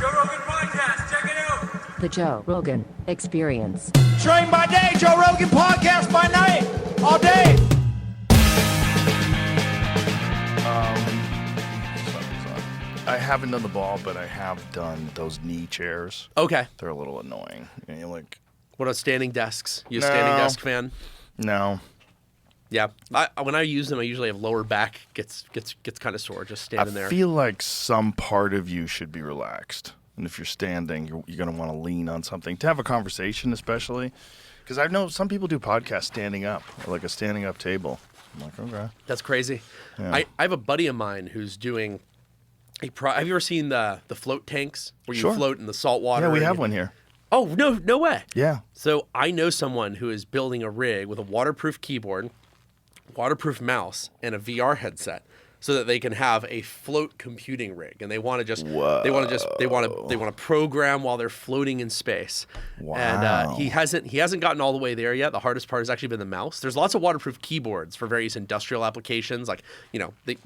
Joe Rogan Podcast. Check it out. The Joe Rogan Experience. Train by day, Joe Rogan Podcast by night, all day. I haven't done the ball, but I have done those knee chairs. Okay. They're a little annoying. You know, you're like, What about standing desks? You a No. standing desk fan? no. Yeah. When I use them, I usually have lower back gets kind of sore just standing there. I feel like some part of you should be relaxed. And if you're standing, you're going to want to lean on something to have a conversation, especially. Because I know some people do podcasts standing up, or like a standing up table. I'm like, okay. That's crazy. Yeah. I have a buddy of mine who's doing have you ever seen the float tanks where you Sure. float in the salt water? Yeah, we and have you- one here. Oh, no way. Yeah. So I know someone who is building a rig with a waterproof keyboard, waterproof mouse, and a VR headset, so that they can have a float computing rig, and they want to program while they're floating in space. Wow. And he hasn't gotten all the way there yet. The hardest part has actually been the mouse. There's lots of waterproof keyboards for various industrial applications, like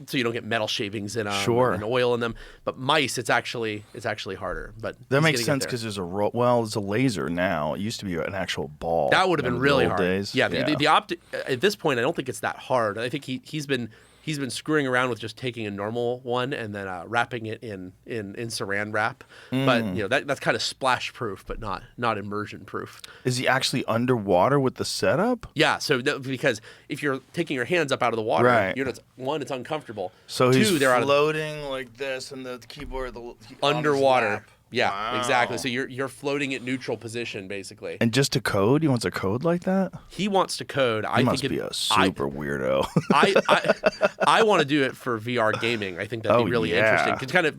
so you don't get metal shavings in them Sure. and oil in them. But mice, it's actually harder. But That he's makes gonna get sense there. because there's there's a laser now. It used to be an actual ball. That would have in been the really old hard. days. Yeah, the at this point, I don't think it's that hard. I think he's been screwing around with just taking a normal one and then wrapping it in saran wrap. But that's kind of splash proof, but not immersion proof. Is he actually underwater with the setup? Yeah, so because if you're taking your hands up out of the water, Right. it's uncomfortable. So Two, he's they're out of floating like this, and the keyboard on his underwater. lap. Yeah, Wow. exactly. So you're floating at neutral position basically. And just to code, he wants a code like that. He wants to code. He must be a super weirdo. I want to do it for VR gaming. I think that'd be really yeah. interesting. It's kind of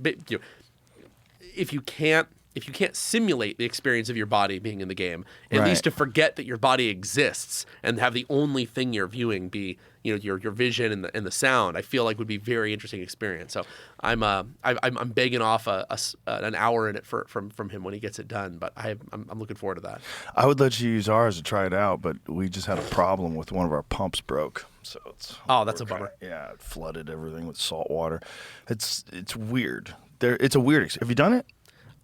if you can't simulate the experience of your body being in the game, at Right. least to forget that your body exists and have the only thing you're viewing be your vision and the sound, I feel like would be a very interesting experience. So I'm begging off an hour in it from him when he gets it done. But I'm looking forward to that. I would let you use ours to try it out, but we just had a problem with one of our pumps broke. So That's a bummer. Yeah, it flooded everything with salt water. It's weird. It's a weird. Have you done it?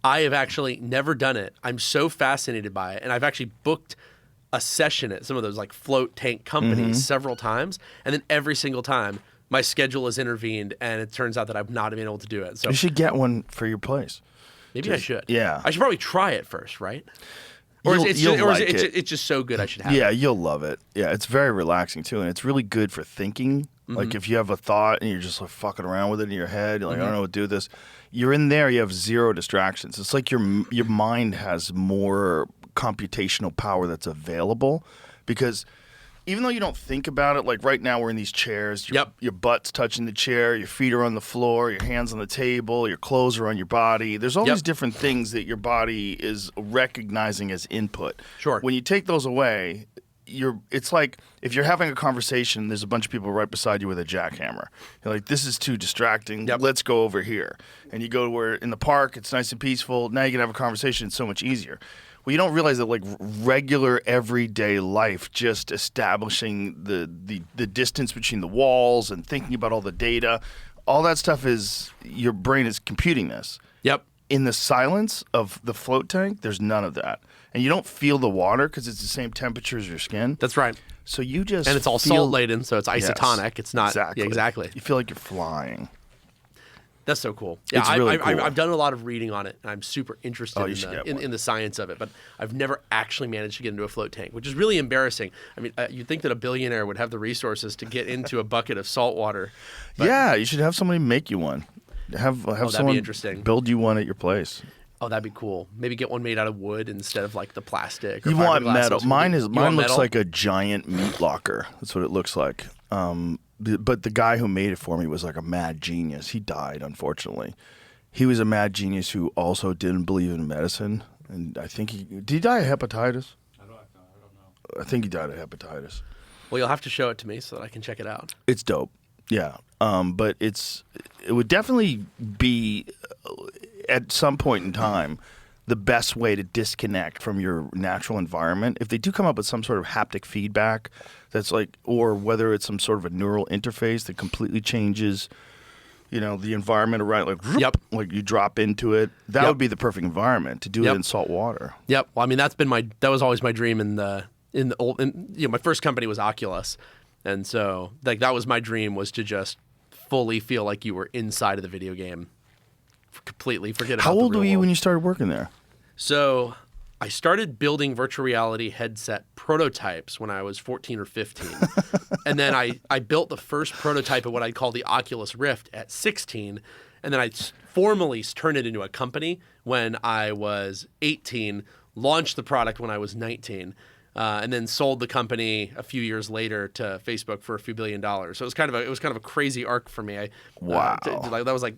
I have actually never done it. I'm so fascinated by it, and I've actually booked a session at some of those like float tank companies several times, and then every single time my schedule has intervened, and it turns out that I've not been able to do it. So You should get one for your place. maybe I should. yeah. I should probably try it first, right? Or You'll is like it's just so good I should have it? Yeah, you'll love it. Yeah, it's very relaxing too, and it's really good for thinking. Like if you have a thought and you're just like fucking around with it in your head, you're like, I don't know what to do with this. You're in there, you have zero distractions. It's like your mind has more computational power that's available, because even though you don't think about it, like right now we're in these chairs, your butt's touching the chair, your feet are on the floor, your hands on the table, your clothes are on your body. There's all these different things that your body is recognizing as input. Sure. When you take those away, it's like if you're having a conversation, there's a bunch of people right beside you with a jackhammer. You're like, this is too distracting. Yep. Let's go over here. And you go to where in the park, it's nice and peaceful. Now you can have a conversation. It's so much easier. Well, you don't realize that like regular everyday life, just establishing the distance between the walls and thinking about all the data, all that stuff is your brain is computing this. Yep. In the silence of the float tank, there's none of that. And you don't feel the water because it's the same temperature as your skin. That's right. So you just And it's all feel- salt laden, so it's isotonic. Yes, It's not exactly. Yeah, exactly. You feel like you're flying. That's so cool. Yeah, It's really cool. I've done a lot of reading on it, and I'm super interested you should get one. in the science of it, but I've never actually managed to get into a float tank, which is really embarrassing. I mean, you'd think that a billionaire would have the resources to get into a bucket of salt water. Yeah, you should have somebody make you one. Have that'd someone be interesting. build you one at your place. Oh, that'd be cool. Maybe get one made out of wood instead of like the plastic. Or You want fiberglass. metal. Mine You want looks metal? like a giant meat locker. That's what it looks like. But the guy who made it for me was like a mad genius. He died, unfortunately. He was a mad genius who also didn't believe in medicine, and I think did he die of hepatitis? I don't know. I think he died of hepatitis. Well, you'll have to show it to me so that I can check it out. It's dope. Yeah. But it would definitely be at some point in time the best way to disconnect from your natural environment. If they do come up with some sort of haptic feedback that's like, or whether it's some sort of a neural interface that completely changes the environment around, like, whoop, Yep. like you drop into it. That Yep. would be the perfect environment to do it Yep. in salt water. Yep. Well, I mean, that was always my dream in the old, my first company was Oculus. And so like that was my dream, was to just fully feel like you were inside of the video game. Completely forget about How the old real were you world. when you started working there? So I started building virtual reality headset prototypes when I was 14 or 15. And then I built the first prototype of what I'd call the Oculus Rift at 16. And then I formally turned it into a company when I was 18, launched the product when I was 19, and then sold the company a few years later to Facebook for a few $1 billion. So it was kind of a crazy arc for me. Wow. That was like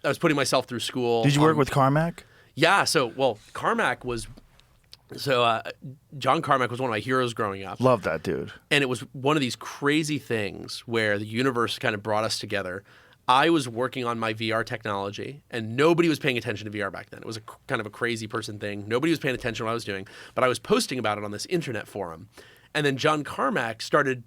I was putting myself through school. Did you work with Carmack? Yeah. Carmack was. John Carmack was one of my heroes growing up. Love that dude. And it was one of these crazy things where the universe kind of brought us together. I was working on my VR technology, and nobody was paying attention to VR back then. It was kind of a crazy person thing. Nobody was paying attention to what I was doing, but I was posting about it on this internet forum. And then John Carmack started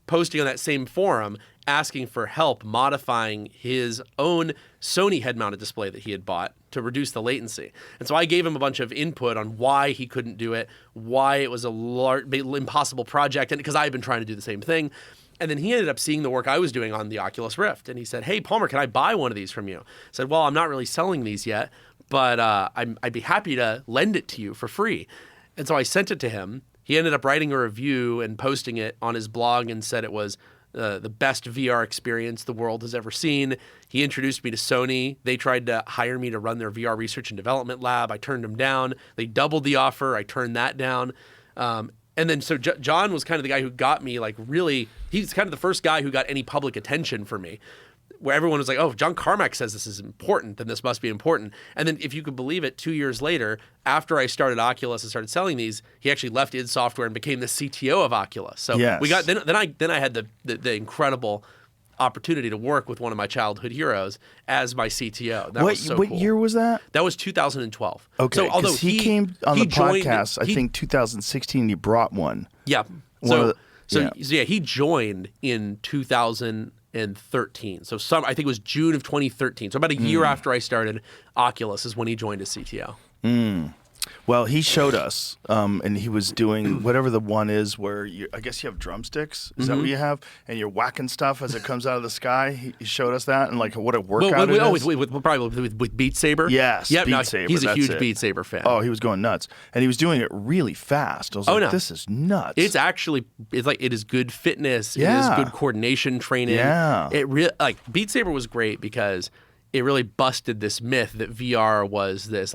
posting on that same forum asking for help modifying his own Sony head-mounted display that he had bought to reduce the latency. And so I gave him a bunch of input on why he couldn't do it, why it was a impossible project, and because I had been trying to do the same thing. And then he ended up seeing the work I was doing on the Oculus Rift. And he said, "Hey, Palmer, can I buy one of these from you?" I said, "Well, I'm not really selling these yet, but I'd be happy to lend it to you for free." And so I sent it to him. He ended up writing a review and posting it on his blog and said it was the best VR experience the world has ever seen. He introduced me to Sony. They tried to hire me to run their VR research and development lab. I turned them down. They doubled the offer. I turned that down. And then so John was kind of the guy who got me, like, really, he's kind of the first guy who got any public attention for me, where everyone was like, "Oh, if John Carmack says this is important, then this must be important." And then, if you could believe it, 2 years later, after I started Oculus and started selling these, he actually left id Software and became the CTO of Oculus. So Yes. we got then I had the incredible opportunity to work with one of my childhood heroes as my CTO. That was so What cool. year was that? That was 2012. Okay, So although 'cause he came on the joined- podcast, I he- think 2016, you brought one. Yeah. One of So the- yeah. he joined in 2013. So I think it was June of 2013. So about a year after I started Oculus is when he joined as CTO. Well, he showed us, and he was doing whatever the one is where I guess you have drumsticks. Is that what you have? And you're whacking stuff as it comes out of the sky. He showed us that, and like what a workout it is. Probably with Beat Saber. Yes, Yep, Beat no, Saber, he's a that's huge it. Beat Saber fan. Oh, he was going nuts, and he was doing it really fast. I was like, no. this is nuts. It's it is good fitness. Yeah. It is good coordination training. Yeah. Beat Saber was great because it really busted this myth that VR was this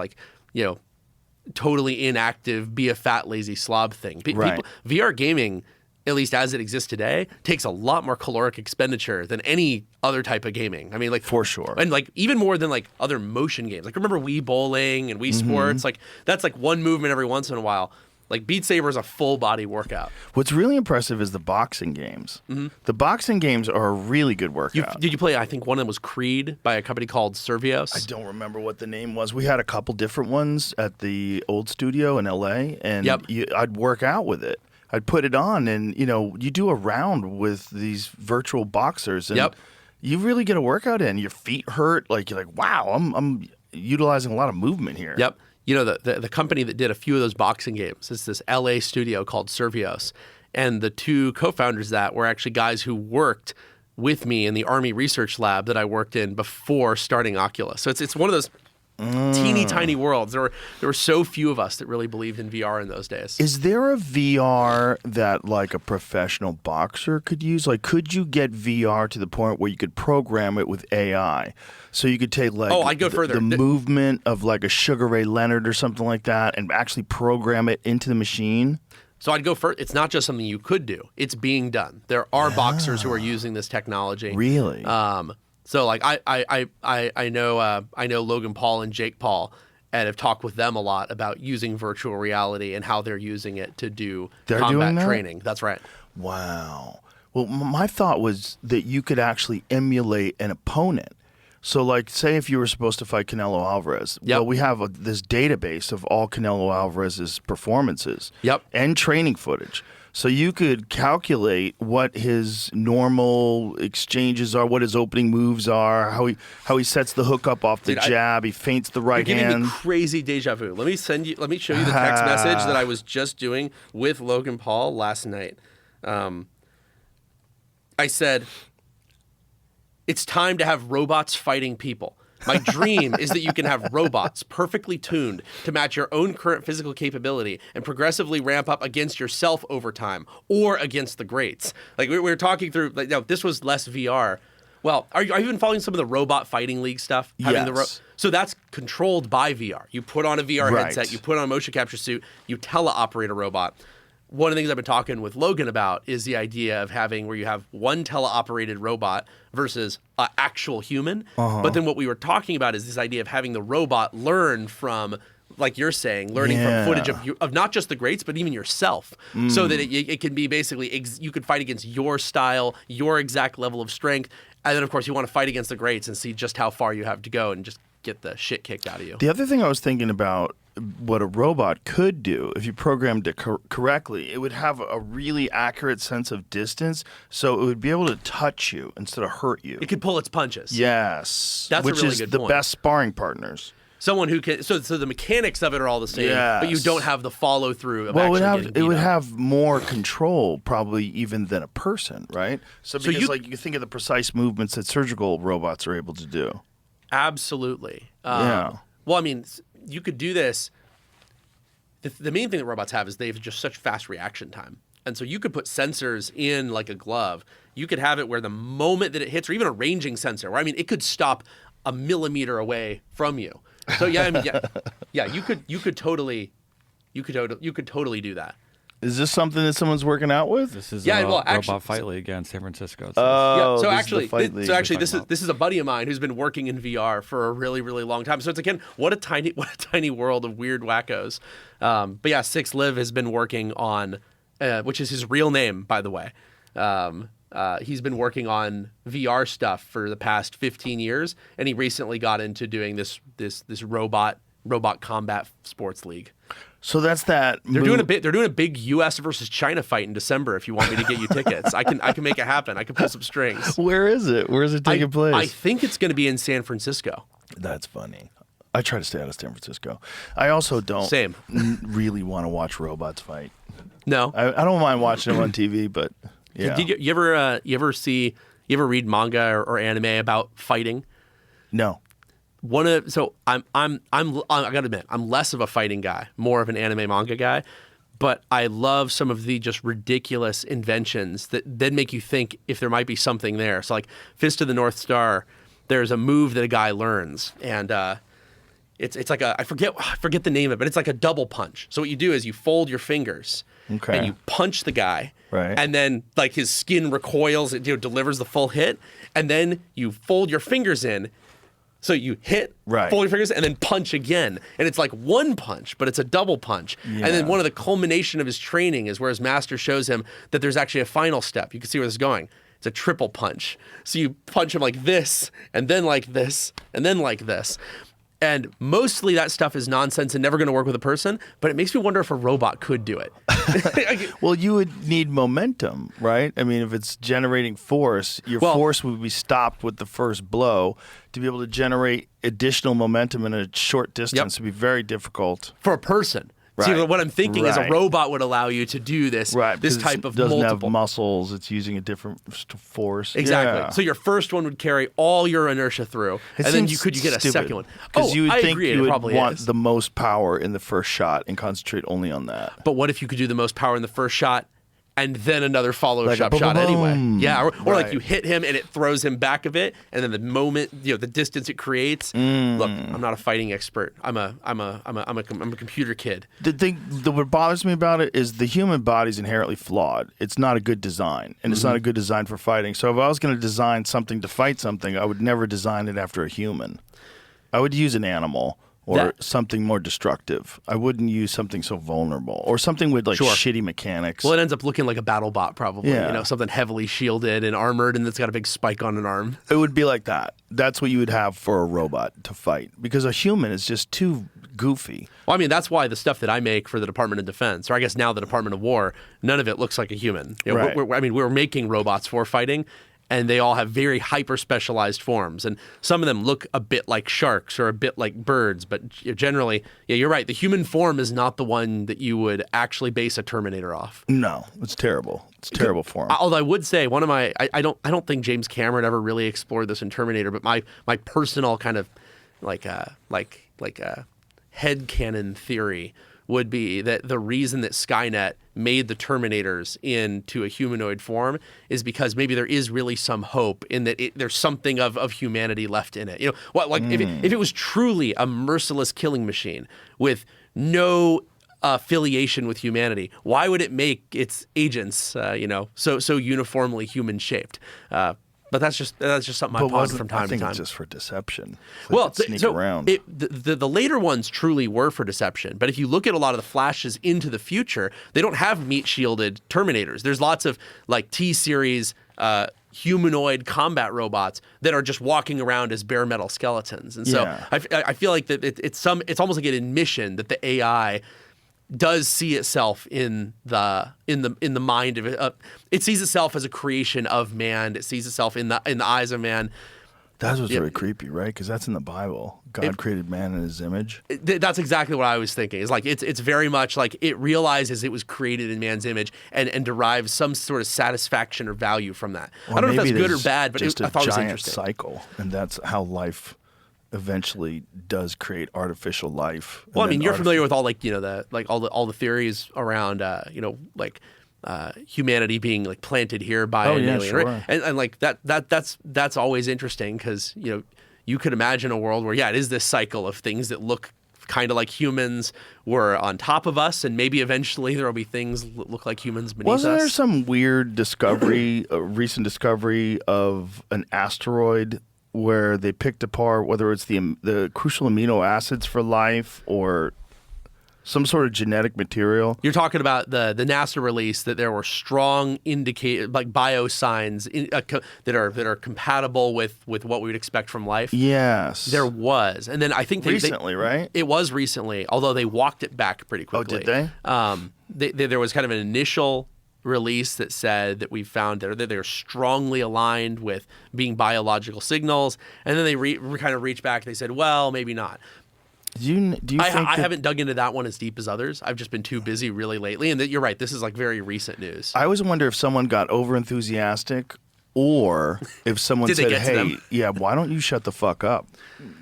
totally inactive, be a fat, lazy slob thing. Right. VR gaming, at least as it exists today, takes a lot more caloric expenditure than any other type of gaming. I mean, like, For sure. and like even more than like other motion games. Like, remember Wii Bowling and Wii Sports? Like, that's like one movement every once in a while. Like, Beat Saber is a full body workout. What's really impressive is the boxing games. The boxing games are a really good workout. Did you play? I think one of them was Creed by a company called Servios. I don't remember what the name was. We had a couple different ones at the old studio in LA, and Yep. I'd work out with it. I'd put it on, and you do a round with these virtual boxers, and Yep. you really get a workout in. Your feet hurt, like you're like, wow, I'm utilizing a lot of movement here. Yep. The company that did a few of those boxing games is this LA studio called Servios. And the two co-founders of that were actually guys who worked with me in the Army Research Lab that I worked in before starting Oculus. So it's one of those teeny tiny worlds. There were so few of us that really believed in VR in those days. Is there a VR that like a professional boxer could use? Like, could you get VR to the point where you could program it with AI? So you could take like I'd go further. the movement of like a Sugar Ray Leonard or something like that and actually program it into the machine? So I'd go first. It's not just something you could do. It's being done. There are boxers who are using this technology. Really? So like I know Logan Paul and Jake Paul, and have talked with them a lot about using virtual reality and how they're using it to do They're doing combat that? training. That's right. Wow. Well, my thought was that you could actually emulate an opponent. So, like, say if you were supposed to fight Canelo Alvarez, well, we have this database of all Canelo Alvarez's performances and training footage. So you could calculate what his normal exchanges are, what his opening moves are, how he sets the hook up off the jab, he feints the right hand. You're giving me crazy deja vu. Let me show you the text message that I was just doing with Logan Paul last night. I said, it's time to have robots fighting people. My dream is that you can have robots perfectly tuned to match your own current physical capability and progressively ramp up against yourself over time or against the greats. Like we were talking through, like, no, this was less VR. Well, are you even following some of the robot fighting league stuff? Yes. So that's controlled by VR. You put on a VR headset, you put on a motion capture suit, you teleoperate a robot. One of the things I've been talking with Logan about is the idea of having where you have one teleoperated robot versus an actual human. But then what we were talking about is this idea of having the robot learn from, like you're saying, learning from footage of not just the greats, but even yourself. So that it can be basically, you could fight against your style, your exact level of strength. And then, of course, you want to fight against the greats and see just how far you have to go and just get the shit kicked out of you. The other thing I was thinking about, what a robot could do if you programmed it correctly, it would have a really accurate sense of distance, so it would be able to touch you instead of hurt you. It could pull its punches. Yes. That's which a really is good the point. best sparring partners. Someone who can, so the mechanics of it are all the same, but you don't have the follow through of actually getting beat it would up. have more control probably even than a person, right? So because you think of the precise movements that surgical robots are able to do. Absolutely. Yeah. Well, I mean, you could do this. The main thing that robots have is they have just such fast reaction time. And so you could put sensors in like a glove. You could have it where the moment that it hits, or even a ranging sensor, where, I mean, it could stop a millimeter away from you. So yeah, I mean, you could totally do that. Is this something that someone's working out with? This is Robot Fight League in San Francisco. Oh, so this actually, is the Fight League. this is a buddy of mine who's been working in VR for a really, really long time. So it's, again, what a tiny world of weird wackos. But yeah, Six Live has been working on, which is his real name, by the way. He's been working on VR stuff for the past 15 years, and he recently got into doing this robot combat sports league. So that's that. They're doing a big U.S. versus China fight in December. If you want me to get you tickets, I can make it happen. I can pull some strings. Where is it? Where is it taking place? I think it's going to be in San Francisco. That's funny. I try to stay out of San Francisco. I also don't really want to watch robots fight. No, I don't mind watching them on TV, but yeah. Did you ever read manga or anime about fighting? No. I gotta admit, I'm less of a fighting guy, more of an anime manga guy, but I love some of the just ridiculous inventions that then make you think if there might be something there. So like Fist of the North Star, there's a move that a guy learns, and it's like I forget the name of it, but it's like a double punch. So what you do is you fold your fingers and you punch the guy, right, and then like his skin recoils, it delivers the full hit, and then you fold your fingers in. So you hit, fold your fingers, and then punch again. And it's like one punch, but it's a double punch. Yeah. And then one of the culmination of his training is where his master shows him that there's actually a final step. You can see where this is going. It's a triple punch. So you punch him like this, and then like this, and then like this. And mostly that stuff is nonsense and never going to work with a person, but it makes me wonder if a robot could do it. Well, you would need momentum, right? I mean, if it's generating force, your force would be stopped with the first blow. To be able to generate additional momentum in a short distance would be very difficult. For a person. Right. See, what I'm thinking is a robot would allow you to do this, this type of doesn't multiple. have muscles. It's using a different force. Exactly. Yeah. So your first one would carry all your inertia through, and then you get a second one. Because you would think agree, you would want is. the most power in the first shot and concentrate only on that. But what if you could do the most power in the first shot and then another follow-up shot boom. anyway? Yeah, or like you hit him and it throws him back a bit, and then the moment, the distance it creates. Look, I'm not a fighting expert. I'm a computer kid. The thing that what bothers me about it is the human body's inherently flawed. It's not a good design, and it's not a good design for fighting. So if I was going to design something to fight something, I would never design it after a human. I would use an animal or something more destructive. I wouldn't use something so vulnerable or something with like shitty mechanics. Well, it ends up looking like a battle bot probably, something heavily shielded and armored and that's got a big spike on an arm. It would be like that. That's what you would have for a robot to fight because a human is just too goofy. Well, I mean, that's why the stuff that I make for the Department of Defense, or I guess now the Department of War, none of it looks like a human. Right. We're making robots for fighting, and they all have very hyper-specialized forms. And some of them look a bit like sharks or a bit like birds, but generally, you're right. The human form is not the one that you would actually base a Terminator off. No, it's terrible. It's a terrible form. Although I would say one of my, I don't think James Cameron ever really explored this in Terminator, but my personal kind of like headcanon theory would be that the reason that Skynet made the Terminators into a humanoid form is because maybe there is really some hope in that there's something of humanity left in it. If it was truly a merciless killing machine with no affiliation with humanity, why would it make its agents, so uniformly human shaped? But that's just something I ponder from time to time. I think it's just for deception. Sneak around. The later ones truly were for deception. But if you look at a lot of the flashes into the future, they don't have meat shielded Terminators. There's lots of like T-series humanoid combat robots that are just walking around as bare metal skeletons. And so I feel like that it's almost like an admission that the AI does see itself in the mind of it. It sees itself as a creation of man. It sees itself in the eyes of man. That's what's really creepy, right? Because that's in the Bible. God created man in His image. That's exactly what I was thinking. It's like it's very much like it realizes it was created in man's image and derives some sort of satisfaction or value from that. Well, I don't know if that's good or bad, but just I thought it was interesting. interesting. Cycle, and that's how life eventually does create artificial life. Well, I mean, you're familiar with all all the theories around humanity being like planted here by an alien, sure. right? And like that's always interesting because you could imagine a world where it is this cycle of things that look kind of like humans were on top of us, and maybe eventually there will be things that look like humans beneath us. Wasn't there some weird discovery, a recent discovery of an asteroid where they picked apart whether it's the crucial amino acids for life or some sort of genetic material? You're talking about the NASA release that there were strong biosigns that are compatible with what we would expect from life. Yes, there was, and then I think recently, right? It was recently, although they walked it back pretty quickly. Oh, did they? There was kind of an initial release that said that we found that they're strongly aligned with being biological signals, and then they kind of reached back. They said, well, maybe not. Do you think I haven't dug into that one as deep as others. I've just been too busy really lately. And you're right. This is like very recent news. I always wonder if someone got over enthusiastic or if someone said, hey, why don't you shut the fuck up?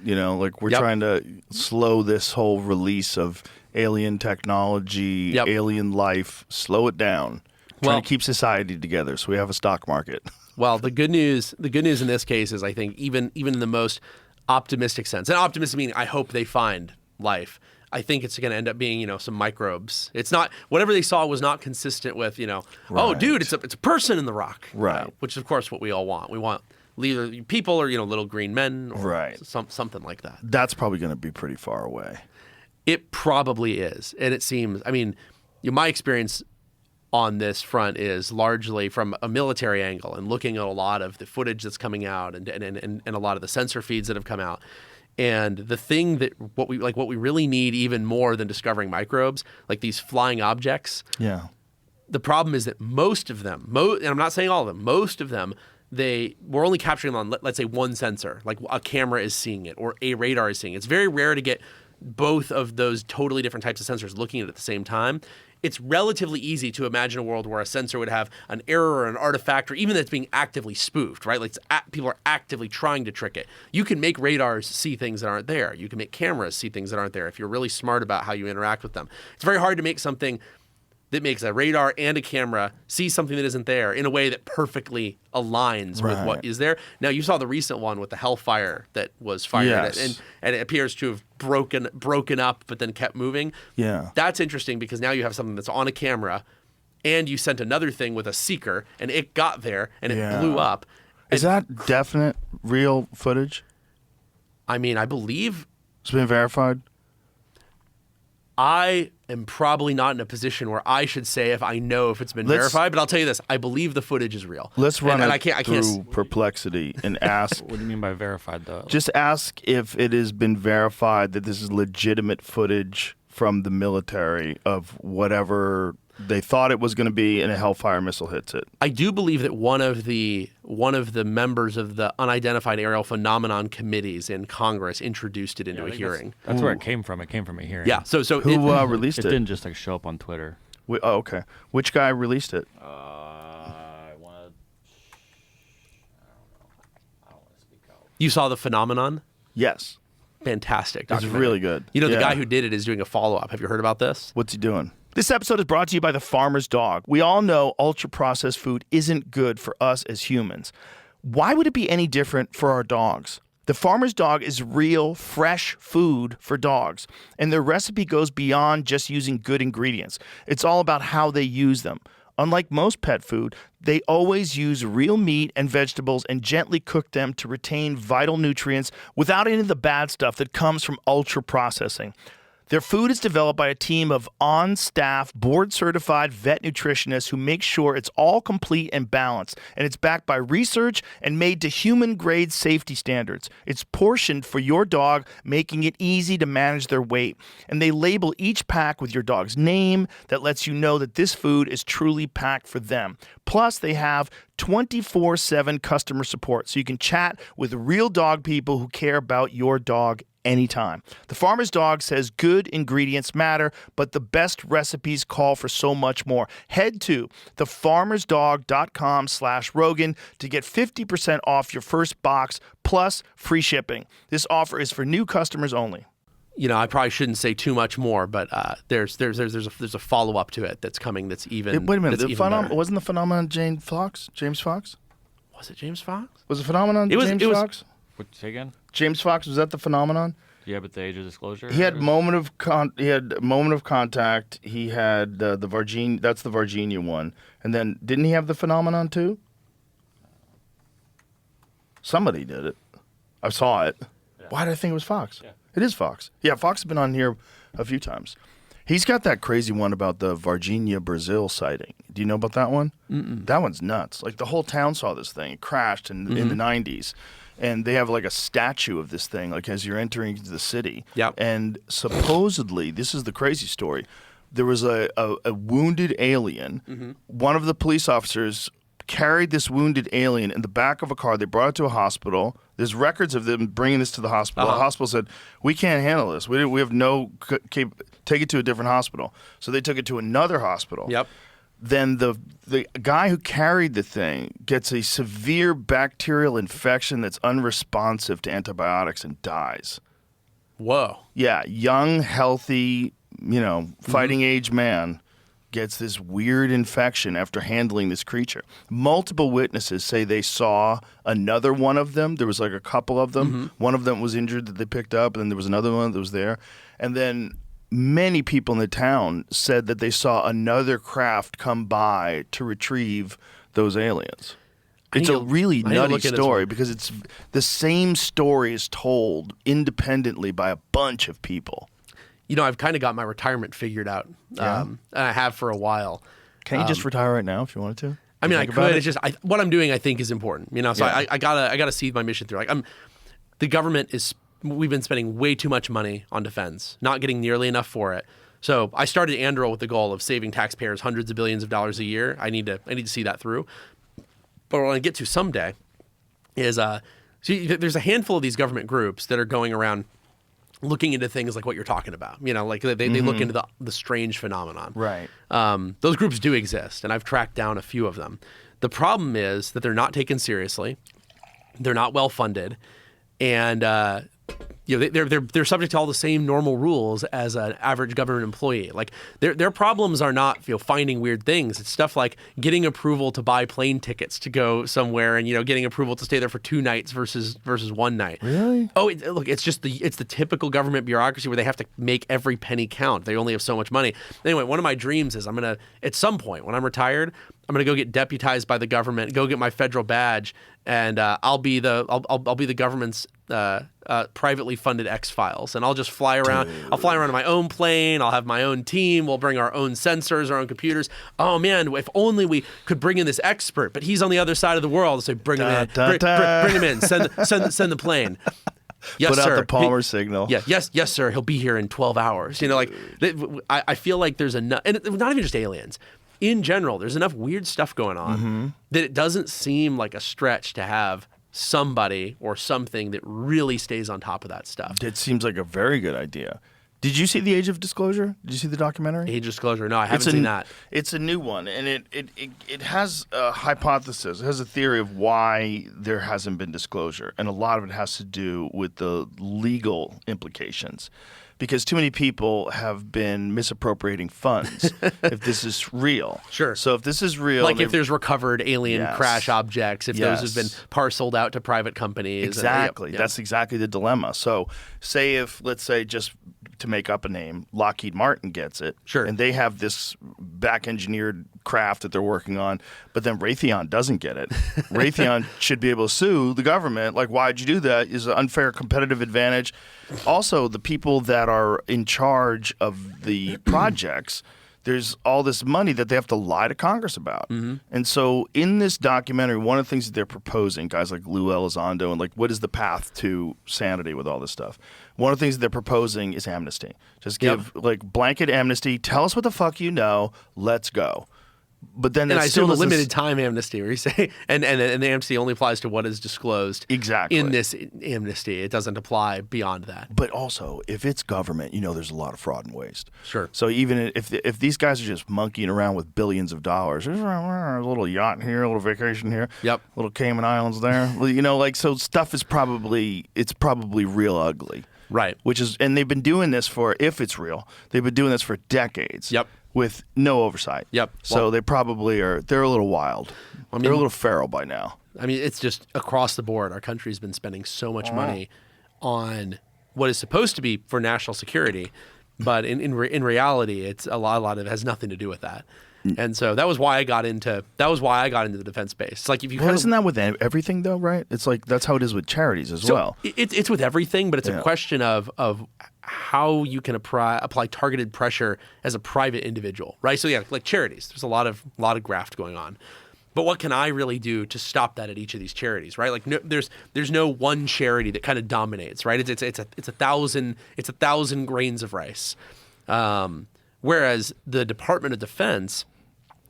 We're trying to slow this whole release of alien technology, alien life, slow it down. Trying to keep society together so we have a stock market. Well, the good news in this case is I think even in the most optimistic sense, and optimistic meaning I hope they find life, I think it's going to end up being, some microbes. It's not, whatever they saw was not consistent with, oh, dude, it's a person in the rock. Right. Which is, of course, what we all want. We want either people or, little green men or something like that. That's probably going to be pretty far away. It probably is. And it seems, my experience on this front is largely from a military angle and looking at a lot of the footage that's coming out and a lot of the sensor feeds that have come out. And the thing that what we really need even more than discovering microbes, like these flying objects. Yeah. The problem is that most of them, and I'm not saying all of them, most of them, we're only capturing them on, let's say, one sensor, like a camera is seeing it or a radar is seeing it. It's very rare to get both of those totally different types of sensors looking at it at the same time. It's relatively easy to imagine a world where a sensor would have an error or an artifact, or even that's being actively spoofed, right? Like people are actively trying to trick it. You can make radars see things that aren't there. You can make cameras see things that aren't there if you're really smart about how you interact with them. It's very hard to make something that makes a radar and a camera see something that isn't there in a way that perfectly aligns with what is there. Now, you saw the recent one with the Hellfire that was fired, and it appears to have broken up but then kept moving. Yeah. That's interesting because now you have something that's on a camera and you sent another thing with a seeker and it got there and it blew up. Is that definite real footage? I believe it's been verified. I am probably not in a position where I should say if I know if it's been verified, but I'll tell you this: I believe the footage is real. Let's run and it I can't through Perplexity and ask. What do you mean by verified, though? Just ask if it has been verified that this is legitimate footage from the military of whatever they thought it was going to be, and a Hellfire missile hits it. I do believe that one of the members of the Unidentified Aerial Phenomenon committees in Congress introduced it into a hearing. That's where it came from. It came from a hearing. Yeah. So who released it it? didn't just like show up on Twitter. Oh, okay. Which guy released it? I don't want to speak out. You saw the phenomenon? Yes. Fantastic. It's documentary. really good. You know, the Yeah. guy who did it is doing a follow-up. Have you heard about this? What's he doing? This episode is brought to you by the Farmer's Dog. We all know ultra-processed food isn't good for us as humans. Why would it be any different for our dogs? The Farmer's Dog is real, fresh food for dogs, and their recipe goes beyond just using good ingredients. It's all about how they use them. Unlike most pet food, they always use real meat and vegetables and gently cook them to retain vital nutrients without any of the bad stuff that comes from ultra-processing. Their food is developed by a team of on-staff, board-certified vet nutritionists who make sure it's all complete and balanced, and it's backed by research and made to human-grade safety standards. It's portioned for your dog, making it easy to manage their weight. And they label each pack with your dog's name that lets you know that this food is truly packed for them. Plus, they have 24/7 customer support, so you can chat with real dog people who care about your dog anytime. The Farmer's Dog says good ingredients matter, but the best recipes call for so much more. Head to thefarmersdog.com/Rogan to get 50% off your first box plus free shipping. This offer is for new customers only. You know, I probably shouldn't say too much more, but there's a follow-up to it that's coming. That's even. Wait a minute. That's even better. Wasn't the phenomenon James Fox? Was it James Fox? Was the phenomenon It was- James it was- Fox? What, say again? James Fox, was that the phenomenon? Yeah, but the age of disclosure. He had moment of contact. He had the Virginia. That's the Virginia one. And then didn't he have the phenomenon too? Somebody did it. I saw it. Yeah. Why did I think it was Fox? Yeah. It is Fox. Yeah, Fox has been on here a few times. He's got that crazy one about the Virginia, Brazil sighting. Do you know about that one? Mm-mm. That one's nuts. Like the whole town saw this thing. It crashed in the 90s. And they have like a statue of this thing, like as you're entering into the city. Yep. And supposedly, this is the crazy story, there was a wounded alien. Mm-hmm. One of the police officers carried this wounded alien in the back of a car. They brought it to a hospital. There's records of them bringing this to the hospital. Uh-huh. The hospital said, we can't handle this. We have no take it to a different hospital. So they took it to another hospital. Yep. Then the guy who carried the thing gets a severe bacterial infection that's unresponsive to antibiotics and dies. Whoa. Yeah, young, healthy, fighting age man gets this weird infection after handling this creature. Multiple witnesses say they saw another one of them. There was like a couple of them. Mm-hmm. One of them was injured that they picked up, and then there was another one that was there. And then many people in the town said that they saw another craft come by to retrieve those aliens. It's a really nutty story because it's the same story is told independently by a bunch of people. You know, I've kind of got my retirement figured out, and I have for a while. Can't you just retire right now if you wanted to? I mean, I could. It's just what I'm doing. I think is important. So Yeah. I gotta see my mission through. The government is. We've been spending way too much money on defense, not getting nearly enough for it. So I started Anduril with the goal of saving taxpayers hundreds of billions of dollars a year. I need to see that through. But what I want to get to someday is there's a handful of these government groups that are going around looking into things like what you're talking about. Like they look into the strange phenomenon. Right. Those groups do exist, and I've tracked down a few of them. The problem is that they're not taken seriously. They're not well funded, and they're subject to all the same normal rules as an average government employee. Like their problems are not finding weird things. It's stuff like getting approval to buy plane tickets to go somewhere, and getting approval to stay there for 2 nights versus 1 night. Really? Oh, look, it's the typical government bureaucracy where they have to make every penny count. They only have so much money. Anyway, one of my dreams is I'm gonna at some point when I'm retired, I'm gonna go get deputized by the government, go get my federal badge, and I'll be the government's privately funded X-Files, and I'll just fly around. I'll fly around in my own plane. I'll have my own team. We'll bring our own sensors, our own computers. Oh man, if only we could bring in this expert, but he's on the other side of the world. So bring him in. Bring him in. Send the plane. Yes, Put out sir. the Palmer signal. Yeah, yes, sir. He'll be here in 12 hours. You know, like I feel like there's enough, and not even just aliens. In general, there's enough weird stuff going on that it doesn't seem like a stretch to have somebody or something that really stays on top of that stuff. It seems like a very good idea. Did you see The Age of Disclosure? Did you see the documentary? Age of Disclosure? No, I haven't seen that. It's a new one, and it has a hypothesis. It has a theory of why there hasn't been disclosure, and a lot of it has to do with the legal implications. Because too many people have been misappropriating funds if this is real. Sure. So if this is real... Like if there's recovered alien crash objects, if those have been parceled out to private companies. Exactly. Yep. That's exactly the dilemma. So say if, let's say, just to make up a name, Lockheed Martin gets it. Sure. And they have this back-engineered craft that they're working on, but then Raytheon doesn't get it. Raytheon should be able to sue the government. Like, why'd you do that? Is an unfair competitive advantage. Also, the people that are in charge of the projects, there's all this money that they have to lie to Congress about. And so in this documentary, one of the things that they're proposing, guys like Lou Elizondo, and like, what is the path to sanity with all this stuff? One of the things that they're proposing is amnesty. Just give like blanket amnesty. Tell us what the fuck you know. Let's go. But then, and I assume a limited time amnesty, where you say, and the amnesty only applies to what is disclosed. Exactly. In this amnesty, it doesn't apply beyond that. But also, if it's government, you know, there's a lot of fraud and waste. Sure. So even if these guys are just monkeying around with billions of dollars, there's a little yacht here, a little vacation here, Yep, little Cayman Islands there. Well, you know, like, so stuff is probably real ugly. Right. Which is, and they've been doing this for, if it's real, they've been doing this for decades. Yep. With no oversight. Yep. So Well, they probably are, they're a little wild. They're a little feral by now. I mean, it's just across the board. Our country's been spending so much money on what is supposed to be for national security, but in reality, it's a lot of it has nothing to do with that. And so that was why I got into the defense space. It's like, if you isn't that with everything though, right? It's like that's how it is with charities as well. It's with everything, but it's a question of how you can apply targeted pressure as a private individual, right? So yeah, like charities, there's a lot of graft going on. But what can I really do to stop that at each of these charities, right? Like, no, there's no one charity that kind of dominates, right? It's a thousand grains of rice, whereas the Department of Defense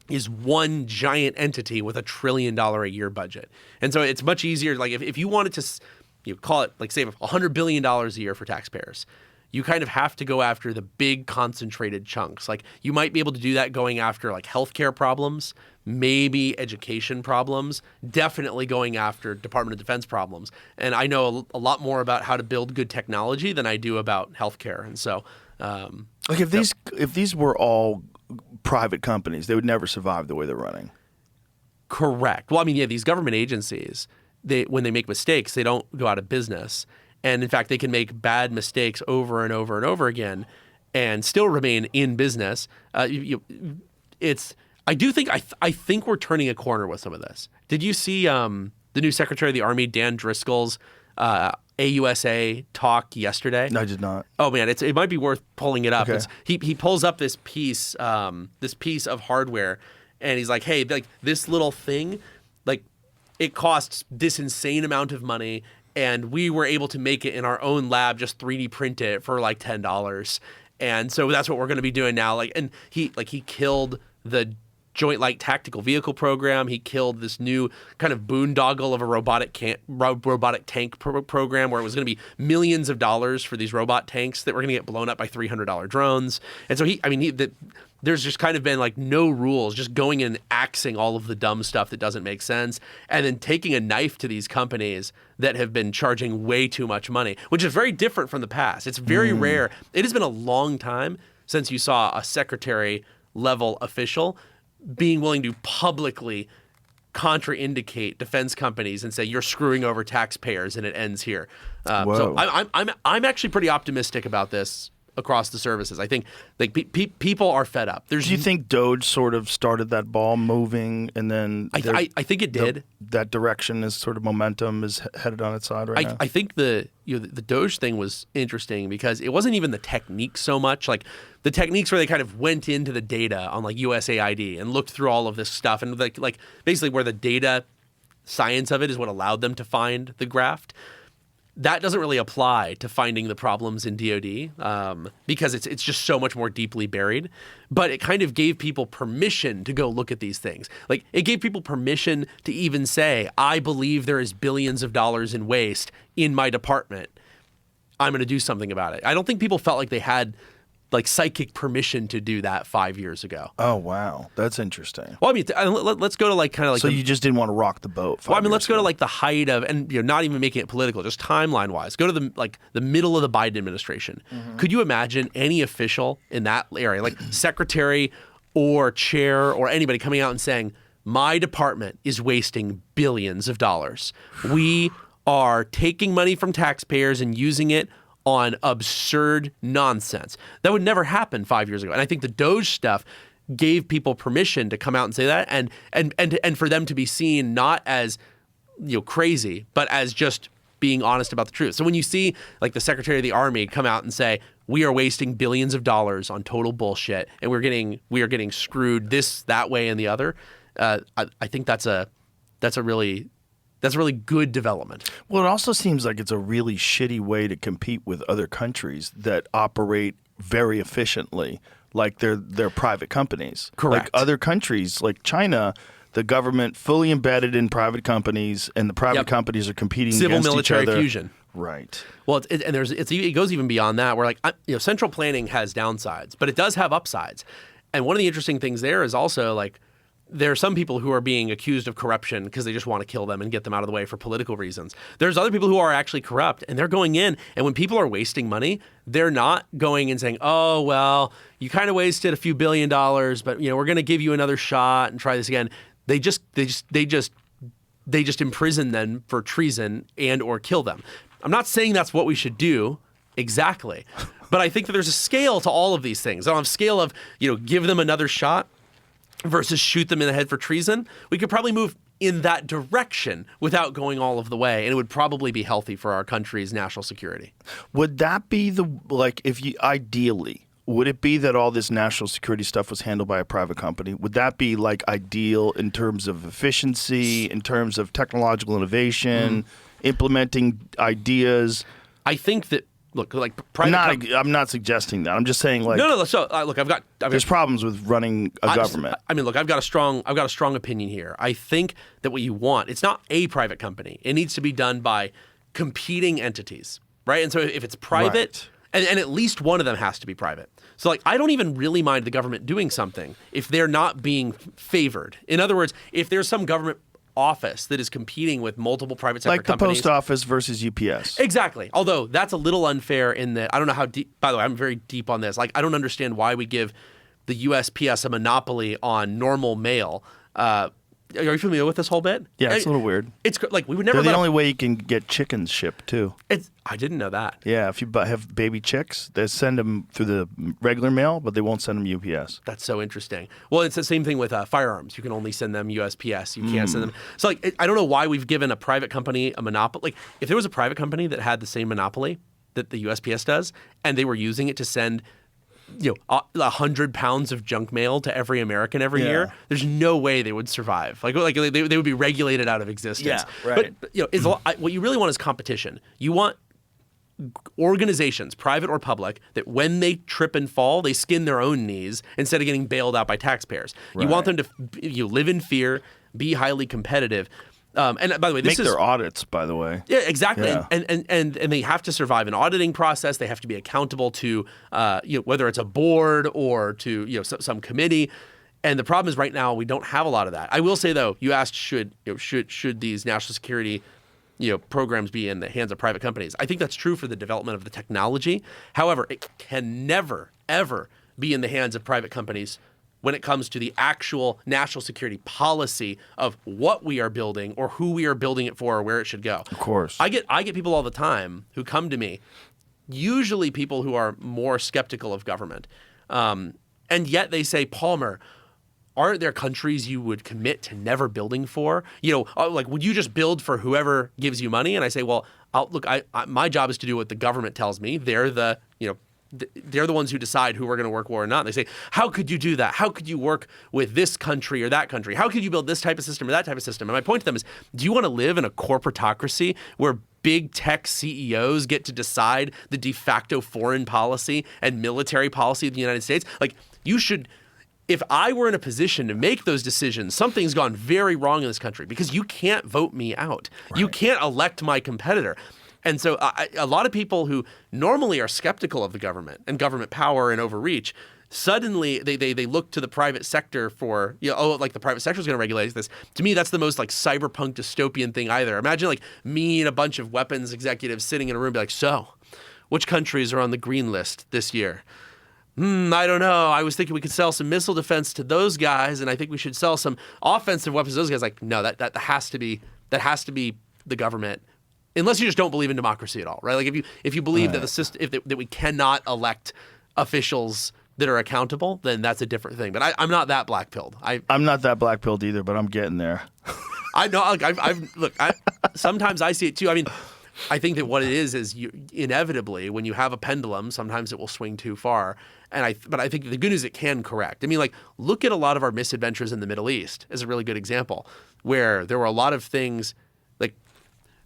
is one giant entity with $1 trillion a year budget, and so it's much easier. Like if you wanted to, call it like save $100 billion a year for taxpayers, you kind of have to go after the big concentrated chunks. Like you might be able to do that going after like healthcare problems, maybe education problems, definitely going after Department of Defense problems. And I know a lot more about how to build good technology than I do about healthcare. And so, like if these were all private companies, they would never survive the way they're running. Correct. Well, I mean, yeah, these government agencies, when they make mistakes, they don't go out of business. And in fact, they can make bad mistakes over and over and over again and still remain in business. I think we're turning a corner with some of this. Did you see the new Secretary of the Army, Dan Driscoll's AUSA talk yesterday? No, I did not. Oh man, it might be worth pulling it up. Okay. He pulls up this piece of hardware, and he's like, hey, like this little thing, like it costs this insane amount of money, and we were able to make it in our own lab, just 3D print it for like $10, and so that's what we're going to be doing now. Like, and he killed the Joint Light Tactical Vehicle program. He killed this new kind of boondoggle of a robotic tank program where it was going to be millions of dollars for these robot tanks that were going to get blown up by $300 drones. And so there's just kind of been like no rules, just going in and axing all of the dumb stuff that doesn't make sense, and then taking a knife to these companies that have been charging way too much money, which is very different from the past. It's very rare. It has been a long time since you saw a secretary level official being willing to publicly contraindicate defense companies and say you're screwing over taxpayers and it ends here. So I'm actually pretty optimistic about this across the services. I think like people are fed up. Do you think Doge sort of started that ball moving, and then I think it did. That direction is sort of momentum is headed on its side right now? I think the Doge thing was interesting because it wasn't even the technique so much. Like the techniques where they kind of went into the data on like USAID and looked through all of this stuff, and like basically where the data science of it is what allowed them to find the graft. That doesn't really apply to finding the problems in DoD because it's just so much more deeply buried. But it kind of gave people permission to go look at these things. Like it gave people permission to even say, I believe there is billions of dollars in waste in my department. I'm going to do something about it. I don't think people felt like they had like psychic permission to do that 5 years ago. Oh, wow. That's interesting. Well, I mean, let's go to like kind of like. So you just didn't want to rock the boat. Well, I mean, let's go to like the height of, and not even making it political, just timeline wise. Go to the middle of the Biden administration. Mm-hmm. Could you imagine any official in that area, like secretary or chair or anybody coming out and saying, my department is wasting billions of dollars. We are taking money from taxpayers and using it on absurd nonsense. That would never happen 5 years ago. And I think the Doge stuff gave people permission to come out and say that, and for them to be seen not as crazy, but as just being honest about the truth. So when you see like the Secretary of the Army come out and say, we are wasting billions of dollars on total bullshit, and we are getting screwed this, that way, and the other, I think that's a really good development. Well, it also seems like it's a really shitty way to compete with other countries that operate very efficiently, like they're private companies. Correct. Like other countries, like China, the government fully embedded in private companies, and the private companies are competing Civil against military each other. fusion. Right. Well, it goes even beyond that. Where like central planning has downsides, but it does have upsides. And one of the interesting things there is also like, there are some people who are being accused of corruption because they just want to kill them and get them out of the way for political reasons. There's other people who are actually corrupt, and they're going in, and when people are wasting money, they're not going and saying, oh, well, you kind of wasted a few $1 billion, but we're going to give you another shot and try this again. They just imprison them for treason and or kill them. I'm not saying that's what we should do exactly, but I think that there's a scale to all of these things. On a scale of, give them another shot versus shoot them in the head for treason, we could probably move in that direction without going all of the way, and it would probably be healthy for our country's national security. Would that be ideally, would it be that all this national security stuff was handled by a private company? Would that be like ideal in terms of efficiency, in terms of technological innovation, implementing ideas? I think that private. I'm not suggesting that. I'm just saying like no. So look, there's problems with running a government. I mean, look, I've got a strong opinion here. I think that what you want, it's not a private company. It needs to be done by competing entities, right? And so if it's private, and at least one of them has to be private. So like, I don't even really mind the government doing something if they're not being favored. In other words, if there's some government office that is competing with multiple private sector companies. Like the post office versus UPS. Exactly. Although that's a little unfair in that I don't know how deep, by the way, I'm very deep on this. Like, I don't understand why we give the USPS a monopoly on normal mail. Are you familiar with this whole bit? Yeah, it's a little weird. It's like we would never. They're the only way you can get chickens shipped too. I didn't know that. Yeah, if you have baby chicks, they send them through the regular mail, but they won't send them UPS. That's so interesting. Well, it's the same thing with firearms. You can only send them USPS. You can't send them. So like, I don't know why we've given a private company a monopoly. Like, if there was a private company that had the same monopoly that the USPS does, and they were using it to send 100 pounds of junk mail to every American every year, there's no way they would survive. Like they would be regulated out of existence. Yeah, right. But what you really want is competition. You want organizations, private or public, that when they trip and fall, they skin their own knees instead of getting bailed out by taxpayers. Right. You want them to live in fear, be highly competitive. And by the way, this make their audits, by the way. Yeah, exactly. Yeah. And they have to survive an auditing process. They have to be accountable to whether it's a board or to some committee. And the problem is right now we don't have a lot of that. I will say though, you asked should these national security programs be in the hands of private companies. I think that's true for the development of the technology. However, it can never ever be in the hands of private companies when it comes to the actual national security policy of what we are building or who we are building it for or where it should go. Of course. I get people all the time who come to me usually people who are more skeptical of government. And yet they say, Palmer, aren't there countries you would commit to never building for? Like, would you just build for whoever gives you money? And I say, well, my job is to do what the government tells me. They're the ones who decide who we're going to work for or not. And they say, how could you do that? How could you work with this country or that country? How could you build this type of system or that type of system? And my point to them is, do you want to live in a corporatocracy where big tech CEOs get to decide the de facto foreign policy and military policy of the United States? Like, you should... If I were in a position to make those decisions, something's gone very wrong in this country because you can't vote me out. Right. You can't elect my competitor. And so a lot of people who normally are skeptical of the government and government power and overreach, suddenly they look to the private sector for, like the private sector is going to regulate this. To me, that's the most like cyberpunk dystopian thing either. Imagine like me and a bunch of weapons executives sitting in a room be like, so which countries are on the green list this year? I don't know. I was thinking we could sell some missile defense to those guys, and I think we should sell some offensive weapons to those guys. Like, no, that has to be the government, unless you just don't believe in democracy at all, right? Like if you believe that the system that we cannot elect officials that are accountable, then that's a different thing. But I'm not that black-pilled. I'm not that black-pilled either, but I'm getting there. I know. Look, sometimes I see it too. I mean, I think that what it is you inevitably, when you have a pendulum, sometimes it will swing too far. But I think the good news, it can correct. I mean, like, look at a lot of our misadventures in the Middle East as a really good example, where there were a lot of things, like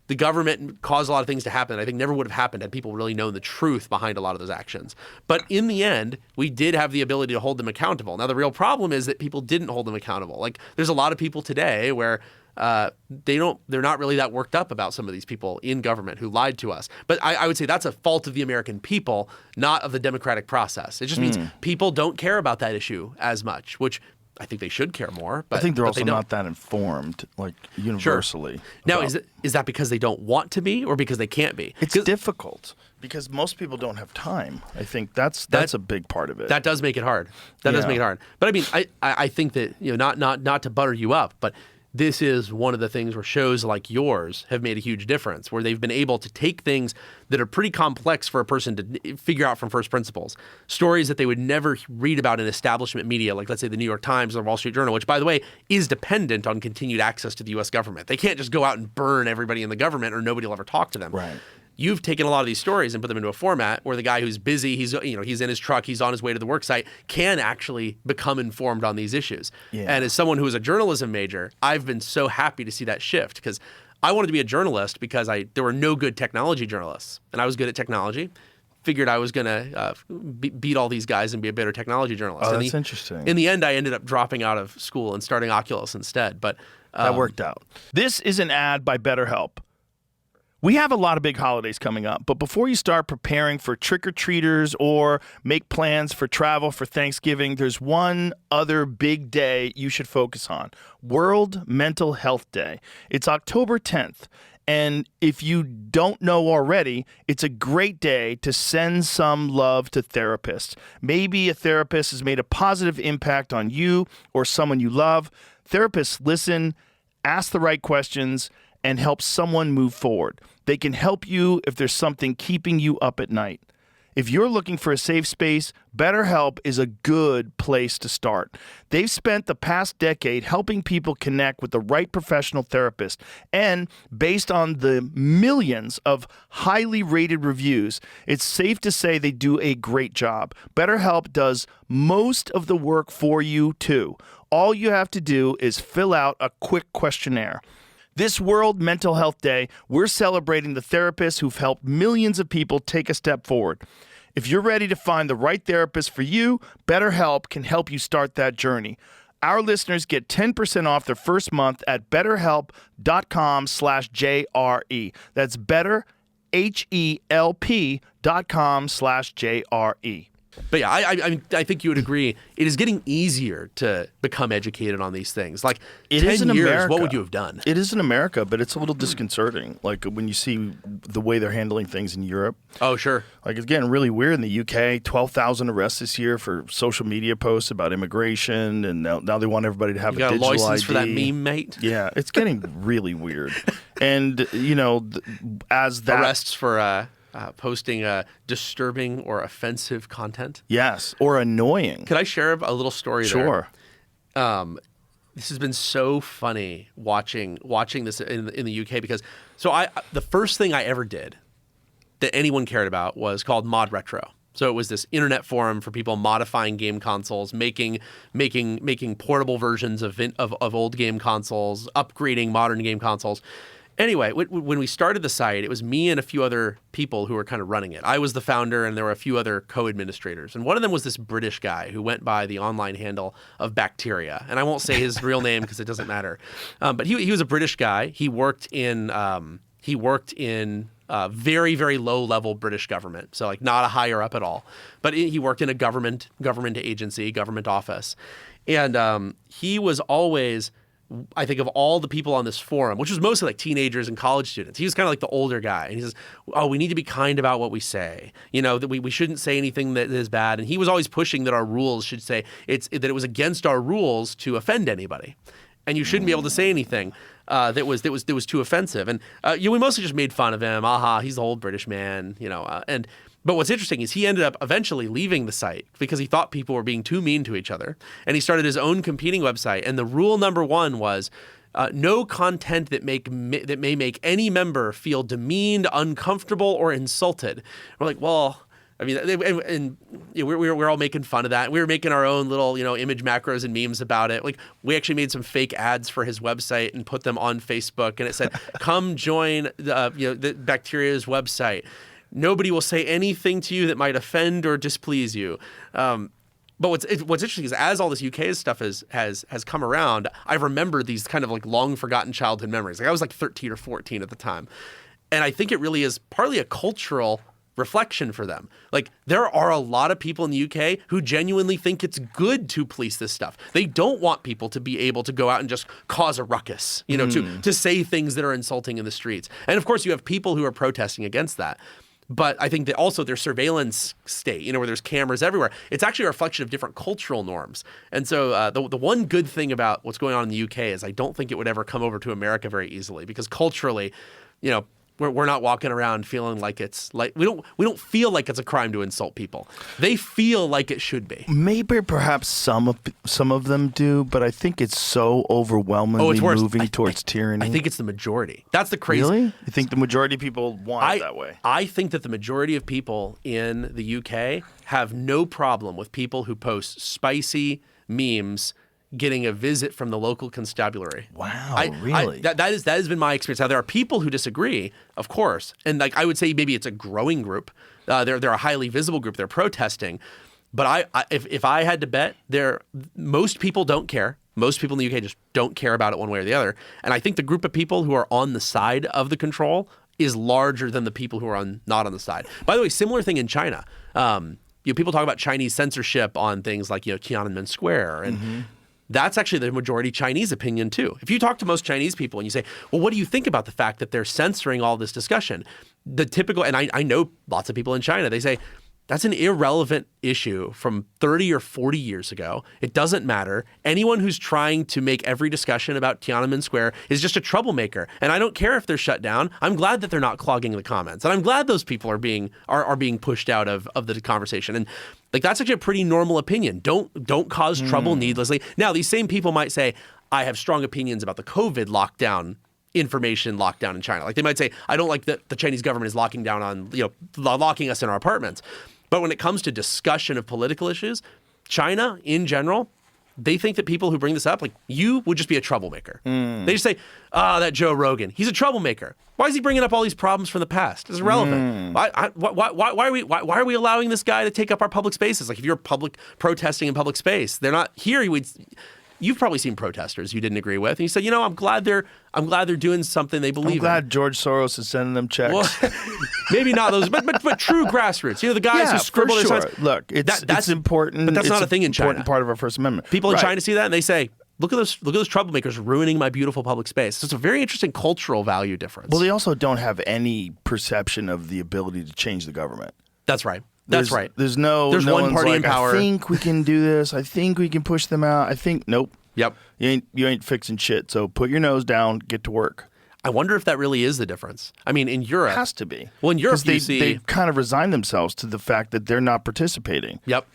the government caused a lot of things to happen that I think never would have happened had people really known the truth behind a lot of those actions. But in the end, we did have the ability to hold them accountable. Now, the real problem is that people didn't hold them accountable. Like, there's a lot of people today where they're not really that worked up about some of these people in government who lied to us. But I would say that's a fault of the American people, not of the democratic process. It just means people don't care about that issue as much, which I think they should care more. But I think they're also don't. not that informed, like universally. Sure. Now, is that because they don't want to be or because they can't be? It's difficult because most people don't have time. I think that's a big part of it. That does make it hard. That does make it hard. But I mean, I think that, not to butter you up, but this is one of the things where shows like yours have made a huge difference, where they've been able to take things that are pretty complex for a person to figure out from first principles, stories that they would never read about in establishment media, like let's say the New York Times or the Wall Street Journal, which, by the way, is dependent on continued access to the U.S. government. They can't just go out and burn everybody in the government or nobody will ever talk to them. Right. You've taken a lot of these stories and put them into a format where the guy who's busy, he's in his truck, he's on his way to the work site, can actually become informed on these issues. Yeah. And as someone who is a journalism major, I've been so happy to see that shift because I wanted to be a journalist because there were no good technology journalists, and I was good at technology. Figured I was going to beat all these guys and be a better technology journalist. Oh, that's interesting. In the end, I ended up dropping out of school and starting Oculus instead. But that worked out. This is an ad by BetterHelp. We have a lot of big holidays coming up, but before you start preparing for trick-or-treaters or make plans for travel for Thanksgiving, there's one other big day you should focus on: World Mental Health Day. It's October 10th, and if you don't know already, it's a great day to send some love to therapists. Maybe a therapist has made a positive impact on you or someone you love. Therapists listen, ask the right questions, and help someone move forward. They can help you if there's something keeping you up at night. If you're looking for a safe space, BetterHelp is a good place to start. They've spent the past decade helping people connect with the right professional therapist, and based on the millions of highly rated reviews, it's safe to say they do a great job. BetterHelp does most of the work for you, too. All you have to do is fill out a quick questionnaire. This World Mental Health Day, we're celebrating the therapists who've helped millions of people take a step forward. If you're ready to find the right therapist for you, BetterHelp can help you start that journey. Our listeners get 10% off their first month at betterhelp.com/JRE. That's betterhelp.com/JRE. But yeah, I think you would agree. It is getting easier to become educated on these things. Like, it 10 is in years, America. what would you have done? It is in America, but it's a little disconcerting. Like when you see the way they're handling things in Europe. Oh, sure. Like, it's getting really weird in the UK. 12,000 arrests this year for social media posts about immigration, and now they want everybody to have you a digital got a license ID. for that meme, mate? Yeah, it's getting really weird. And, as that... Arrests for... posting disturbing or offensive content. Yes, or annoying. Could I share a little story there? Sure. This has been so funny watching this in the UK because the first thing I ever did that anyone cared about was called Mod Retro. So it was this internet forum for people modifying game consoles, making portable versions of old game consoles, upgrading modern game consoles. Anyway, when we started the site, it was me and a few other people who were kind of running it. I was the founder, and there were a few other co-administrators. And one of them was this British guy who went by the online handle of Bacteria. And I won't say his real name because it doesn't matter. But he was a British guy. He worked in very, very low-level British government, so like not a higher up at all. But he worked in a government agency, government office. And he was always, I think, of all the people on this forum, which was mostly like teenagers and college students, he was kind of like the older guy. And he says, oh, we need to be kind about what we say. That we shouldn't say anything that is bad. And he was always pushing that our rules should say that it was against our rules to offend anybody. And you shouldn't be able to say anything that was too offensive. And we mostly just made fun of him. Aha, he's the old British man, But what's interesting is he ended up eventually leaving the site because he thought people were being too mean to each other. And he started his own competing website. And the rule number one was no content that may make any member feel demeaned, uncomfortable, or insulted. We're like, well, I mean, we're all making fun of that. We were making our own little, image macros and memes about it. Like, we actually made some fake ads for his website and put them on Facebook. And it said, come join the Bacteria's website. Nobody will say anything to you that might offend or displease you. But what's interesting is as all this UK stuff has come around, I've remembered these kind of like long forgotten childhood memories. Like I was like 13 or 14 at the time. And I think it really is partly a cultural reflection for them. Like there are a lot of people in the UK who genuinely think it's good to police this stuff. They don't want people to be able to go out and just cause a ruckus, to say things that are insulting in the streets. And of course you have people who are protesting against that. But I think that also their surveillance state, where there's cameras everywhere, it's actually a reflection of different cultural norms. And so the one good thing about what's going on in the UK is I don't think it would ever come over to America very easily because culturally, we're not walking around feeling like it's like we don't feel like it's a crime to insult people. They feel like it should be. Maybe perhaps some of them do, but I think it's so overwhelmingly moving towards tyranny. I think it's the majority. That's the crazy. Really? You think the majority of people want it that way? I think that the majority of people in the UK have no problem with people who post spicy memes getting a visit from the local constabulary. Wow, really? That has been my experience. Now, there are people who disagree, of course, and like I would say maybe it's a growing group. They're a highly visible group. They're protesting. But if I had to bet, most people don't care. Most people in the UK just don't care about it one way or the other. And I think the group of people who are on the side of the control is larger than the people who are not on the side. By the way, similar thing in China. People talk about Chinese censorship on things like Tiananmen Square and. That's actually the majority Chinese opinion too. If you talk to most Chinese people and you say, well, what do you think about the fact that they're censoring all this discussion? The typical, and I know lots of people in China, they say, that's an irrelevant issue from 30 or 40 years ago. It doesn't matter. Anyone who's trying to make every discussion about Tiananmen Square is just a troublemaker. And I don't care if they're shut down. I'm glad that they're not clogging the comments. And I'm glad those people are being pushed out of the conversation. And like that's actually a pretty normal opinion. Don't cause trouble needlessly. Now, these same people might say, I have strong opinions about the COVID lockdown information lockdown in China. Like they might say, I don't like that the Chinese government is locking us in our apartments. But when it comes to discussion of political issues, China in general, they think that people who bring this up, like you, would just be a troublemaker. They just say, that Joe Rogan, he's a troublemaker. Why is he bringing up all these problems from the past? It's irrelevant. Why are we allowing this guy to take up our public spaces? Like if you're protesting in public space, they're not here. You've probably seen protesters you didn't agree with, and you said, I'm glad they're doing something they believe in. I'm glad George Soros is sending them checks. Well, maybe not those, but true grassroots. The guys who scribble their signs. Look, it's important. But that's not a thing in China. Important part of our First Amendment. People in China see that and they say, look at those troublemakers ruining my beautiful public space. So it's a very interesting cultural value difference. Well, they also don't have any perception of the ability to change the government. That's right. That's right. There's one party in power. I think we can do this. I think we can push them out. I think nope. Yep. You ain't fixing shit. So put your nose down. Get to work. I wonder if that really is the difference. I mean, in Europe, Has to be. Well, in Europe, 'Cause they, you see, they kind of resign themselves to the fact that they're not participating. yep,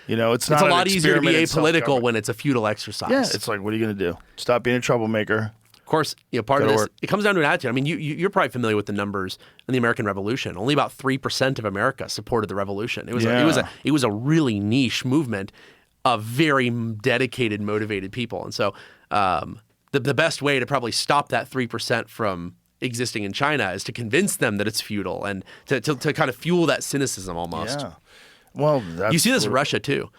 You know, it's not it's a an lot easier to be experiment in apolitical self-government. when it's a feudal exercise. Yeah, it's like, what are you going to do? Stop being a troublemaker. Of course, part of Gotta this, work. it comes down to an attitude. I mean, you're probably familiar with the numbers in the American Revolution. Only about 3% of America supported the revolution. It was a really niche movement of very dedicated, motivated people. And so the best way to probably stop that 3% from existing in China is to convince them that it's feudal and to kind of fuel that cynicism almost. Yeah. Well, that's You see this in what- Russia too.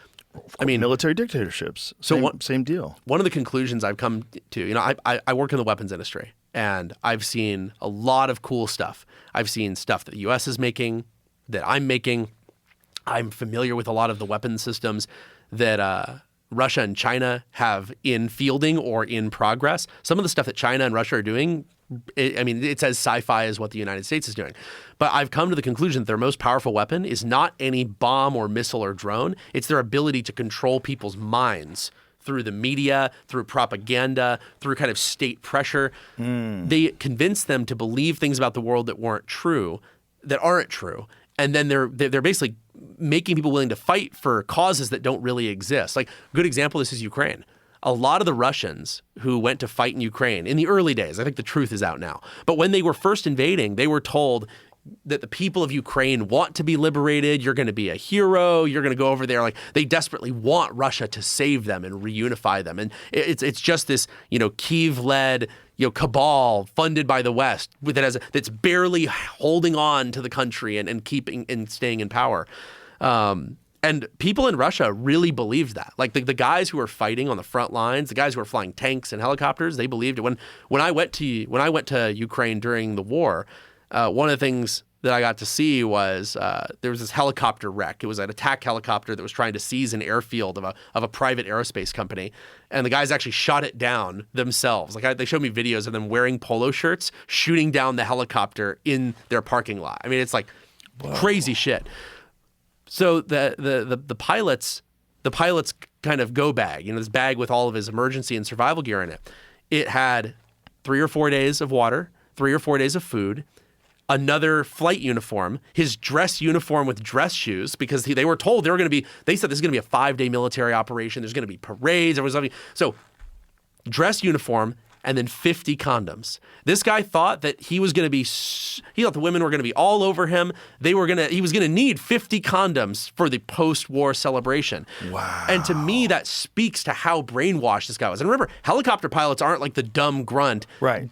I mean, military dictatorships. Same deal. one of the conclusions I've come to, I work in the weapons industry, and I've seen a lot of cool stuff. I've seen stuff that the U.S. is making, that I'm making. I'm familiar with a lot of the weapon systems that Russia and China have in fielding or in progress. Some of the stuff that China and Russia are doing, it's as sci-fi as what the United States is doing. But I've come to the conclusion that their most powerful weapon is not any bomb or missile or drone. It's their ability to control people's minds through the media, through propaganda, through kind of state pressure. They convince them to believe things about the world that aren't true. And then they're basically making people willing to fight for causes that don't really exist. Like, a good example of this is Ukraine. A lot of the Russians who went to fight in Ukraine in the early days, I think the truth is out now, but when they were first invading, they were told that the people of Ukraine want to be liberated. You're going to be a hero. You're going to go over there. Like, they desperately want Russia to save them and reunify them. And it's just this, Kyiv-led, cabal funded by the West that's barely holding on to the country and keeping and staying in power. And people in Russia really believed that. Like, the guys who were fighting on the front lines, the guys who were flying tanks and helicopters, they believed it. When I went to Ukraine during the war, one of the things that I got to see was there was this helicopter wreck. It was an attack helicopter that was trying to seize an airfield of a private aerospace company, and the guys actually shot it down themselves. Like, they showed me videos of them wearing polo shirts, shooting down the helicopter in their parking lot. I mean, it's like crazy shit. So the pilots kind of go bag, this bag with all of his emergency and survival gear in it. It had 3 or 4 days of water, 3 or 4 days of food, another flight uniform, his dress uniform with dress shoes, because they were told they said this is going to be a 5-day military operation. There's going to be parades. So dress uniform, and then 50 condoms. This guy thought that he thought the women were going to be all over him. He was going to need 50 condoms for the post-war celebration. Wow. And to me, that speaks to how brainwashed this guy was. And remember, helicopter pilots aren't like the dumb grunt. Right.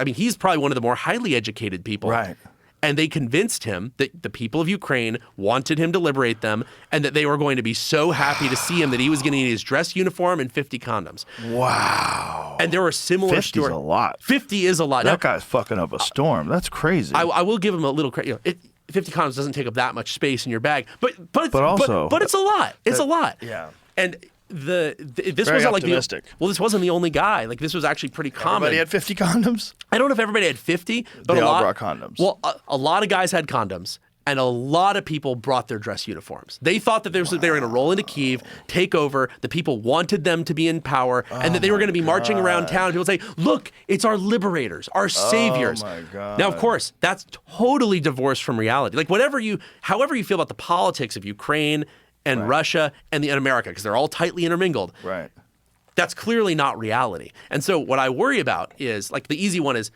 He's probably one of the more highly educated people. Right. And they convinced him that the people of Ukraine wanted him to liberate them, and that they were going to be so happy to see him that he was going to need his dress uniform and 50 condoms. Wow. And there were similar 50's stories. a lot. 50 is a lot. That Now, guy's fucking up a storm. That's crazy. I will give him a little credit. 50 condoms doesn't take up that much space in your bag, but it's a lot. It's a lot. Yeah. And this Very wasn't like optimistic. this wasn't the only guy. Like, this was actually pretty common. Everybody had 50 condoms? I don't know if everybody had 50, but They a all lot brought condoms. Well, a lot of guys had condoms, and a lot of people brought their dress uniforms. They thought that they were going to roll into Kyiv, take over. The people wanted them to be in power, and that they were going to be marching around town. And people say, "Look, it's our liberators, our saviors." Oh my God. Now, of course, that's totally divorced from reality. Like, however you feel about the politics of Ukraine and Russia and America, because they're all tightly intermingled. Right. That's clearly not reality. And so what I worry about is, like, the easy one is,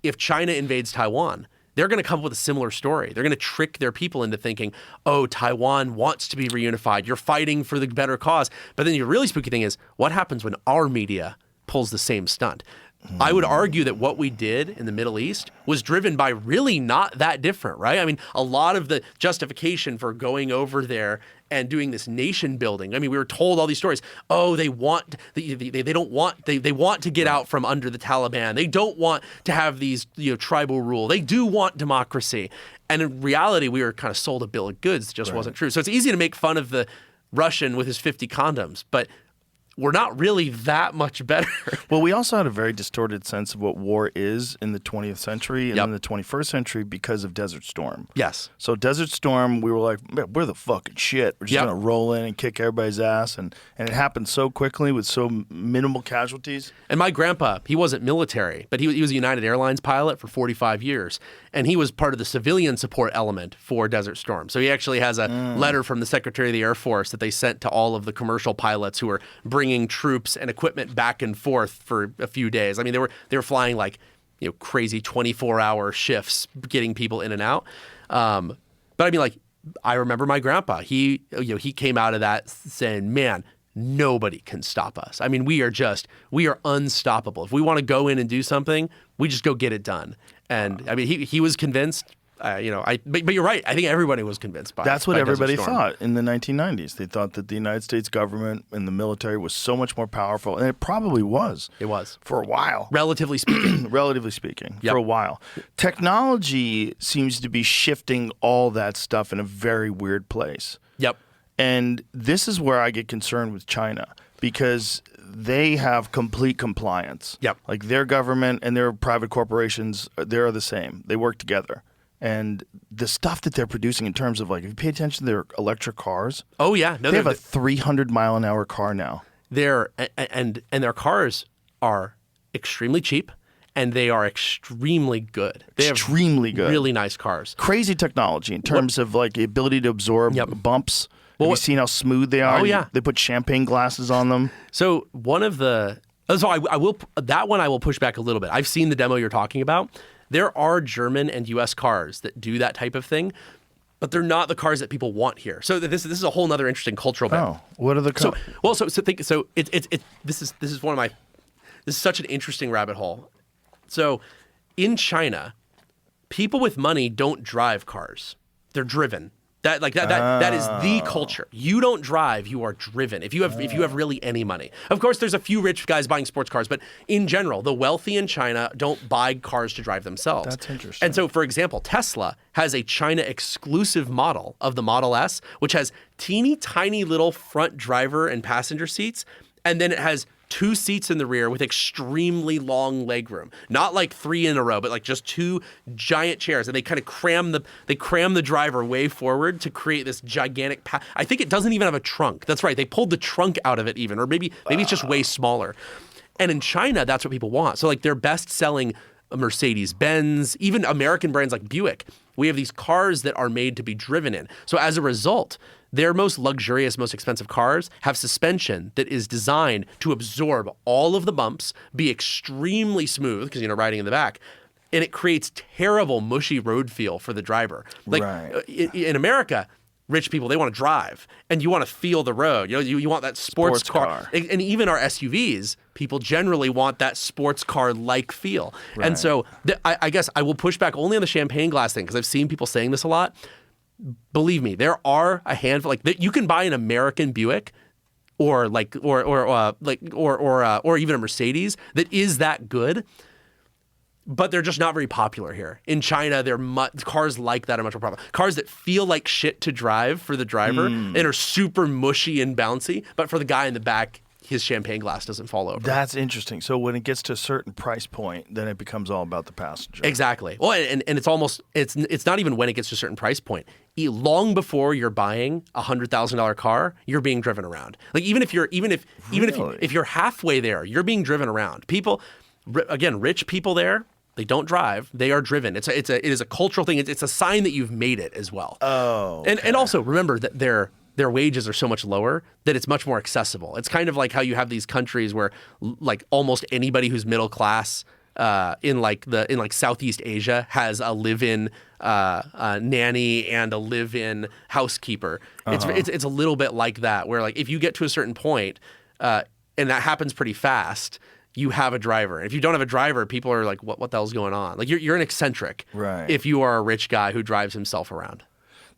if China invades Taiwan, they're going to come up with a similar story. They're going to trick their people into thinking, oh, Taiwan wants to be reunified. You're fighting for the better cause. But then the really spooky thing is, what happens when our media pulls the same stunt? I would argue that what we did in the Middle East was driven by really not that different, right? I mean, a lot of the justification for going over there and doing this nation building. I mean, we were told all these stories. Oh, they want to get out from under the Taliban. They don't want to have these tribal rule. They do want democracy. And in reality, we were kind of sold a bill of goods that just wasn't true. So it's easy to make fun of the Russian with his 50 condoms, but we're not really that much better. Well, we also had a very distorted sense of what war is in the 20th century and in the 21st century because of Desert Storm. Yes. So Desert Storm, we were like, "Man, we're the fucking shit. We're just going to roll in and kick everybody's ass." And it happened so quickly with so minimal casualties. And my grandpa, he wasn't military, but he was a United Airlines pilot for 45 years. And he was part of the civilian support element for Desert Storm. So he actually has a letter from the Secretary of the Air Force that they sent to all of the commercial pilots who were bringing troops and equipment back and forth for a few days. I mean, they were flying like, crazy 24-hour shifts, getting people in and out. But I mean, like, I remember my grandpa. He came out of that saying, "Man, nobody can stop us. I mean, we are unstoppable. If we want to go in and do something, we just go get it done." And I mean, he was convinced. But you're right. I think everybody was convinced by That's what by everybody Desert Storm. thought in the 1990s. They thought that the United States government and the military was so much more powerful, and it probably was. It was for a while, relatively speaking. Relatively speaking, for a while. Technology seems to be shifting all that stuff in a very weird place. Yep. And this is where I get concerned with China because they have complete compliance. Yep. Like their government and their private corporations, they're the same. They work together. And the stuff that they're producing in terms of, like, if you pay attention to their electric cars. Oh, yeah. No, they have a 300-mile-an-hour car now. And their cars are extremely cheap, and they are extremely good. They extremely have good. Really nice cars. Crazy technology in terms of, like, the ability to absorb bumps. Have you seen how smooth they are? Oh, yeah. They put champagne glasses on them. So one of the... So I will push back a little bit. I've seen the demo you're talking about. There are German and U.S. cars that do that type of thing, but they're not the cars that people want here. So this is a whole other interesting cultural bit. Oh, what are the cars? This is one of my... This is such an interesting rabbit hole. So in China, people with money don't drive cars. They're driven. That is the culture. You don't drive, you are driven. If you have really any money. Of course, there's a few rich guys buying sports cars, but in general, the wealthy in China don't buy cars to drive themselves. That's interesting. And so, for example, Tesla has a China exclusive model of the Model S, which has teeny tiny little front driver and passenger seats, and then it has 2 seats in the rear with extremely long legroom. Not like 3 in a row, but like just 2 giant chairs. And they kind of cram the driver way forward to create this gigantic I think it doesn't even have a trunk. That's right. They pulled the trunk out of it even, or maybe it's just way smaller. And in China, that's what people want. So like their best-selling Mercedes-Benz, even American brands like Buick, we have these cars that are made to be driven in. So as a result, their most luxurious, most expensive cars have suspension that is designed to absorb all of the bumps, be extremely smooth, because, riding in the back, and it creates terrible, mushy road feel for the driver. Like in America, rich people, they want to drive, and you want to feel the road. You want that sports car. And even our SUVs, people generally want that sports car-like feel. Right. And so I guess I will push back only on the champagne glass thing, because I've seen people saying this a lot. Believe me, there are a handful you can buy an American Buick or even a Mercedes that is that good, but they're just not very popular here. In China, cars like that are much more popular. Cars that feel like shit to drive for the driver and are super mushy and bouncy, but for the guy in the back, his champagne glass doesn't fall over. That's interesting. So when it gets to a certain price point, then it becomes all about the passenger. Exactly. Well, and it's not even when it gets to a certain price point. Long before you're buying a $100,000 car, you're being driven around. Like even if you're halfway there, you're being driven around. People, again, rich people there, they don't drive. They are driven. It is a cultural thing. It's a sign that you've made it as well. Oh. Okay. And also remember that their wages are so much lower that it's much more accessible. It's kind of like how you have these countries where like almost anybody who's middle class in Southeast Asia has a live-in nanny and a live-in housekeeper. It's a little bit like that, where like if you get to a certain point, and that happens pretty fast, you have a driver. And if you don't have a driver, people are like, what the hell's going on? Like you're an eccentric, right, if you are a rich guy who drives himself around.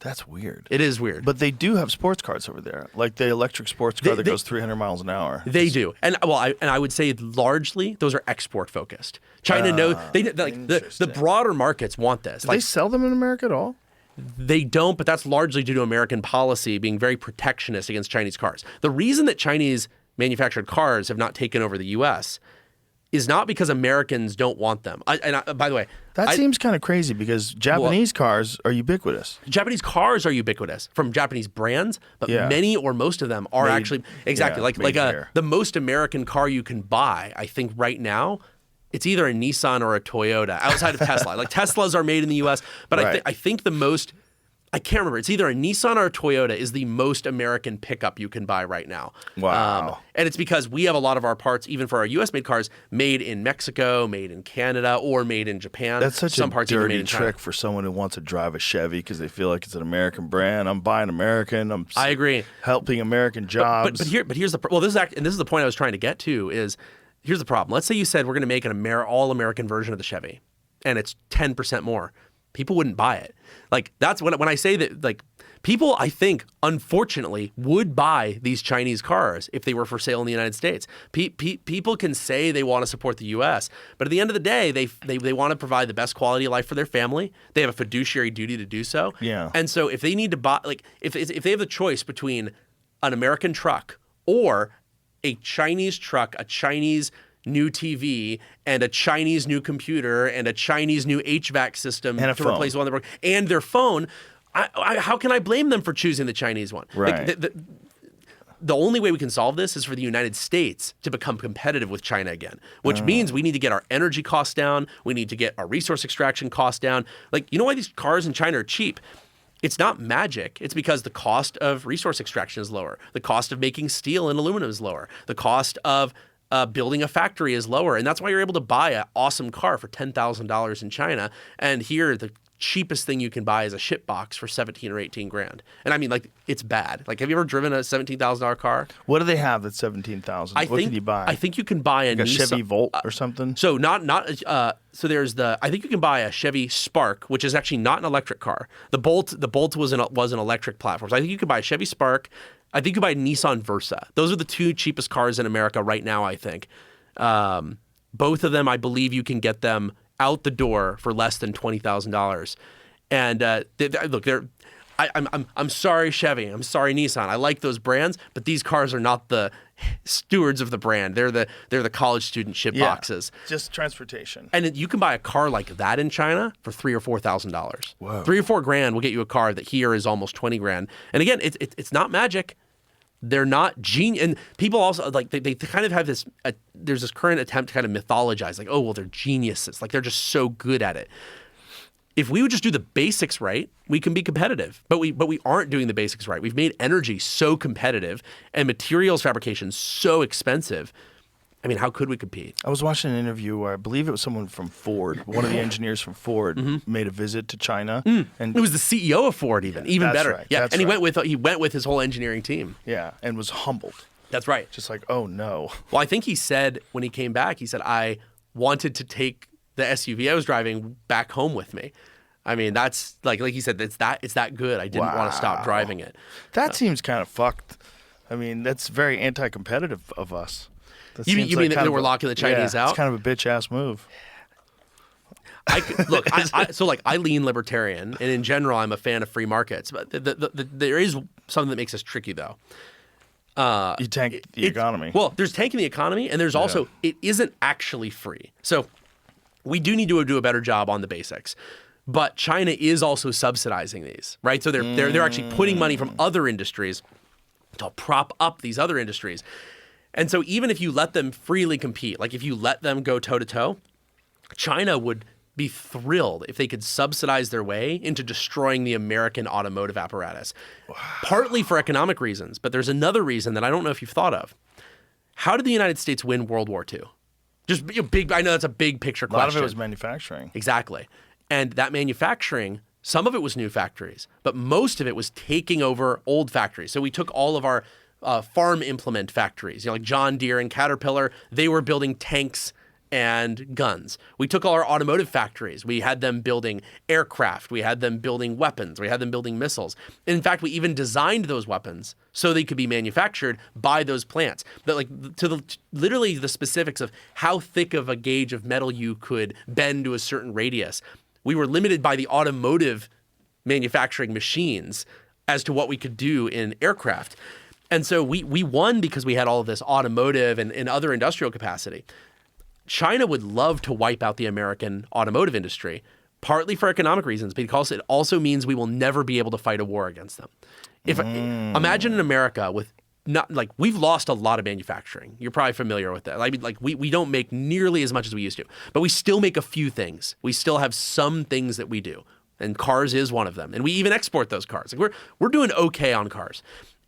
That's weird. It is weird. But they do have sports cars over there, like the electric sports car that goes 300 miles an hour. They do, and I would say largely those are export focused. China knows the broader markets want this. Do they sell them in America at all? They don't, but that's largely due to American policy being very protectionist against Chinese cars. The reason that Chinese manufactured cars have not taken over the U.S. is not because Americans don't want them. By the way, That seems kind of crazy because Japanese cars are ubiquitous. Japanese cars are ubiquitous from Japanese brands, but Yeah. many or most of them are Made- actually exactly yeah, like made here. the most American car you can buy. I think right now, it's either a Nissan or a Toyota outside of Tesla. Like Teslas are made in the U.S., but Right. I think the most. I can't remember. It's either a Nissan or a Toyota is the most American pickup you can buy right now. Wow. And it's because we have a lot of our parts, even for our U.S. made cars, made in Mexico, made in Canada, or made in Japan. That's such Some a parts even made dirty in China. trick for someone who wants to drive a Chevy because they feel like it's an American brand. I'm buying American. I agree. Helping American jobs. But here's the well. This is the point I was trying to get to. Is here's the problem. Let's say you said we're going to make an all American version of the Chevy, and it's 10% more. People wouldn't buy it. Like that's when I say that. Like people, I think, unfortunately, would buy these Chinese cars if they were for sale in the United States. People can say they want to support the U.S., but at the end of the day, they want to provide the best quality of life for their family. They have a fiduciary duty to do so. Yeah. And so if they need to buy, like if they have the choice between an American truck or a Chinese truck, a Chinese new TV, and a Chinese new computer, and a Chinese new HVAC system And a to phone. replace one that broke, and their phone, how can I blame them for choosing the Chinese one? Right. Like, the only way we can solve this is for the United States to become competitive with China again, which means we need to get our energy costs down. We need to get our resource extraction costs down. Like, you know why these cars in China are cheap? It's not magic. It's because the cost of resource extraction is lower. The cost of making steel and aluminum is lower. The cost of building a factory is lower. And that's why you're able to buy an awesome car for $10,000 in China. And here, the cheapest thing you can buy is a ship box for 17 or 18 grand. And I mean, like, it's bad. Like, have you ever driven a $17,000 car? what do they have that's 17,000? What can you buy? I think you can buy a like a Nissan, Chevy Volt or something? so so there's I think you can buy a Chevy Spark, which is actually not an electric car. The Bolt was an electric platform. So I think you could buy a Chevy Spark. I think you could buy a Nissan Versa. Those are the two cheapest cars in America right now, I think. Both of them, I believe you can get them out the door for less than $20,000. And look, I'm sorry, Chevy. I'm sorry, Nissan. I like those brands, but these cars are not the stewards of the brand. They're the college student ship boxes. Just transportation. And you can buy a car like that in China for $3,000 or $4,000. Whoa. $3,000 or $4,000 will get you a car that here is almost $20,000. And again, it's not magic. They're not genius. And people also like they kind of have this. There's this current attempt to kind of mythologize, like, oh well, they're geniuses. Like they're just so good at it. If we would just do the basics right, we can be competitive. But we aren't doing the basics right. We've made energy so competitive and materials fabrication so expensive. I mean, how could we compete? I was watching an interview where I believe it was someone from Ford, one of the engineers from Ford, made a visit to China, and It was the CEO of Ford, even that's better. right, Yeah, that's and he right. went with his whole engineering team. yeah, and was humbled, That's right. just like, oh no, Well, I think he said when he came back, he said, I wanted to take the SUV I was driving back home with me. I mean, that's like he said, it's that good. I didn't want to stop Wow. driving it. that seems kind of fucked. I mean, that's very anti-competitive of us. That You seems mean like that kind of we're a- locking the Chinese yeah, out? It's kind of a bitch ass move. Look, I lean libertarian, and in general, I'm a fan of free markets. But there is something that makes us tricky, though. You tank the economy. Well, there's tanking the economy, and there's also it isn't actually free. So we do need to do a better job on the basics. But China is also subsidizing these, right? So they're actually putting money from other industries to prop up these other industries. And so even if you let them freely compete, like if you let them go toe to toe, China would be thrilled if they could subsidize their way into destroying the American automotive apparatus. Wow. Partly for economic reasons, but there's another reason that I don't know if you've thought of. How did the United States win World War II? Just big. I know that's a big picture a question. lot of it was manufacturing. Exactly. And that manufacturing, some of it was new factories, but most of it was taking over old factories. So we took all of our farm implement factories, like John Deere and Caterpillar, they were building tanks and guns. We took all our automotive factories. We had them building aircraft. We had them building weapons. We had them building missiles. In fact, we even designed those weapons so they could be manufactured by those plants. But literally the specifics of how thick of a gauge of metal you could bend to a certain radius. We were limited by the automotive manufacturing machines as to what we could do in aircraft. And so we won because we had all of this automotive and other industrial capacity. China would love to wipe out the American automotive industry, partly for economic reasons, because it also means we will never be able to fight a war against them. Imagine in America with we've lost a lot of manufacturing. You're probably familiar with that. We don't make nearly as much as we used to, but we still make a few things. We still have some things that we do, and cars is one of them. And we even export those cars. We're doing okay on cars.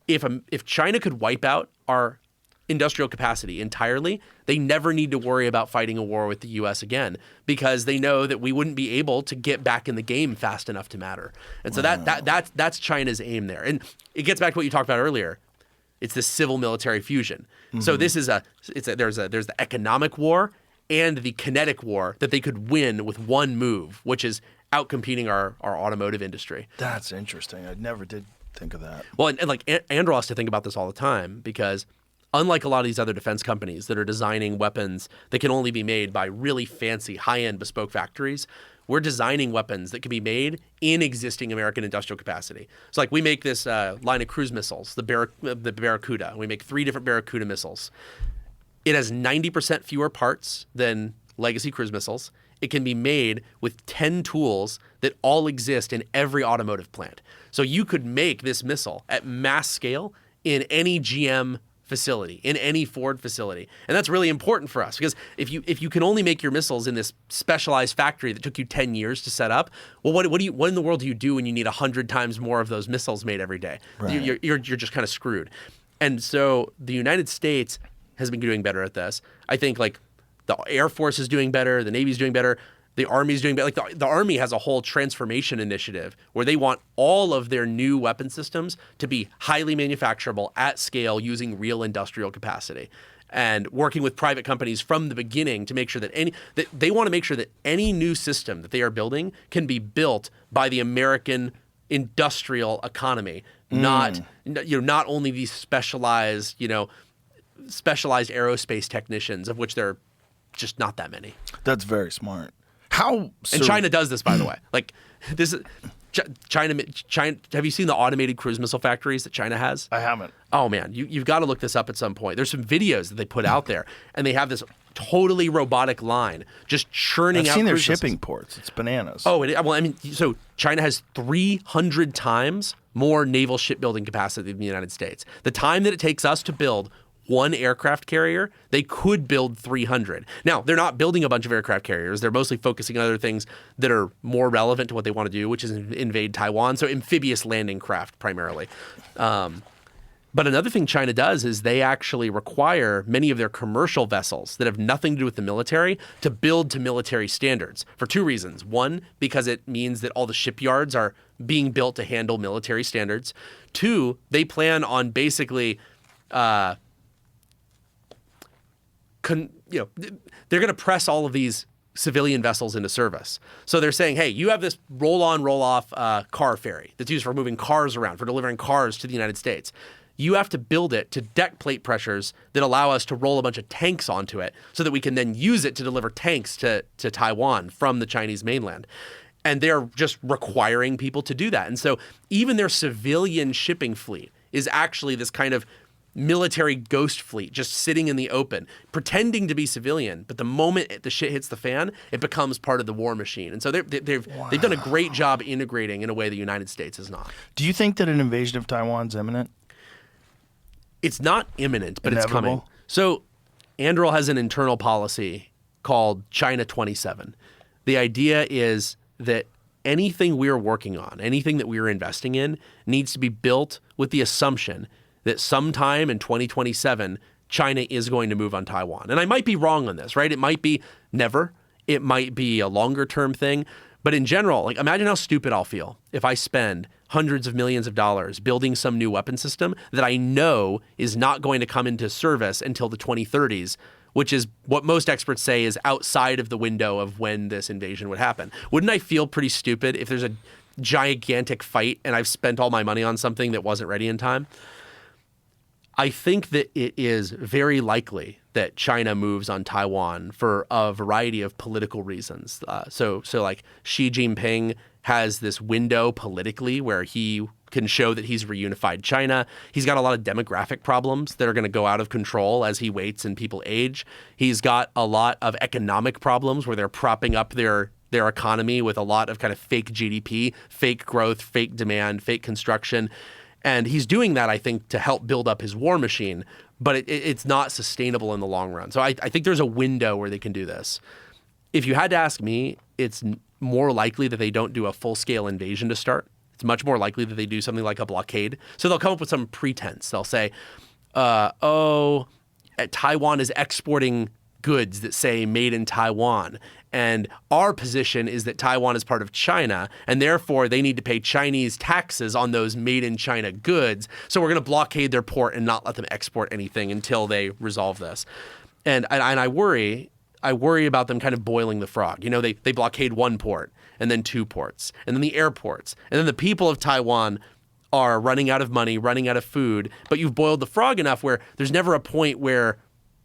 If China could wipe out our industrial capacity entirely, they never need to worry about fighting a war with the U.S. again, because they know that we wouldn't be able to get back in the game fast enough to matter. And so that's China's aim there. And it gets back to what you talked about earlier. It's this civil military fusion. So this is there's the economic war and the kinetic war that they could win with one move, which is outcompeting our automotive industry. That's interesting. I never did think of that. Well, and Andrew has to think about this all the time, because unlike a lot of these other defense companies that are designing weapons that can only be made by really fancy, high-end bespoke factories, we're designing weapons that can be made in existing American industrial capacity. So we make this line of cruise missiles, the Barracuda. We make 3 different Barracuda missiles. It has 90% fewer parts than legacy cruise missiles. It can be made with 10 tools that all exist in every automotive plant. So you could make this missile at mass scale in any GM facility, in any Ford facility. And that's really important for us, because if you can only make your missiles in this specialized factory that took you 10 years to set up, well, what in the world do you do when you need 100 times more of those missiles made every day? Right. You're just kind of screwed. And so the United States has been doing better at this. I think the Air Force is doing better, the Navy's doing better, the Army's doing better. The Army has a whole transformation initiative where they want all of their new weapon systems to be highly manufacturable at scale using real industrial capacity, and working with private companies from the beginning to make sure that they want to make sure that any new system that they are building can be built by the American industrial economy, not only these specialized aerospace technicians, of which there are just not that many. That's very smart. And China does this, by the way. This is China. Have you seen the automated cruise missile factories that China has? I haven't. Oh man, you've got to look this up at some point. There's some videos that they put out there, and they have this totally robotic line just churning out. I've seen their cruise shipping missiles. ports. It's bananas. So China has 300 times more naval shipbuilding capacity than the United States. The time that it takes us to build one aircraft carrier, they could build 300. Now, they're not building a bunch of aircraft carriers. They're mostly focusing on other things that are more relevant to what they want to do, which is invade Taiwan. So amphibious landing craft primarily. But another thing China does is they actually require many of their commercial vessels that have nothing to do with the military to build to military standards for 2 reasons. One, because it means that all the shipyards are being built to handle military standards. 2, they plan on basically they're going to press all of these civilian vessels into service. So they're saying, hey, you have this roll-on, roll-off car ferry that's used for moving cars around, for delivering cars to the United States. You have to build it to deck plate pressures that allow us to roll a bunch of tanks onto it so that we can then use it to deliver tanks to Taiwan from the Chinese mainland. And they're just requiring people to do that. And so even their civilian shipping fleet is actually this kind of military ghost fleet just sitting in the open, pretending to be civilian. But the moment the shit hits the fan, it becomes part of the war machine. And so they've done a great job integrating in a way the United States has not. Do you think that an invasion of Taiwan's imminent? It's not imminent, but Inevitable? it's coming. So Anduril has an internal policy called China 27. The idea is that anything we're working on, anything that we're investing in, needs to be built with the assumption that sometime in 2027, China is going to move on Taiwan. And I might be wrong on this, right? It might be never. It might be a longer term thing. But in general, imagine how stupid I'll feel if I spend hundreds of millions of dollars building some new weapon system that I know is not going to come into service until the 2030s, which is what most experts say is outside of the window of when this invasion would happen. Wouldn't I feel pretty stupid if there's a gigantic fight and I've spent all my money on something that wasn't ready in time? I think that it is very likely that China moves on Taiwan for a variety of political reasons. So like Xi Jinping has this window politically where he can show that he's reunified China. He's got a lot of demographic problems that are going to go out of control as he waits and people age. He's got a lot of economic problems where they're propping up their economy with a lot of kind of fake GDP, fake growth, fake demand, fake construction. And he's doing that, I think, to help build up his war machine, but it's not sustainable in the long run. So I think there's a window where they can do this. If you had to ask me, it's more likely that they don't do a full-scale invasion to start. It's much more likely that they do something like a blockade. So they'll come up with some pretense. They'll say, Taiwan is exporting goods that say made in Taiwan. And our position is that Taiwan is part of China, and therefore they need to pay Chinese taxes on those made in China goods. So we're going to blockade their port and not let them export anything until they resolve this. And I worry about them kind of boiling the frog. You know, they blockade one port and then two ports and then the airports. And then the people of Taiwan are running out of money, running out of food. But you've boiled the frog enough where there's never a point where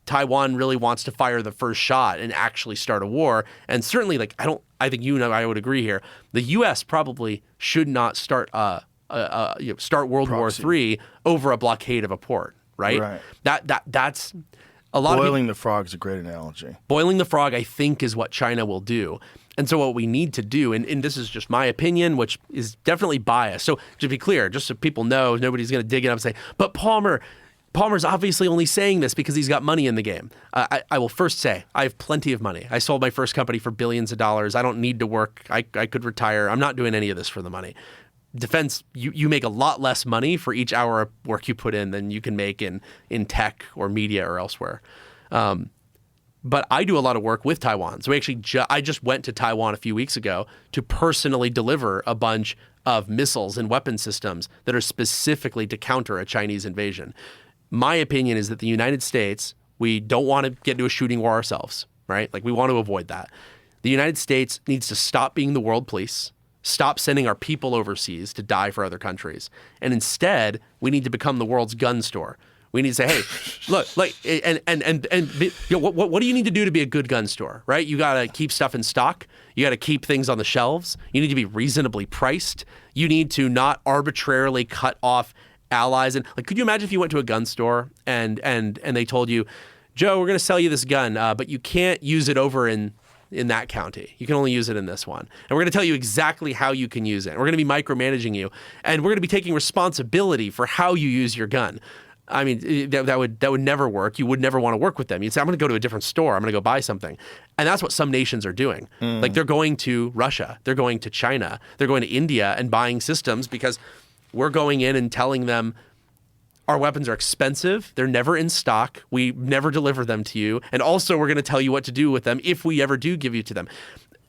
Taiwan really wants to fire the first shot and actually start a war. And certainly, I think I would agree here. The U.S. probably should not start start World War III over a blockade of a port, right? Right. That's a lot. Boiling the frog is a great analogy. Boiling the frog, I think, is what China will do. And so what we need to do, and this is just my opinion, which is definitely biased. So to be clear, just so people know, nobody's going to dig it up and say, but Palmer's obviously only saying this because he's got money in the game. I will first say, I have plenty of money. I sold my first company for billions of dollars. I don't need to work. I could retire. I'm not doing any of this for the money. Defense, you make a lot less money for each hour of work you put in than you can make in tech or media or elsewhere. But I do a lot of work with Taiwan. So I just went to Taiwan a few weeks ago to personally deliver a bunch of missiles and weapon systems that are specifically to counter a Chinese invasion. My opinion is that the United States, we don't want to get into a shooting war ourselves, right? Like, we want to avoid that. The United States needs to stop being the world police, stop sending our people overseas to die for other countries. And instead, we need to become the world's gun store. We need to say, hey, look, what do you need to do to be a good gun store, right? You got to keep stuff in stock. You got to keep things on the shelves. You need to be reasonably priced. You need to not arbitrarily cut off allies. And could you imagine if you went to a gun store and they told you, Joe, we're going to sell you this gun, but you can't use it over in that county. You can only use it in this one. And we're going to tell you exactly how you can use it. We're going to be micromanaging you. And we're going to be taking responsibility for how you use your gun. I mean, that would never work. You would never want to work with them. You'd say, I'm going to go to a different store. I'm going to go buy something. And that's what some nations are doing. Like, they're going to Russia. They're going to China. They're going to India and buying systems because we're going in and telling them our weapons are expensive. They're never in stock. We never deliver them to you. And also, we're going to tell you what to do with them if we ever do give you to them.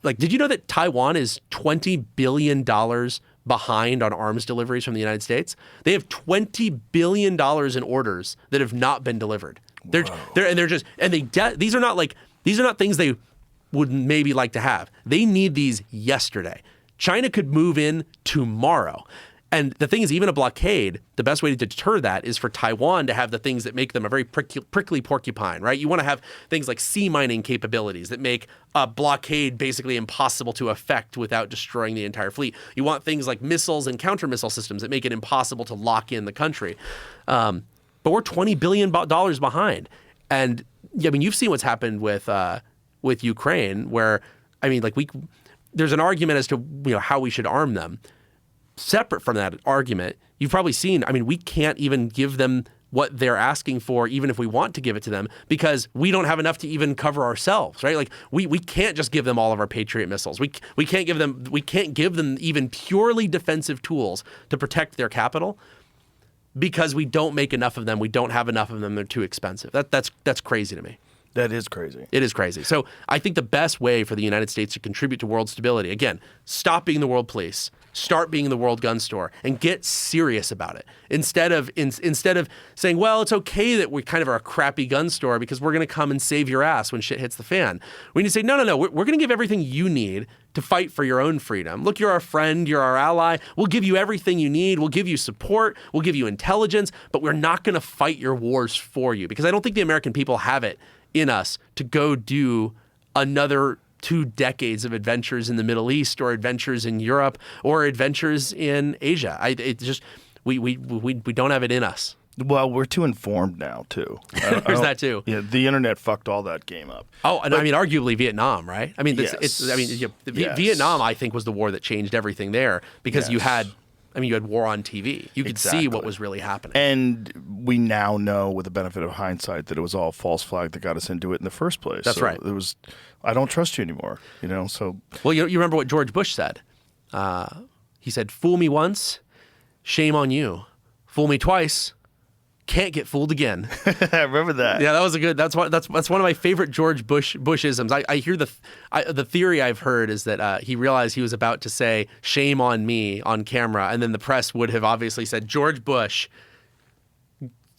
Like, did you know that Taiwan is $20 billion behind on arms deliveries from the United States? They have $20 billion in orders that have not been delivered. These are not things they would maybe like to have. They need these yesterday. China could move in tomorrow. And the thing is, even a blockade, the best way to deter that is for Taiwan to have the things that make them a very prickly porcupine, right? You want to have things like sea mining capabilities that make a blockade basically impossible to affect without destroying the entire fleet. You want things like missiles and counter-missile systems that make it impossible to lock in the country. But we're $20 billion behind. And I mean, you've seen what's happened with Ukraine, where, I mean, there's an argument as to how we should arm them. Separate from that argument, you've probably seen, I mean, we can't even give them what they're asking for, even if we want to give it to them, because we don't have enough to even cover ourselves, right? Like, we can't just give them all of our Patriot missiles. We can't give them even purely defensive tools to protect their capital because we don't make enough of them. We don't have enough of them. They're too expensive. That's crazy to me. That is crazy. It is crazy. So I think the best way for the United States to contribute to world stability, again, stop being the world police, start being the world gun store, and get serious about it. Instead of saying, well, it's okay that we kind of are a crappy gun store because we're going to come and save your ass when shit hits the fan. We need to say, no, we're going to give everything you need to fight for your own freedom. Look, you're our friend, you're our ally. We'll give you everything you need. We'll give you support. We'll give you intelligence, but we're not going to fight your wars for you because I don't think the American people have it in us to go do another 2 decades of adventures in the Middle East or adventures in Europe or adventures in Asia. We don't have it in us. Well, we're too informed now, too. There's that, too. Yeah, the internet fucked all that game up. Oh, and I mean, arguably Vietnam, right? I mean, Yes. Vietnam, I think, was the war that changed everything there because you Yes. had war on TV. You could see what was really happening. And we now know, with the benefit of hindsight, that it was all a false flag that got us into it in the first place. That's right. It was, I don't trust you anymore, so. Well, you remember what George Bush said? He said, "Fool me once, shame on you. Fool me twice, can't get fooled again." I remember that. Yeah, that was a good. That's one of my favorite George Bushisms. I hear the theory I've heard is that he realized he was about to say "shame on me" on camera, and then the press would have obviously said George Bush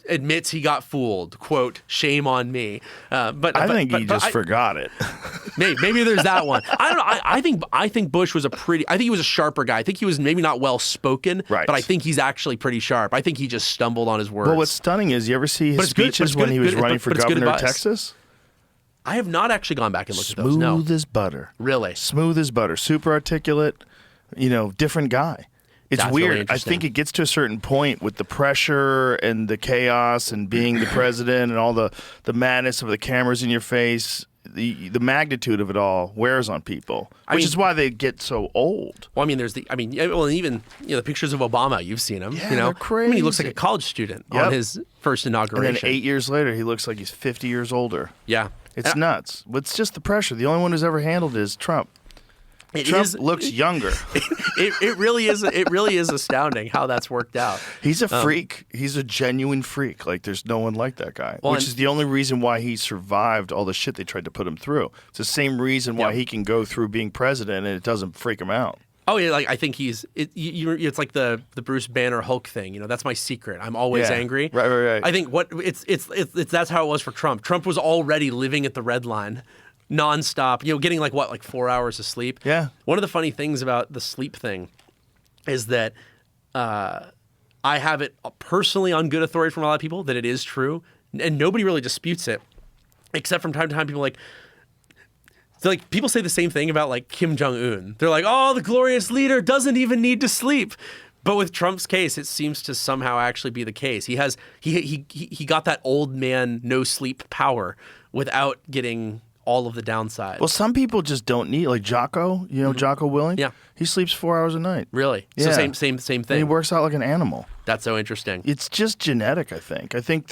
admits he got fooled. Quote, "Shame on me." I think he just forgot it. Maybe there's that one. I don't know. I think Bush was I think he was a sharper guy. I think he was maybe not well spoken, Right. but I think he's actually pretty sharp. I think he just stumbled on his words. Well, what's stunning is, you ever see his But it's good- but speeches it's when good- he was good- running but for it's good governor of advice. Texas? I have not actually gone back and looked at those. No, Smooth as butter. really. Smooth as butter. Super articulate, different guy. It's That's really weird. I interesting. think it gets to a certain point with the pressure and the chaos and being the president and all the madness of the cameras in your face. The magnitude of it all wears on people, which is why they get so old. Well, I mean, even the pictures of Obama. You've seen him. Yeah, they're they're I mean, he looks like crazy. a college student Yep. on his first And inauguration. then 8 years later, he looks like he's 50 years older. Yeah, It's nuts. It's just the pressure. The only one who's ever handled it is Trump. It Trump is- looks younger. It really is. It really is astounding how that's worked out. He's a freak. He's a genuine freak. Like, there's no one like that guy. Well, Which and- is the only reason why he survived all the shit they tried to put him through. It's the same reason why Yeah. he can go through being president and it doesn't freak him out. Oh yeah, like I think it's like the Bruce Banner Hulk thing. That's my secret. I'm always Yeah. angry. Right. I think it's that's how it was for Trump. Trump was already living at the red line, nonstop. Getting like 4 hours of sleep. Yeah. One of the funny things about the sleep thing is that I have it personally on good authority from a lot of people that it is true, and nobody really disputes it, except from time to time people people say the same thing about like Kim Jong-un. They're like, "Oh, the glorious leader doesn't even need to sleep." But with Trump's case, it seems to somehow actually be the case. He got that old man no sleep power without getting all of the downsides. Well, some people just don't need, like Jocko, Jocko Willing? Yeah. He sleeps 4 hours a night. Really? Yeah. So same And he thing. works out like an animal. That's so interesting. It's just genetic, I think. I think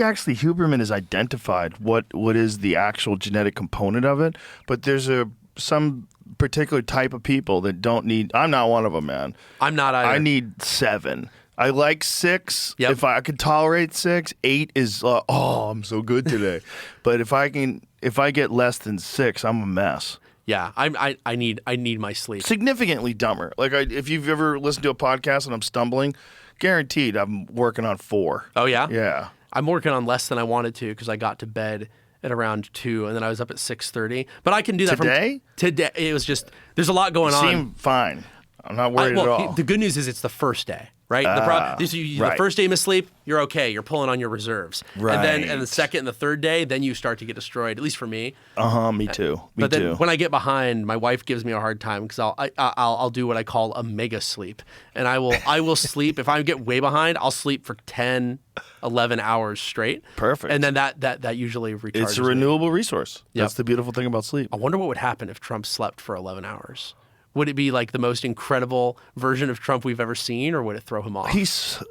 actually Huberman has identified what is the actual genetic component of it, but there's some particular type of people that don't need. I'm not one of them, man. I'm not either. I need 7. I like 6. Yep. If I could tolerate 6, 8 is I'm so good today. But if I get less than 6, I'm a mess. Yeah, I need my sleep. Significantly dumber. Like, if you've ever listened to a podcast and I'm stumbling, guaranteed I'm working on 4. Oh yeah? Yeah. I'm working on less than I wanted to because I got to bed at around 2 and then I was up at 6:30. But I can do that Today? Today. It was just there's a lot going You on. seem fine. I'm not worried at all. The good news is it's the first day, right? The right. first day of sleep, you're okay. You're pulling on your reserves. And then Right. and the second and the third day, then you start to get destroyed, at least for me. Me too. But then when I get behind, my wife gives me a hard time because I'll do what I call a mega sleep. And I will sleep. If I get way behind, I'll sleep for 10, 11 hours straight. Perfect. And then that usually recharges It's a me. renewable resource. Yep. That's the beautiful thing about sleep. I wonder what would happen if Trump slept for 11 hours. Would it be like the most incredible version of Trump we've ever seen, or would it throw him off? He's set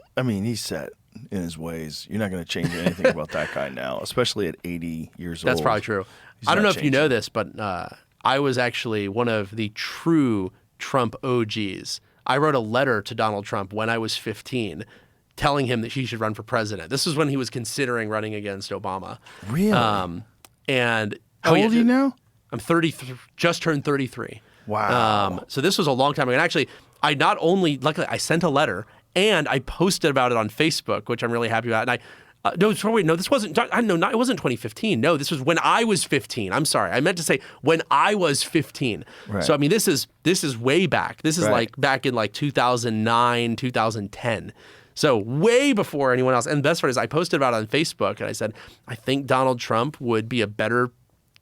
in his ways. You're not going to change anything about that guy now, especially at 80 years old. That's probably true. He's I don't not know if you know changing. this, but I was actually one of the true Trump OGs. I wrote a letter to Donald Trump when I was 15 telling him that he should run for president. This was when he was considering running against Obama. Really? And How old are you now? I'm 33, just turned 33. Wow. So this was a long time ago. And actually, luckily, I sent a letter and I posted about it on Facebook, which I'm really happy about. And this wasn't, it wasn't 2015. No, this was when I was 15. I'm sorry. I meant to say when I was 15. Right. So, I mean, this is way back. This is Right. like back in like 2009, 2010. So way before anyone else. And the best part is I posted about it on Facebook and I said, I think Donald Trump would be a better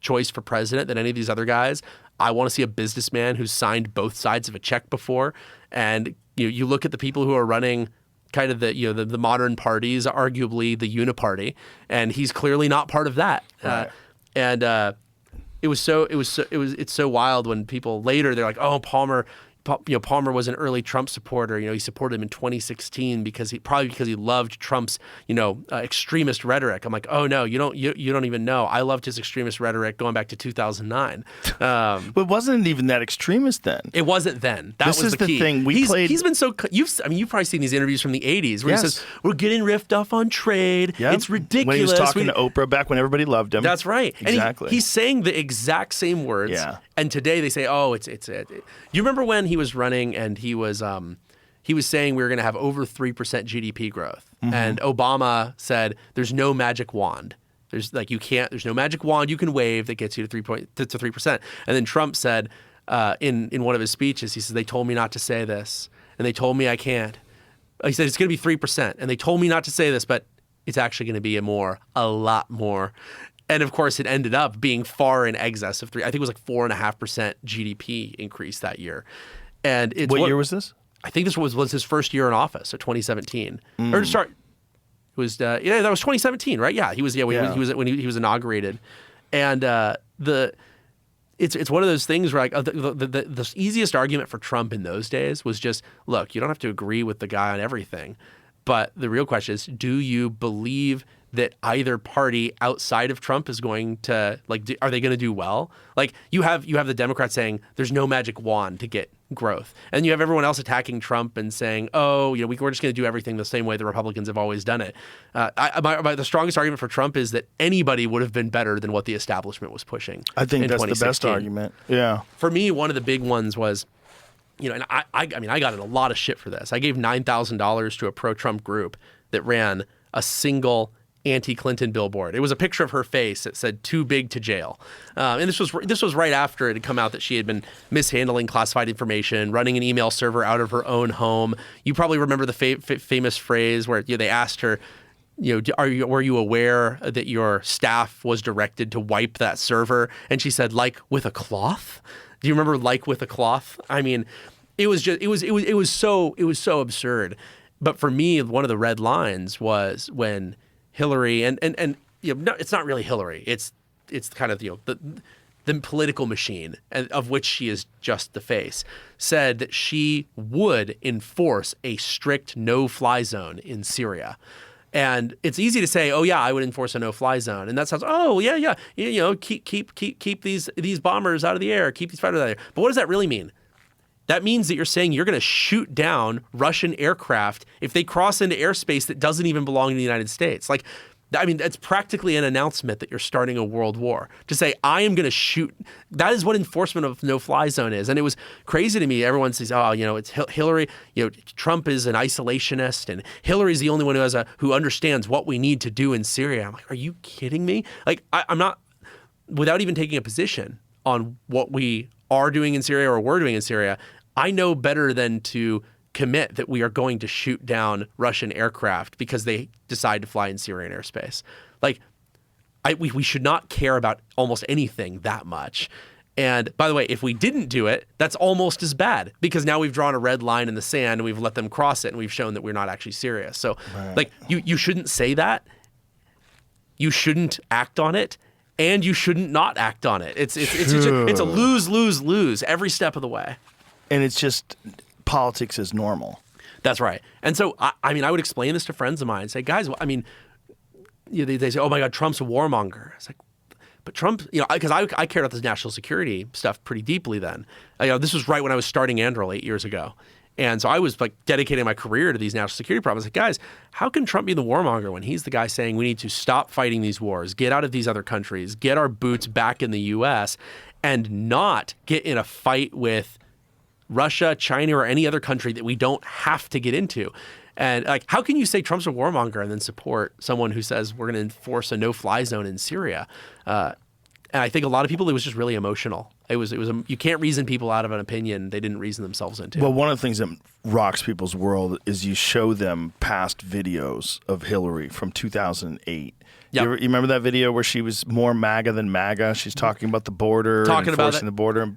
choice for president than any of these other guys. I want to see a businessman who's signed both sides of a check before. And you look at the people who are running kind of the modern parties, arguably the uniparty, and he's clearly not part of that. Right. It's so wild when people later they're like, oh, Palmer was an early Trump supporter. He supported him in 2016 because he loved Trump's, extremist rhetoric. I'm like, oh no, you don't even know. I loved his extremist rhetoric going back to 2009. But wasn't it even that extremist then? It wasn't then. This was is the key. thing. He's been so. You've probably seen these interviews from the 80s where he says we're getting riffed off on trade. Yep. It's ridiculous. When he was talking to Oprah back when everybody loved him. That's right. Exactly. And he's saying the exact same words. Yeah. And today they say, oh, it's. You remember when he was running and he was saying we were going to have over 3% GDP growth, and Obama said there's no magic wand. There's no magic wand you can wave that gets you to 3%. And then Trump said in one of his speeches, he says they told me not to say this, and they told me I can't. He said it's going to be 3%, and they told me not to say this, but it's actually going to be a lot more. And of course, it ended up being far in excess of 3. I think it was like 4.5% GDP increase that year. And it's what year was this? I think this was his first year in office, so 2017. Or sorry, it was that was 2017, right? Yeah, he was when he was inaugurated, and it's one of those things where the easiest argument for Trump in those days was just, look, you don't have to agree with the guy on everything, but the real question is, do you believe that either party outside of Trump is going to are they going to do well? Like you have the Democrats saying there's no magic wand to get growth, and you have everyone else attacking Trump and saying, oh, we're just going to do everything the same way the Republicans have always done it. The strongest argument for Trump is that anybody would have been better than what the establishment was pushing. I think that's the 2016. best argument. Yeah. For me, one of the big ones was, and I got in a lot of shit for this. I gave $9,000 to a pro-Trump group that ran a single anti-Clinton billboard. It was a picture of her face that said "too big to jail," and this was right after it had come out that she had been mishandling classified information, running an email server out of her own home. You probably remember the famous phrase where they asked her, were you aware that your staff was directed to wipe that server? And she said, like with a cloth. Do you remember like with a cloth? I mean, it was so absurd. But for me, one of the red lines was when Hillary and no, it's not really Hillary. It's kind of the political machine of which she is just the face, said that she would enforce a strict no-fly zone in Syria. And it's easy to say, oh yeah, I would enforce a no-fly zone, and that sounds, oh yeah, keep these bombers out of the air, keep these fighters out of the air. But what does that really mean? That means that you're saying you're going to shoot down Russian aircraft if they cross into airspace that doesn't even belong to the United States. It's practically an announcement that you're starting a world war. To say, I am going to shoot, that is what enforcement of no-fly zone is. And it was crazy to me. Everyone says, oh, it's Hillary, Trump is an isolationist, and Hillary's the only one who understands what we need to do in Syria. I'm like, are you kidding me? I'm not, without even taking a position on what we are doing in Syria or we're doing in Syria, I know better than to commit that we are going to shoot down Russian aircraft because they decide to fly in Syrian airspace. We should not care about almost anything that much. And by the way, if we didn't do it, that's almost as bad because now we've drawn a red line in the sand and we've let them cross it and we've shown that we're not actually serious. So you shouldn't say that. You shouldn't act on it. And you shouldn't not act on it. It's a lose every step of the way. And it's just politics is normal. That's right. And so I would explain this to friends of mine and say, guys, they say, oh my God, Trump's a warmonger. It's like, but Trump, because I cared about this national security stuff pretty deeply then. This was right when I was starting Anduril 8 years ago. And so I was dedicating my career to these national security problems. Like, guys, how can Trump be the warmonger when he's the guy saying we need to stop fighting these wars, get out of these other countries, get our boots back in the U.S., and not get in a fight with Russia, China, or any other country that we don't have to get into? And how can you say Trump's a warmonger and then support someone who says we're going to enforce a no-fly zone in Syria? And I think a lot of people, it was just really emotional. You can't reason people out of an opinion they didn't reason themselves into. Well, one of the things that rocks people's world is you show them past videos of Hillary from 2008. Yep. You remember that video where she was more MAGA than MAGA? She's talking about the border, enforcing the border. And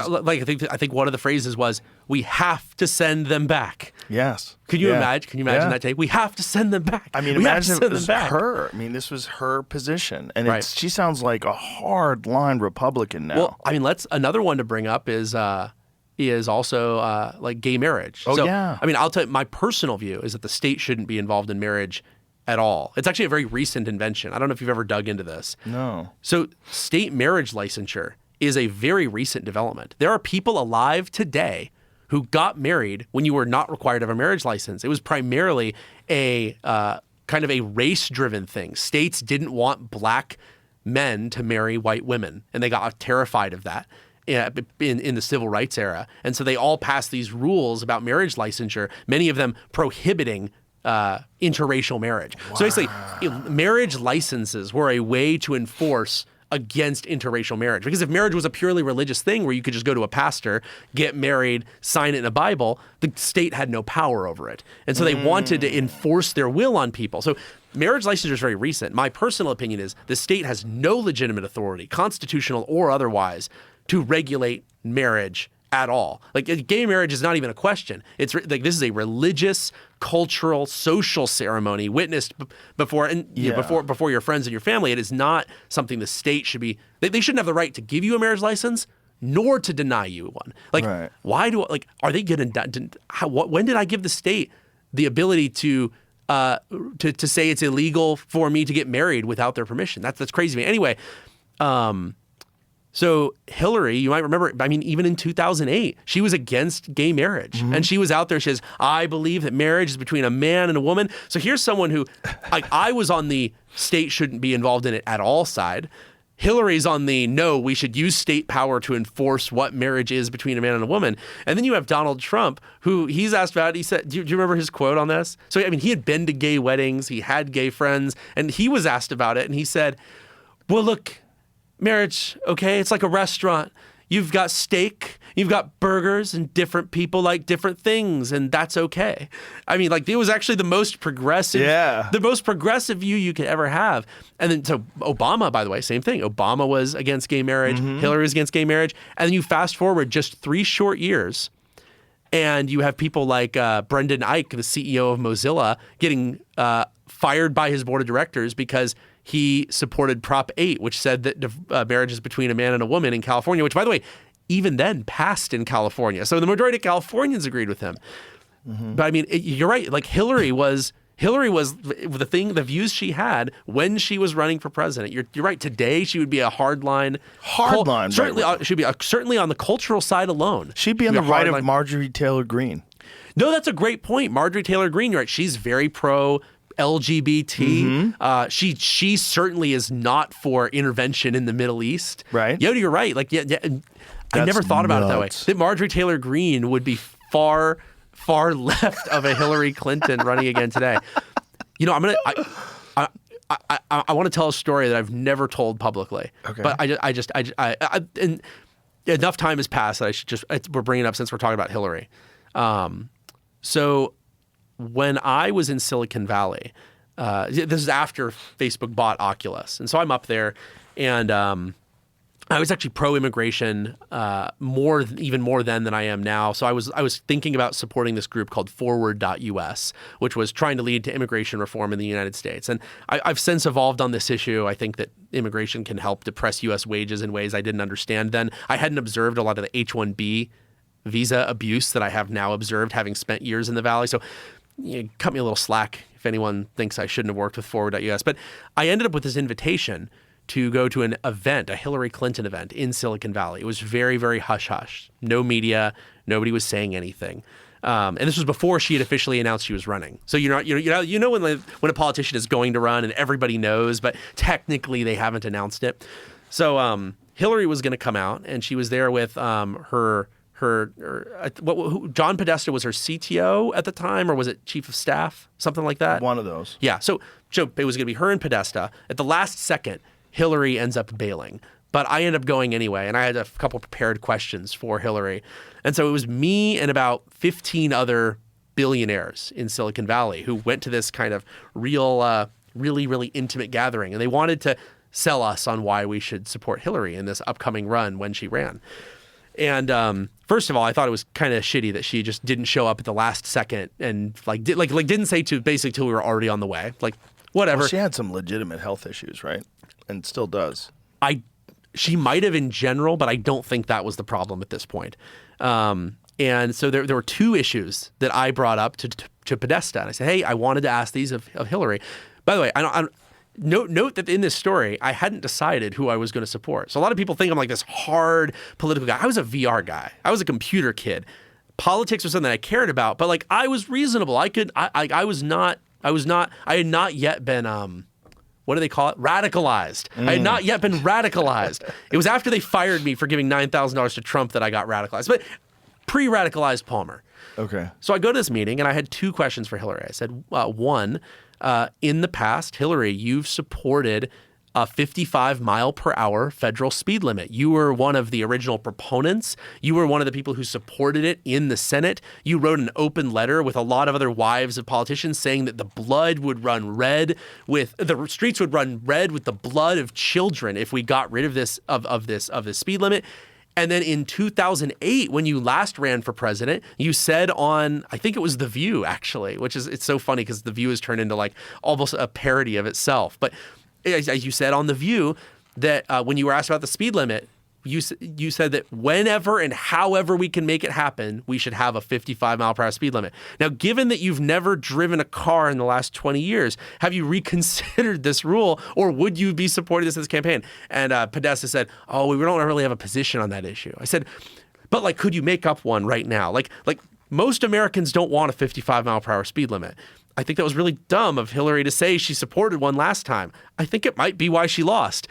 like I think one of the phrases was, "We have to send them back." Yes. Can you imagine? Can you imagine that tape? We have to send them back. I mean, imagine if it was her. I mean, this was her position, and she sounds like a hard line Republican now. Well, I mean, another one to bring up is also like gay marriage. Oh, so, yeah. I mean, I'll tell you, my personal view is that the state shouldn't be involved in marriage at all. It's actually a very recent invention. I don't know if you've ever dug into this. No. So state marriage licensure is a very recent development. There are people alive today who got married when you were not required to have a marriage license. It was primarily a kind of a race-driven thing. States didn't want black men to marry white women, and they got terrified of that in the civil rights era. And so they all passed these rules about marriage licensure, many of them prohibiting interracial marriage. Wow. So basically, marriage licenses were a way to enforce against interracial marriage. Because if marriage was a purely religious thing where you could just go to a pastor, get married, sign it in a Bible, the state had no power over it. And so they wanted to enforce their will on people. So marriage licensure is very recent. My personal opinion is the state has no legitimate authority, constitutional or otherwise, to regulate marriage at all. Like, gay marriage is not even a question. It's like this is a religious, cultural, social ceremony witnessed before before your friends and your family. It is not something the state should be. They shouldn't have the right to give you a marriage license, nor to deny you one. Like, why do are they going to? When did I give the state the ability to say it's illegal for me to get married without their permission? That's crazy to me. Anyway. So Hillary, you might remember, I mean, even in 2008, she was against gay marriage. And she was out there, she says, I believe that marriage is between a man and a woman. So here's someone who, I was on the state shouldn't be involved in it at all side. Hillary's on the no, we should use state power to enforce what marriage is between a man and a woman. And then you have Donald Trump, who he's asked about, he said, do you remember his quote on this? So, I mean, he had been to gay weddings, he had gay friends, and he was asked about it. And he said, well, look, marriage, okay, it's like a restaurant. You've got steak, you've got burgers, and different people like different things, and that's okay. I mean, like, it was actually the most progressive, view you could ever have. And then, so Obama, by the way, same thing. Obama was against gay marriage, Hillary was against gay marriage, and then you fast forward just 3 short years, and you have people like Brendan Eich, the CEO of Mozilla, getting fired by his board of directors because he supported Prop 8, which said that marriage is between a man and a woman in California, which, by the way, even then passed in California. So the majority of Californians agreed with him. But I mean, you're right. Like Hillary was the views she had when she was running for president. You're right. Today she would be a hardline. Certainly, she'd be certainly on the cultural side alone. She'd be on the right of Marjorie Taylor Greene. No, that's a great point. Marjorie Taylor Greene, you're right. She's very pro LGBT. She certainly is not for intervention in the Middle East. Right. Yeah, you're right. Like, I never thought about it that way. That Marjorie Taylor Greene would be far left of a Hillary Clinton running again today. You know, I want to tell a story that I've never told publicly. Okay. But and enough time has passed that I should we're bringing it up since we're talking about Hillary. So when I was in Silicon Valley, this is after Facebook bought Oculus. And so I'm up there, and I was actually pro-immigration even more then than I am now. So I was thinking about supporting this group called Forward.us, which was trying to lead to immigration reform in the United States. And I've since evolved on this issue. I think that immigration can help depress U.S. wages in ways I didn't understand then. I hadn't observed a lot of the H-1B visa abuse that I have now observed, having spent years in the Valley. So cut me a little slack if anyone thinks I shouldn't have worked with Forward.us. But I ended up with this invitation to go to an event, a Hillary Clinton event in Silicon Valley. It was very, very hush-hush. No media. Nobody was saying anything. And this was before she had officially announced she was running. So you know when a politician is going to run and everybody knows, but technically they haven't announced it. So Hillary was going to come out, and she was there with John Podesta was her CTO at the time, or was it chief of staff, something like that? One of those. Yeah. So it was going to be her and Podesta. At the last second, Hillary ends up bailing. But I end up going anyway, and I had a couple prepared questions for Hillary. And so it was me and about 15 other billionaires in Silicon Valley who went to this kind of really intimate gathering, and they wanted to sell us on why we should support Hillary in this upcoming run when she ran. And first of all, I thought it was kind of shitty that she just didn't show up at the last second and didn't say to basically till we were already on the way. Like, whatever. Well, she had some legitimate health issues, right? And still does. She might have in general, but I don't think that was the problem at this point. And so there were two issues that I brought up to Podesta. And I said, hey, I wanted to ask these of Hillary. By the way, note that in this story, I hadn't decided who I was going to support. So a lot of people think I'm like this hard political guy. I was a VR guy. I was a computer kid. Politics was something I cared about, but like I was reasonable. I had not yet been what do they call it? Radicalized. I had not yet been radicalized. It was after they fired me for giving $9,000 to Trump that I got radicalized. But pre-radicalized Palmer. Okay. So I go to this meeting and I had two questions for Hillary. I said, one, in the past, Hillary, you've supported a 55 mile per hour federal speed limit. You were one of the original proponents. You were one of the people who supported it in the Senate. You wrote an open letter with a lot of other wives of politicians saying that the blood would run red the streets would run red with the blood of children if we got rid of this speed limit. And then in 2008, when you last ran for president, you said on, I think it was The View actually, it's so funny because The View has turned into like almost a parody of itself. But as you said on The View, that when you were asked about the speed limit, you said that whenever and however we can make it happen, we should have a 55 mile per hour speed limit. Now, given that you've never driven a car in the last 20 years, have you reconsidered this rule, or would you be supporting this campaign? And Podesta said, oh, we don't really have a position on that issue. I said, but like, could you make up one right now? Like most Americans don't want a 55 mile per hour speed limit. I think that was really dumb of Hillary to say she supported one last time. I think it might be why she lost.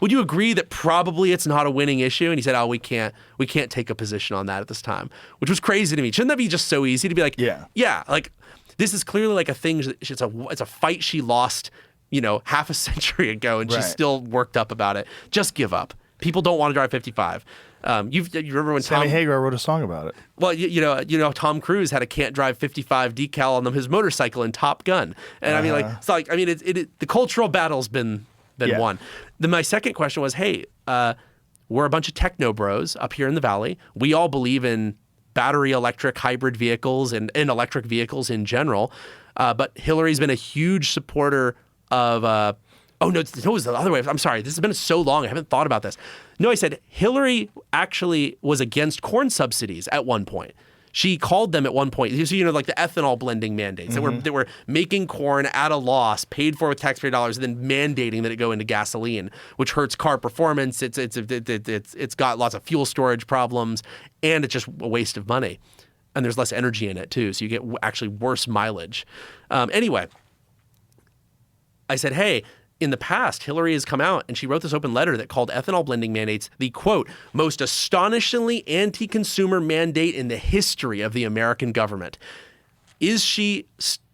Would you agree that probably it's not a winning issue? And he said, oh, we can't take a position on that at this time, which was crazy to me. Shouldn't that be just so easy to be like, yeah, like this is clearly like a thing. It's a fight she lost, half a century ago, and she's still worked up about it. Just give up. People don't want to drive 55. You remember when Sammy Hagar wrote a song about it? Well, you know, Tom Cruise had a "Can't Drive 55" decal on his motorcycle in Top Gun, and I mean, like, it's like, I mean, the cultural battle's been won. Then my second question was, hey, we're a bunch of techno bros up here in the Valley. We all believe in battery electric hybrid vehicles and electric vehicles in general, but Hillary's been a huge supporter of. Oh, no, it was the other way. I'm sorry. This has been so long. I haven't thought about this. No, I said Hillary actually was against corn subsidies at one point. She called them at one point. So, like the ethanol blending mandates that were making corn at a loss, paid for with taxpayer dollars, and then mandating that it go into gasoline, which hurts car performance. It's got lots of fuel storage problems, and it's just a waste of money. And there's less energy in it, too. So you get actually worse mileage. Anyway, I said, hey, in the past, Hillary has come out and she wrote this open letter that called ethanol blending mandates the, quote, most astonishingly anti-consumer mandate in the history of the American government. Does she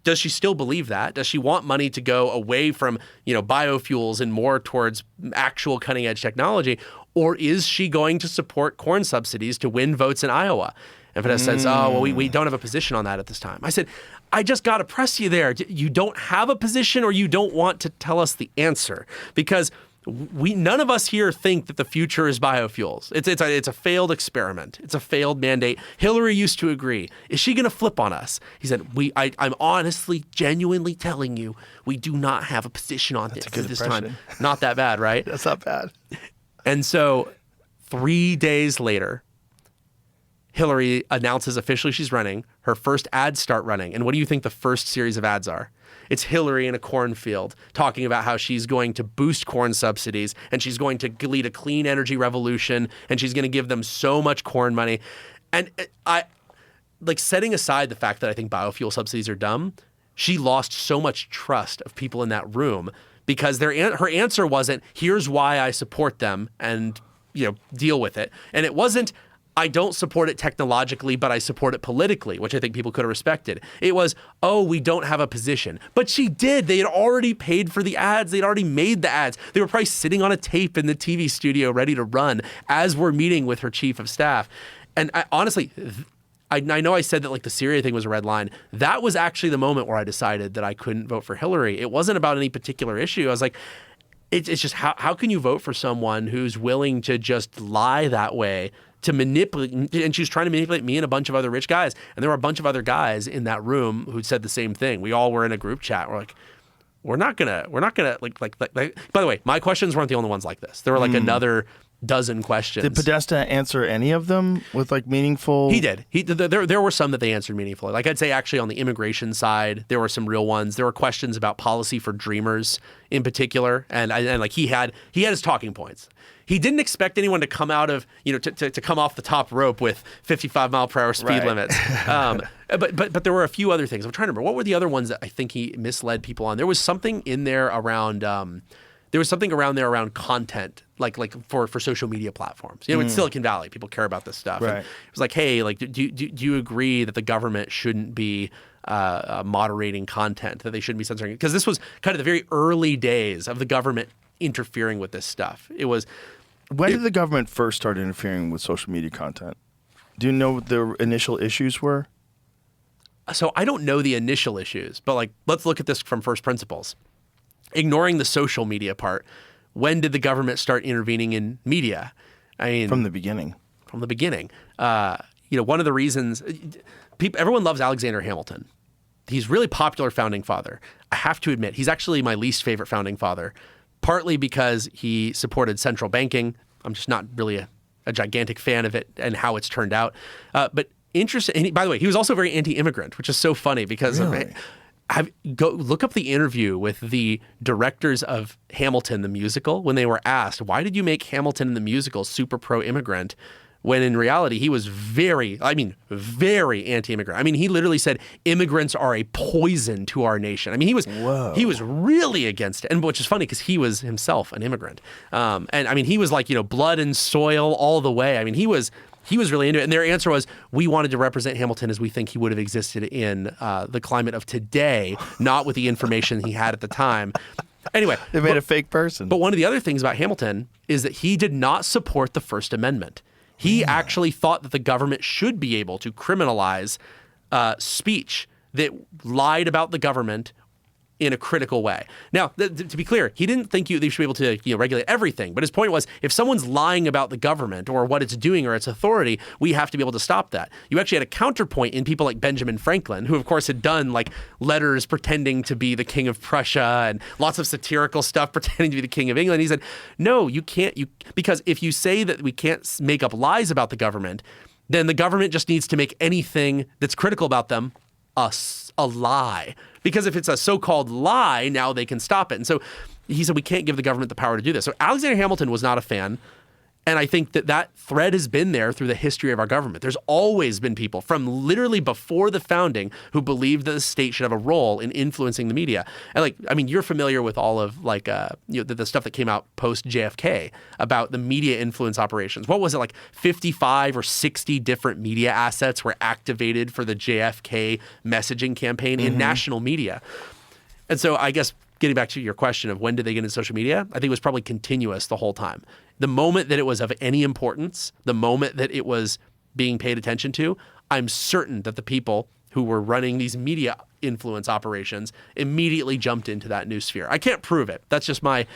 still believe that? Does she want money to go away from, biofuels and more towards actual cutting edge technology? Or is she going to support corn subsidies to win votes in Iowa? And Vanessa says, oh, well, we don't have a position on that at this time. I said, I just got to press you there. You don't have a position, or you don't want to tell us the answer, because none of us here think that the future is biofuels. It's a failed experiment. It's a failed mandate. Hillary used to agree. Is she going to flip on us? He said, I'm honestly, genuinely telling you, we do not have a position on this at this time. Not that bad, right? That's not bad. And so 3 days later, Hillary announces officially she's running. Her first ads start running. And what do you think the first series of ads are? It's Hillary in a cornfield talking about how she's going to boost corn subsidies and she's going to lead a clean energy revolution and she's going to give them so much corn money. And setting aside the fact that I think biofuel subsidies are dumb, she lost so much trust of people in that room because her answer wasn't, here's why I support them and, deal with it. And it wasn't, I don't support it technologically, but I support it politically, which I think people could have respected. It was, oh, we don't have a position. But she did. They had already paid for the ads. They'd already made the ads. They were probably sitting on a tape in the TV studio ready to run as we're meeting with her chief of staff. And honestly, I know I said that like the Syria thing was a red line. That was actually the moment where I decided that I couldn't vote for Hillary. It wasn't about any particular issue. I was like, it's just how can you vote for someone who's willing to just lie that way, to manipulate, and she was trying to manipulate me and a bunch of other rich guys. And there were a bunch of other guys in that room who said the same thing. We all were in a group chat. We're like, we're not gonna like. By the way, my questions weren't the only ones like this. There were like another dozen questions. Did Podesta answer any of them with like meaningful? He did. There were some that they answered meaningfully. Like I'd say actually on the immigration side, there were some real ones. There were questions about policy for dreamers in particular, and like he had his talking points. He didn't expect anyone to come out of, to come off the top rope with 55-mile-per-hour speed limits. But there were a few other things. I'm trying to remember. What were the other ones that I think he misled people on? There was something in there around around content, like for social media platforms. It's Silicon Valley. People care about this stuff. Right. And it was like, hey, like, do you agree that the government shouldn't be moderating content, that they shouldn't be censoring it? Because this was kind of the very early days of the government interfering with this stuff. It was. When did the government first start interfering with social media content? Do you know what the initial issues were? So I don't know the initial issues, but like, let's look at this from first principles. Ignoring the social media part, when did the government start intervening in media? I mean, from the beginning. From the beginning. One of the reasons everyone loves Alexander Hamilton. He's really popular founding father. I have to admit, he's actually my least favorite founding father, partly because he supported central banking. I'm just not really a gigantic fan of it and how it's turned out. But interesting. And by the way, he was also very anti-immigrant, which is so funny because really? Go look up the interview with the directors of Hamilton the musical when they were asked, why did you make Hamilton the musical super pro-immigrant, when in reality he was very anti-immigrant. I mean, he literally said immigrants are a poison to our nation. I mean, he was really against it, and which is funny because he was himself an immigrant. And I mean, he was like, blood and soil all the way. I mean, he was really into it. And their answer was, we wanted to represent Hamilton as we think he would have existed in the climate of today, not with the information he had at the time. Anyway. They made a fake person. But one of the other things about Hamilton is that he did not support the First Amendment. He actually thought that the government should be able to criminalize speech that lied about the government in a critical way. Now, to be clear, he didn't think they should be able to regulate everything. But his point was, if someone's lying about the government or what it's doing or its authority, we have to be able to stop that. You actually had a counterpoint in people like Benjamin Franklin, who of course had done like letters pretending to be the king of Prussia and lots of satirical stuff pretending to be the king of England. He said, no, you can't, because if you say that we can't make up lies about the government, then the government just needs to make anything that's critical about them a lie. Because if it's a so-called lie, now they can stop it. And so he said, we can't give the government the power to do this. So Alexander Hamilton was not a fan. And I think that thread has been there through the history of our government. There's always been people from literally before the founding who believed that the state should have a role in influencing the media. And you're familiar with all of the stuff that came out post JFK about the media influence operations. What was it, like 55 or 60 different media assets were activated for the JFK messaging campaign in national media. And so I guess getting back to your question of when did they get into social media, I think it was probably continuous the whole time. The moment that it was of any importance, the moment that it was being paid attention to, I'm certain that the people who were running these media influence operations immediately jumped into that new sphere. I can't prove it. That's just my...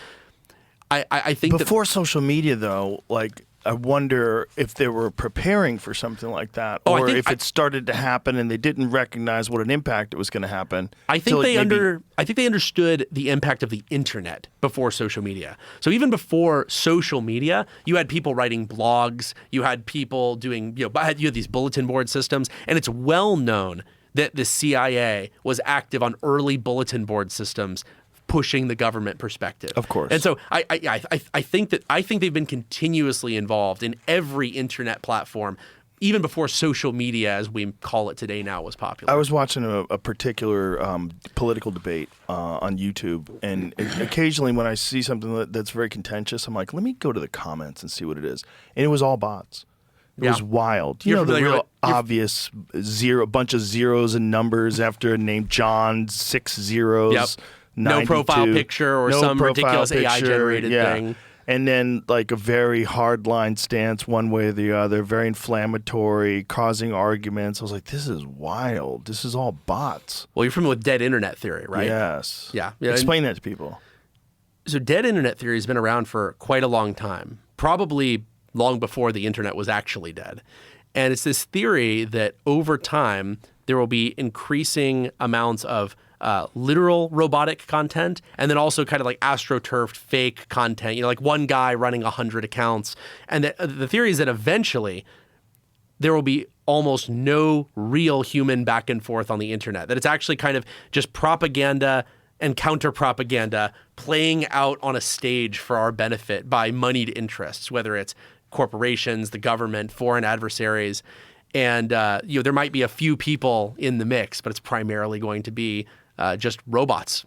I think before social media, though, I wonder if they were preparing for something like that, or if it started to happen and they didn't recognize what an impact it was going to happen. I think they understood the impact of the internet before social media. So even before social media, you had people writing blogs, you had people doing, you had these bulletin board systems, and it's well known that the CIA was active on early bulletin board systems pushing the government perspective. Of course. And so I think they've been continuously involved in every internet platform, even before social media, as we call it today now, was popular. I was watching a particular political debate on YouTube, and occasionally when I see something that's very contentious, I'm like, let me go to the comments and see what it is. And it was all bots. It was wild. You You're know, the familiar real with- you're- obvious bunch of zeros and numbers after a name, John, 6 zeros. Yep. No 92. profile picture or No some profile ridiculous AI picture, generated yeah. thing. And then like a very hard line stance one way or the other, very inflammatory, causing arguments. I was like, this is wild. This is all bots. Well, you're familiar with dead internet theory, right? Yes. Yeah. Yeah, Explain that to people. So dead internet theory has been around for quite a long time, probably long before the internet was actually dead. And it's this theory that over time, there will be increasing amounts of literal robotic content and then also kind of like astroturfed fake content, like one guy running 100 accounts. And the theory is that eventually there will be almost no real human back and forth on the internet, that it's actually kind of just propaganda and counter-propaganda playing out on a stage for our benefit by moneyed interests, whether it's corporations, the government, foreign adversaries. And there might be a few people in the mix, but it's primarily going to be just robots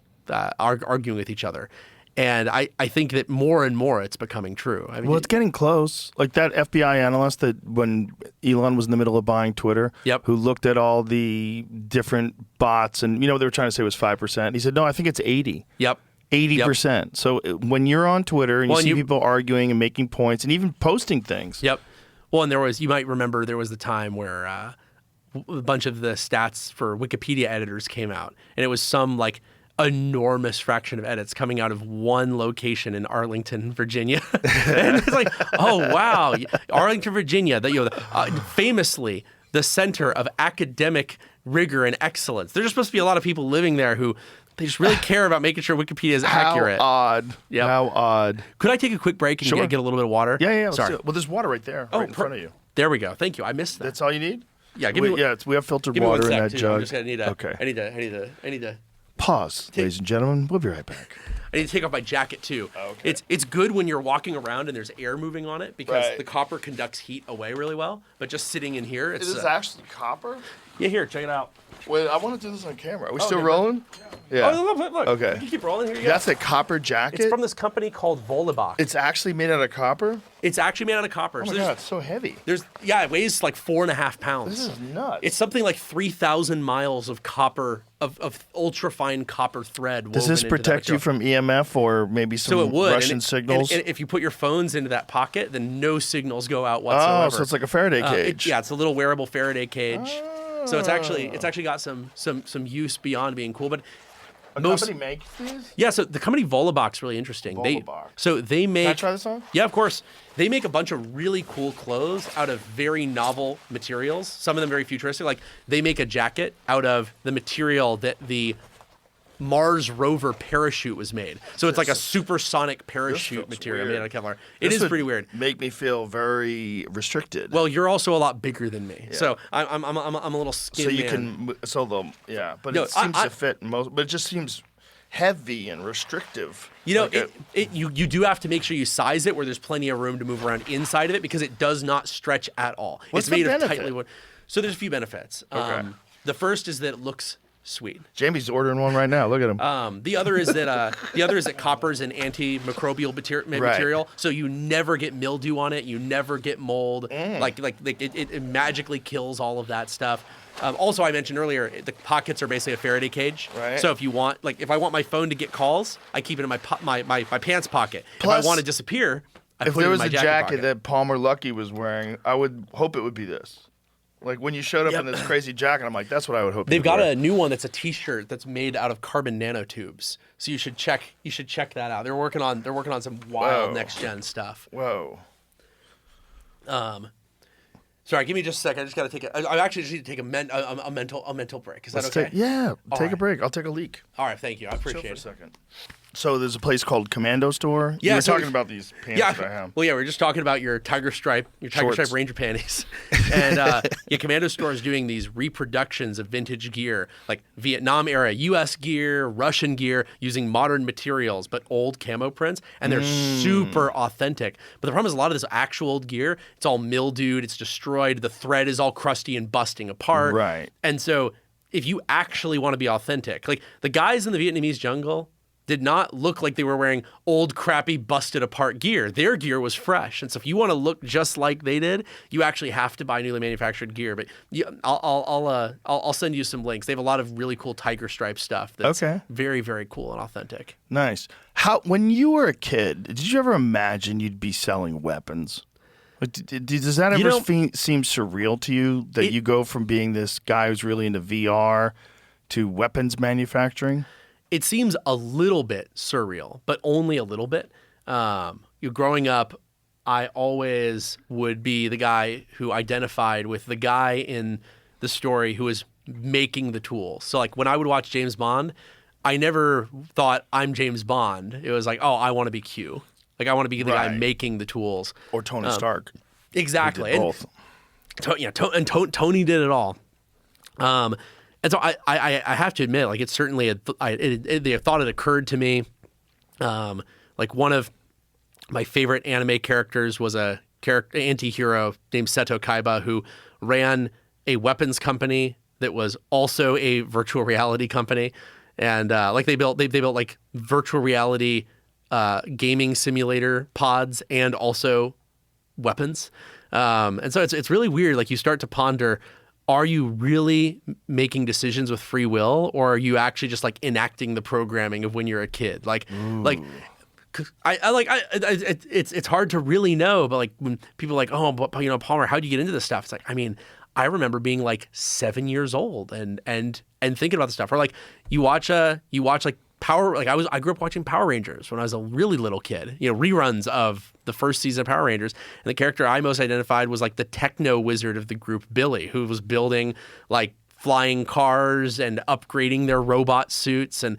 arguing with each other. And I think that more and more it's becoming true. I mean, Well, it's getting close. Like that FBI analyst that when Elon was in the middle of buying Twitter, Yep. who looked at all the different bots and, they were trying to say it was 5%. He said, no, I think it's 80. Yep. 80%. So when you're on Twitter and you Well, and see you- people arguing and making points and even posting things. Yep. Well, and you might remember there was the time where a bunch of the stats for Wikipedia editors came out, and it was some like enormous fraction of edits coming out of one location in Arlington, Virginia. And it's like, oh wow, Arlington, Virginia, famously the center of academic rigor and excellence. There's supposed to be a lot of people living there who they just really care about making sure Wikipedia is accurate. How odd. Yep. How odd. Could I take a quick break and Sure. get a little bit of water? Yeah. Let's Sorry. do it. Well, there's water right there, right in front of you. There we go. Thank you. I missed that. That's all you need? Yeah, give me one- we have filtered Give me one water in sec, that too. jug. I'm just gonna need Okay. I need to Pause, ladies and gentlemen. We'll be right back. I need to take off my jacket too. Okay. It's good when you're walking around and there's air moving on it because Right. the copper conducts heat away really well. But just sitting in here, it's actually copper? yeah. Here, check it out. Wait, I want to do this on camera. Are we still still okay. rolling? Yeah. Oh, look. Okay. You can keep rolling. Here you go. That's a copper jacket? It's from this company called Volleybach. It's actually made out of copper? It's actually made out of copper. Oh So my there's- God, it's so heavy. it weighs like 4.5 pounds. This is nuts. It's something like 3,000 miles of copper, of ultra-fine copper thread. Does woven this into that protect you material. from EMF or maybe some So it would. Russian and signals? And if you put your phones into that pocket, then no signals go out whatsoever. Oh, so it's like a Faraday cage. It's a little wearable Faraday cage. So it's actually got some use beyond being cool. But A company makes these? yeah, so the company Volleybach's really interesting. Volleybach. They make. Can I try this on? Yeah, of course. They make a bunch of really cool clothes out of very novel materials. Some of them very futuristic. Like they make a jacket out of the material that the Mars rover parachute was made. So it's like a supersonic parachute feels material weird. made out of Kevlar. It This is would pretty weird. Make me feel very restricted. Well, you're also a lot bigger than me, so I'm a little skinny. so you man. can, but No, it seems I- to fit most, but it just seems heavy and restrictive. You know, Like you do have to make sure you size it where there's plenty of room to move around inside of it because it does not stretch at all. What's it's made the of benefit? tightly wood. So there's a few benefits. Okay. The first is that it looks sweet. Jamie's ordering one right now. Look at him. The other is that copper is an antimicrobial material, so you never get mildew on it. You never get mold. Like it magically kills all of that stuff. Also, I mentioned earlier, the pockets are basically a Faraday cage. Right. So if I want my phone to get calls, I keep it in my pants pocket. Plus, if I want to disappear, I If put it there in was my a jacket jacket pocket. that Palmer Luckey was wearing, I would hope it would be this. Like when you showed up Yep. in this crazy jacket, I'm like, that's what I would hope. They've you'd got wear. a new one that's a T-shirt that's made out of carbon nanotubes. So you should check that out. They're working on some wild Whoa. next gen stuff. Whoa. Sorry, give me just a second. I just got to take I actually just need to take a mental break. Is that Let's okay? take a right. break. I'll take a leak. All right, thank you. I Chill appreciate for a it. second. So there's a place called Commando Store. Yeah, you were so talking about these pants that I have. Well, yeah, we are just talking about your tiger stripe Shorts. Ranger panties, and Commando Store is doing these reproductions of vintage gear, like Vietnam era U.S. gear, Russian gear, using modern materials but old camo prints, and they're super authentic. But the problem is a lot of this actual old gear, it's all mildewed, it's destroyed, the thread is all crusty and busting apart, Right. And so if you actually want to be authentic, like the guys in the Vietnamese jungle, did not look like they were wearing old, crappy, busted apart gear. Their gear was fresh. And so if you want to look just like they did, you actually have to buy newly manufactured gear. But I'll send you some links. They have a lot of really cool tiger stripe stuff that's very, very cool and authentic. Nice. When you were a kid, did you ever imagine you'd be selling weapons? Like, does that ever seem surreal to you that you go from being this guy who's really into VR to weapons manufacturing? It seems a little bit surreal, but only a little bit. Growing up, I always would be the guy who identified with the guy in the story who was making the tools. So like when I would watch James Bond, I never thought I'm James Bond. It was like, oh, I want to be Q. Like I want to be the guy making the tools. Or Tony Stark. Exactly. He did both. Tony did it all. And so I have to admit, like, it's certainly the thought had occurred to me. Like one of my favorite anime characters was a anti-hero named Seto Kaiba who ran a weapons company that was also a virtual reality company. And like they built like virtual reality gaming simulator pods and also weapons. And so it's really weird. Like you start to ponder, are you really making decisions with free will, or are you actually just like enacting the programming of when you're a kid? It's hard to really know, but like when people are like, oh, but Palmer, how'd you get into this stuff? It's like, I mean, I remember being like 7 years old and thinking about the stuff. Or like you watch like Power, like I grew up watching Power Rangers when I was a really little kid, reruns of the first season of Power Rangers. And the character I most identified was like the techno wizard of the group, Billy, who was building like flying cars and upgrading their robot suits. And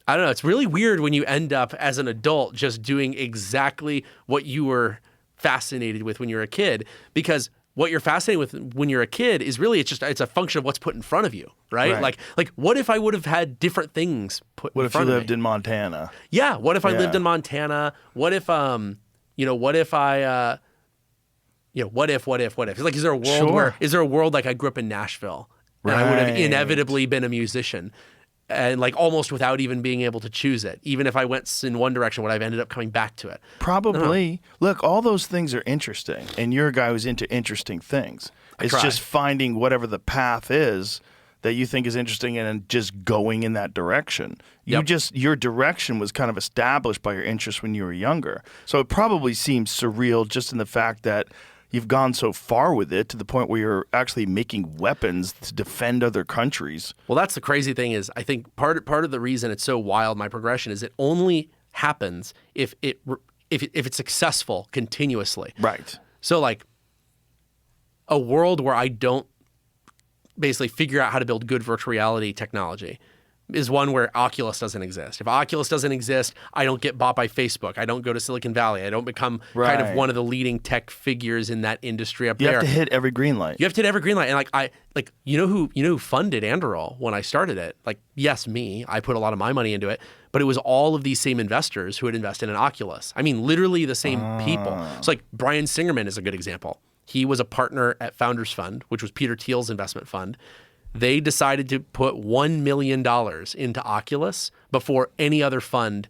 I don't know, it's really weird when you end up as an adult just doing exactly what you were fascinated with when you were a kid, because what you're fascinated with when you're a kid is really it's a function of what's put in front of you, right? Like what if I would have had different things put in front of me? What if you lived in Montana? Yeah, what if I lived in Montana? What if what if it's like, is there a world is there a world like I grew up in Nashville and I would have inevitably been a musician? And like almost without even being able to choose it. Even if I went in one direction, would I have ended up coming back to it? Probably. Look, all those things are interesting, and you're a guy who's into interesting things. It's just finding whatever the path is that you think is interesting and just going in that direction. Your direction was kind of established by your interest when you were younger. So it probably seems surreal just in the fact that you've gone so far with it to the point where you're actually making weapons to defend other countries. Well, that's the crazy thing is I think part of the reason it's so wild, my progression, is it only happens if it's successful continuously. Right. So like a world where I don't basically figure out how to build good virtual reality technology is one where Oculus doesn't exist. If Oculus doesn't exist, I don't get bought by Facebook. I don't go to Silicon Valley. I don't become kind of one of the leading tech figures in that industry up there. You have to hit every green light. You have to hit every green light. And you know who funded Anduril when I started it? Like, yes, me. I put a lot of my money into it, but it was all of these same investors who had invested in Oculus. I mean, literally the same people. So like Brian Singerman is a good example. He was a partner at Founders Fund, which was Peter Thiel's investment fund. They decided to put $1 million into Oculus before any other fund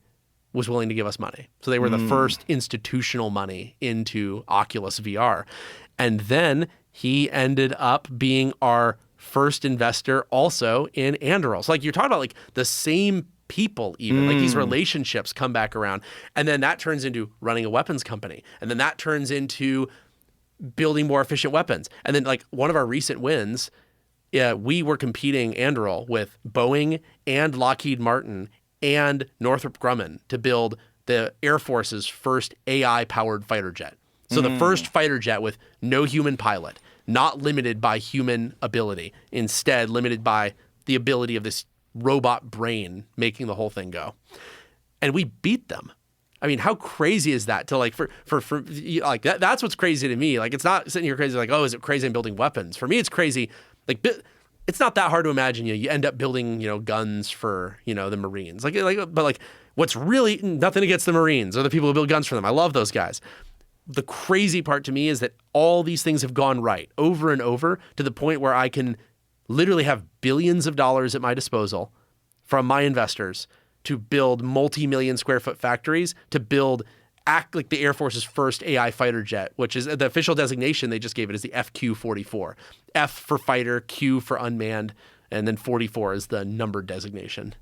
was willing to give us money. So they were the first institutional money into Oculus VR. And then he ended up being our first investor also in Anduril. So like you're talking about like the same people even, like these relationships come back around. And then that turns into running a weapons company. And then that turns into building more efficient weapons. And then like one of our recent wins, we were competing Anduril with Boeing and Lockheed Martin and Northrop Grumman to build the Air Force's first AI-powered fighter jet. So the first fighter jet with no human pilot, not limited by human ability, instead limited by the ability of this robot brain making the whole thing go. And we beat them. I mean, how crazy is that to like for like that's what's crazy to me. Like it's not sitting here crazy like, oh, is it crazy I'm building weapons? For me, it's crazy. Like it's not that hard to imagine. You end up building guns for the Marines. But what's really nothing against the Marines or the people who build guns for them. I love those guys. The crazy part to me is that all these things have gone right over and over to the point where I can literally have billions of dollars at my disposal from my investors to build multi-million square foot factories to build act like the Air Force's first AI fighter jet, which is the official designation they just gave it is the FQ-44. F for fighter, Q for unmanned, and then 44 is the numbered designation.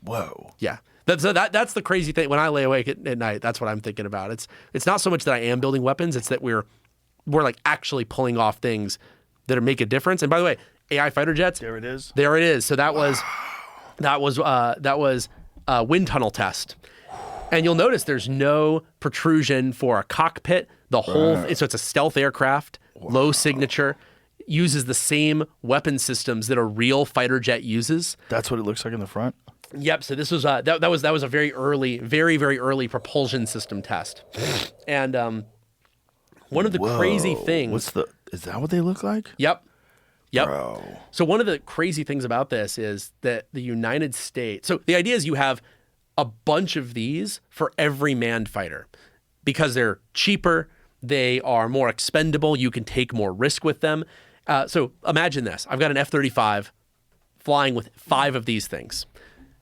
Whoa. Yeah. That's the crazy thing. When I lay awake at night, that's what I'm thinking about. It's not so much that I am building weapons, it's that we're like actually pulling off things that make a difference. And by the way, AI fighter jets. There it is. There it is. So that was wind tunnel test. And you'll notice there's no protrusion for a cockpit. The whole so it's a stealth aircraft, low signature, uses the same weapon systems that a real fighter jet uses. That's what it looks like in the front. Yep. So this was that was a very early propulsion system test. And one of the crazy things. Is that what they look like? Yep. Bro. So one of the crazy things about this is that the United States. So the idea is you have a bunch of these for every manned fighter because they're cheaper, they are more expendable, you can take more risk with them. So imagine this. I've got an F-35 flying with 5 of these things.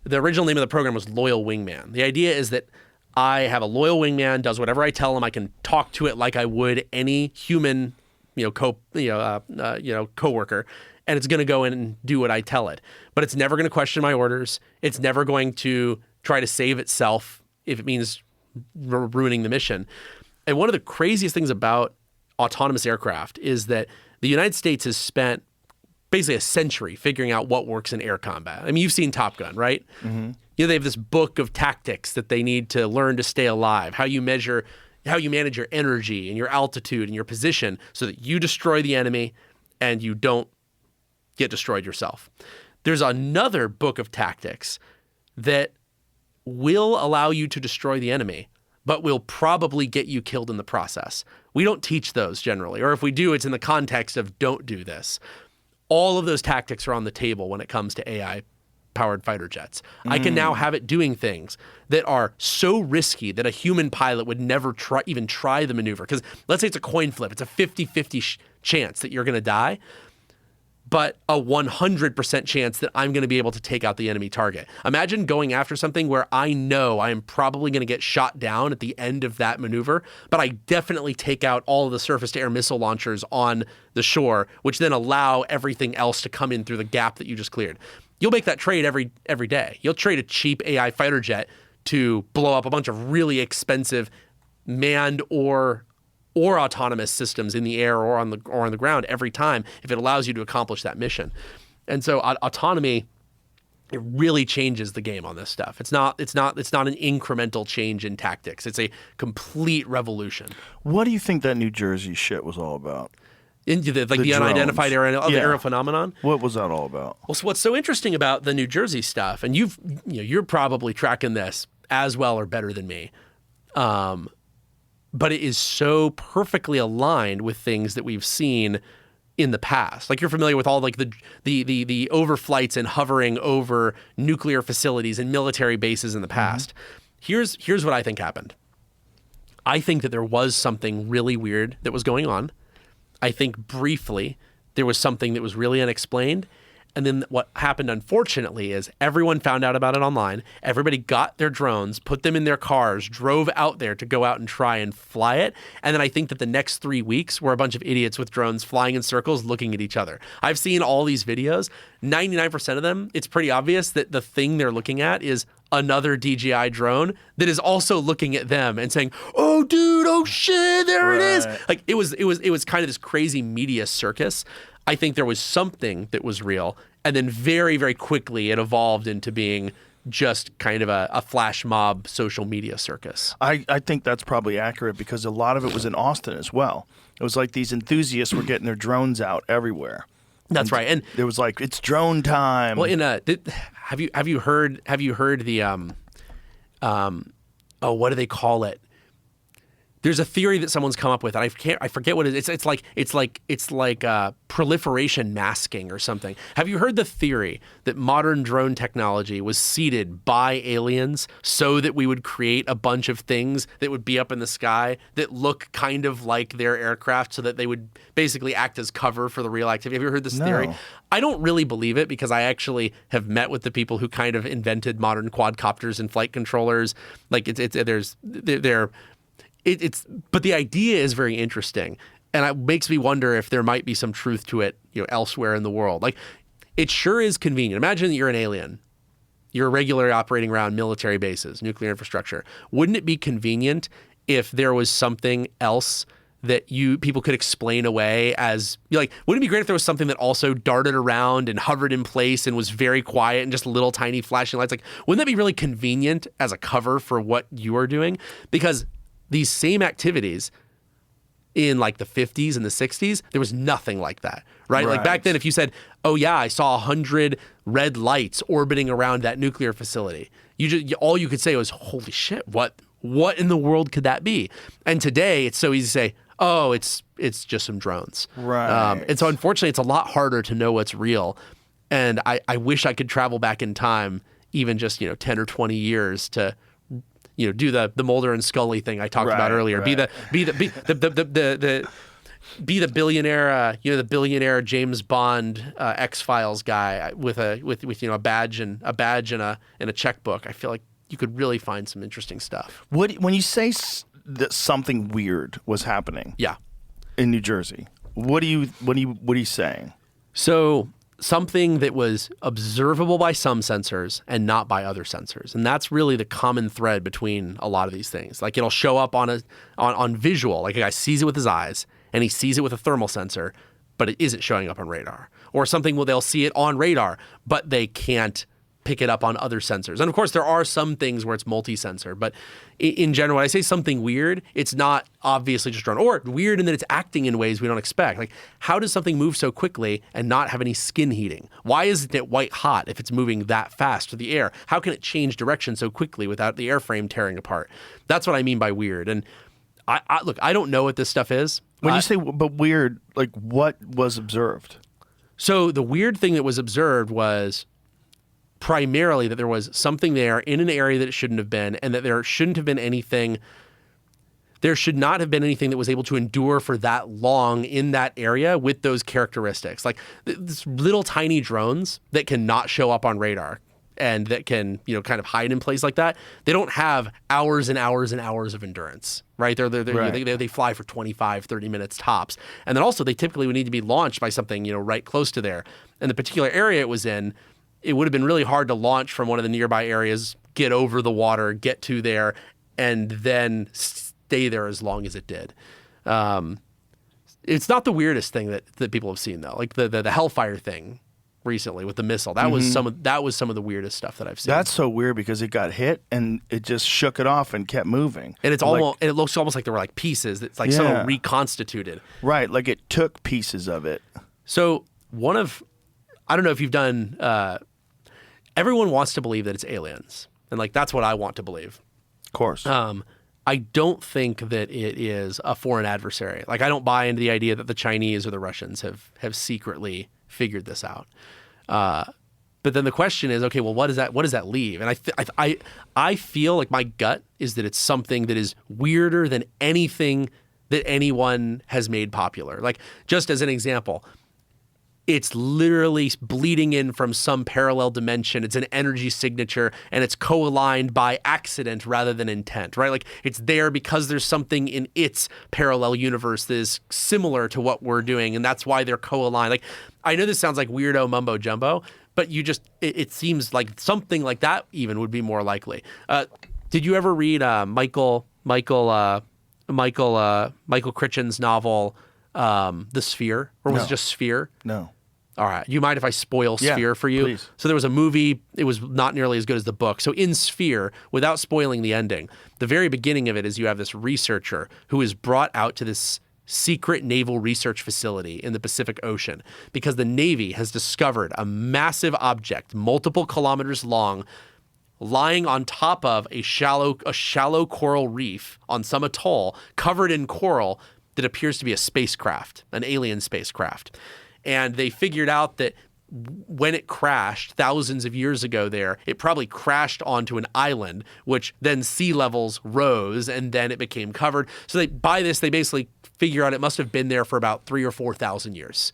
The original name of the program was Loyal Wingman. The idea is that I have a loyal wingman, does whatever I tell him. I can talk to it like I would any human, coworker, and it's going to go in and do what I tell it. But it's never going to question my orders. It's never going to try to save itself if it means ruining the mission. And one of the craziest things about autonomous aircraft is that the United States has spent basically a century figuring out what works in air combat. I mean, you've seen Top Gun, right? Mm-hmm. They have this book of tactics that they need to learn to stay alive, how you manage your energy and your altitude and your position so that you destroy the enemy and you don't get destroyed yourself. There's another book of tactics that will allow you to destroy the enemy, but will probably get you killed in the process. We don't teach those generally, or if we do, it's in the context of don't do this. All of those tactics are on the table when it comes to AI-powered fighter jets. I can now have it doing things that are so risky that a human pilot would never even try the maneuver. Because let's say it's a coin flip. It's a 50-50 chance that you're going to die, but a 100% chance that I'm going to be able to take out the enemy target. Imagine going after something where I know I am probably going to get shot down at the end of that maneuver, but I definitely take out all of the surface-to-air missile launchers on the shore, which then allow everything else to come in through the gap that you just cleared. You'll make that trade every day. You'll trade a cheap AI fighter jet to blow up a bunch of really expensive manned or autonomous systems in the air or on the ground every time if it allows you to accomplish that mission. And so autonomy, it really changes the game on this stuff. It's not an incremental change in tactics. It's a complete revolution. What do you think that New Jersey shit was all about? The unidentified aerial phenomenon. What was that all about? Well, so what's so interesting about the New Jersey stuff, and you're probably tracking this as well or better than me, but it is so perfectly aligned with things that we've seen in the past. Like you're familiar with all like the overflights and hovering over nuclear facilities and military bases in the past. Mm-hmm. Here's what I think happened. I think that there was something really weird that was going on. I think briefly there was something that was really unexplained. And then what happened, unfortunately, is everyone found out about it online. Everybody got their drones, put them in their cars, drove out there to go out and try and fly it. And then I think that the next 3 weeks were a bunch of idiots with drones flying in circles looking at each other. I've seen all these videos. 99% of them, it's pretty obvious that the thing they're looking at is another DJI drone that is also looking at them and saying, "Oh, dude, oh shit, there it is." Like it was kind of this crazy media circus. I think there was something that was real, and then very, very quickly it evolved into being just kind of a flash mob social media circus. I think that's probably accurate because a lot of it was in Austin as well. It was like these enthusiasts were getting their drones out everywhere. That's right, and there was like it's drone time. Well, have you heard the what do they call it? there's a theory that someone's come up with, and I forget what it is. It's like proliferation masking or something. Have you heard the theory that modern drone technology was seeded by aliens so that we would create a bunch of things that would be up in the sky that look kind of like their aircraft, so that they would basically act as cover for the real activity? Have you ever heard this theory? I don't really believe it, because I actually have met with the people who kind of invented modern quadcopters and flight controllers. Like but the idea is very interesting, and it makes me wonder if there might be some truth to it, elsewhere in the world. Like, it sure is convenient. Imagine that you're an alien. You're regularly operating around military bases, nuclear infrastructure. Wouldn't it be convenient if there was something else that people could explain away as, wouldn't it be great if there was something that also darted around and hovered in place and was very quiet and just little tiny flashing lights? Like, wouldn't that be really convenient as a cover for what you are doing? Because these same activities in like the 50s and the 60s, there was nothing like that, right? Like back then, if you said, oh yeah, I saw 100 red lights orbiting around that nuclear facility, all you could say was, holy shit, what in the world could that be? And today it's so easy to say, oh, it's just some drones. Right. And so unfortunately, it's a lot harder to know what's real. And I wish I could travel back in time, even just, 10 or 20 years to do the Mulder and Scully thing I talked about earlier. Right. Be the billionaire, the billionaire James Bond X-Files guy with a badge and a checkbook. I feel like you could really find some interesting stuff. When you say that something weird was happening, Yeah, in New Jersey, what are you saying? so something that was observable by some sensors and not by other sensors. And that's really the common thread between a lot of these things. Like, it'll show up on visual, like a guy sees it with his eyes and he sees it with a thermal sensor, but it isn't showing up on radar. Or something they'll see it on radar, but they can't pick it up on other sensors. And of course, there are some things where it's multi-sensor, but in general, when I say something weird, it's not obviously just drone, or weird in that it's acting in ways we don't expect. Like, how does something move so quickly and not have any skin heating? Why isn't it white hot if it's moving that fast through the air? How can it change direction so quickly without the airframe tearing apart? That's what I mean by weird. And look, I don't know what this stuff is. When you say but weird, like, what was observed? So the weird thing that was observed was primarily that there was something there in an area that it shouldn't have been, and that there should not have been anything that was able to endure for that long in that area with those characteristics. Like, this little tiny drones that can not show up on radar and that can, kind of hide in place like that, they don't have hours and hours and hours of endurance, right? They fly for 25, 30 minutes tops. And then also they typically would need to be launched by something, right close to there. And the particular area it was in, it would have been really hard to launch from one of the nearby areas, get over the water, get to there, and then stay there as long as it did. It's not the weirdest thing that people have seen, though. Like the Hellfire thing recently with the missile. That was some of the weirdest stuff that I've seen. That's so weird because it got hit and it just shook it off and kept moving. And it looks almost like there were like pieces. It's like someone reconstituted. Right, like it took pieces of it. So I don't know if you've done. Everyone wants to believe that it's aliens, and like that's what I want to believe. Of course. I don't think that it is a foreign adversary. Like, I don't buy into the idea that the Chinese or the Russians have secretly figured this out. But then the question is, okay, well, what does that leave? And I feel like my gut is that it's something that is weirder than anything that anyone has made popular. Like, just as an example, it's literally bleeding in from some parallel dimension. It's an energy signature, and it's co-aligned by accident rather than intent, right? Like, it's there because there's something in its parallel universe that is similar to what we're doing, and that's why they're co-aligned. Like, I know this sounds like weirdo mumbo jumbo, but it seems like something like that even would be more likely. Did you ever read Michael Critchen's novel, The Sphere, or was it just Sphere? No. All right. You mind if I spoil Sphere for you? Please. So there was a movie. It was not nearly as good as the book. So in Sphere, without spoiling the ending, the very beginning of it is you have this researcher who is brought out to this secret naval research facility in the Pacific Ocean because the Navy has discovered a massive object, multiple kilometers long, lying on top of a shallow coral reef on some atoll covered in coral that appears to be a spacecraft, an alien spacecraft. And they figured out that when it crashed thousands of years ago there, it probably crashed onto an island, which then sea levels rose and then it became covered. So by this, they basically figure out it must have been there for about 3,000 or 4,000 years,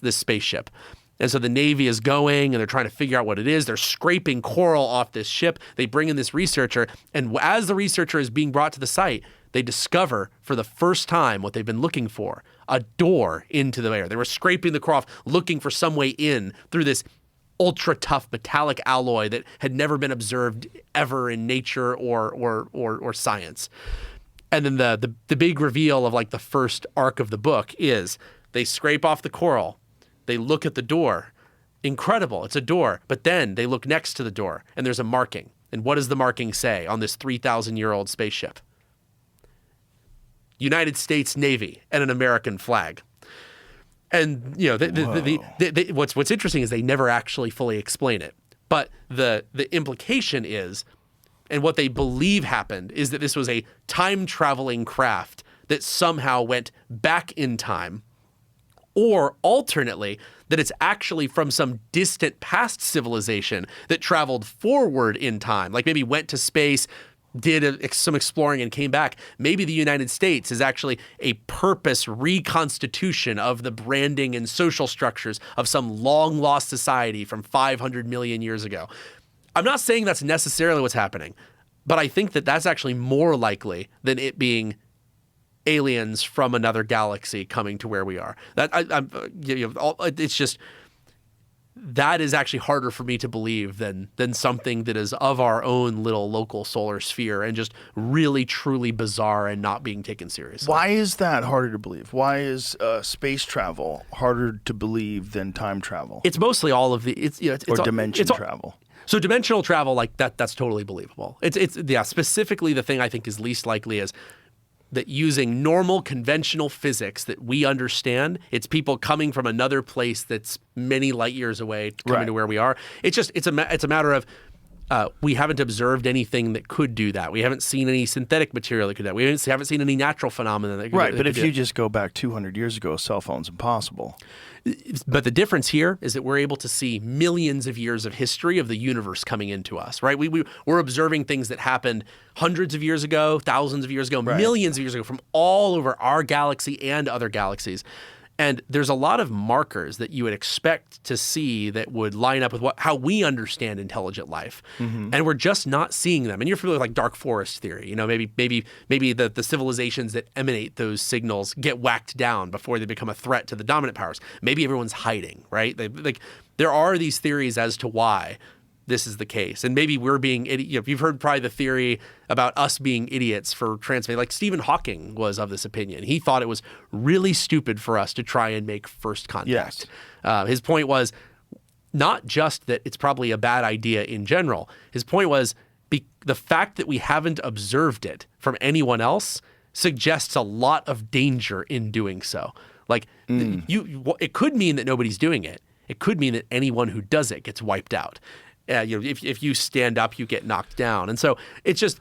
this spaceship. And so the Navy is going and they're trying to figure out what it is. They're scraping coral off this ship. They bring in this researcher. And as the researcher is being brought to the site, they discover for the first time what they've been looking for, a door into the air. They were scraping the coral off, looking for some way in through this ultra tough metallic alloy that had never been observed ever in nature or science. And then the big reveal of like the first arc of the book is they scrape off the coral. They look at the door. Incredible. It's a door. But then they look next to the door and there's a marking. And what does the marking say on this 3,000-year-old spaceship? United States Navy and an American flag. And you know, what's interesting is they never actually fully explain it. But the implication is, and what they believe happened, is that this was a time-traveling craft that somehow went back in time, or alternately, that it's actually from some distant past civilization that traveled forward in time, like maybe went to space, did some exploring and came back. Maybe the United States is actually a purpose reconstitution of the branding and social structures of some long-lost society from 500 million years ago. I'm not saying that's necessarily what's happening, but I think that that's actually more likely than it being aliens from another galaxy coming to where we are. It's just, that is actually harder for me to believe than something that is of our own little local solar sphere and just really truly bizarre and not being taken seriously. Why is that harder to believe? Why is space travel harder to believe than time travel? It's mostly all of the dimension travel. So dimensional travel, like that's totally believable. It's specifically the thing I think is least likely is that using normal conventional physics that we understand, it's people coming from another place that's many light years away coming to where we are. It's a matter of we haven't observed anything that could do that. We haven't seen any synthetic material that could do that. We haven't seen any natural phenomena that could Right, but if you just go back 200 years ago, a cell phone's impossible. But the difference here is that we're able to see millions of years of history of the universe coming into us, right? We're observing things that happened hundreds of years ago, thousands of years ago, millions of years ago from all over our galaxy and other galaxies. And there's a lot of markers that you would expect to see that would line up with how we understand intelligent life. Mm-hmm. And we're just not seeing them. And you're familiar with like dark forest theory. You know, maybe the civilizations that emanate those signals get whacked down before they become a threat to the dominant powers. Maybe everyone's hiding, right? There are these theories as to why this is the case. And maybe we're being you've heard probably the theory about us being idiots for transmitting. Like Stephen Hawking was of this opinion. He thought it was really stupid for us to try and make first contact. Yes. His point was not just that it's probably a bad idea in general. His point was the fact that we haven't observed it from anyone else suggests a lot of danger in doing so. Like it could mean that nobody's doing it. It could mean that anyone who does it gets wiped out. If you stand up, you get knocked down. And so it's just,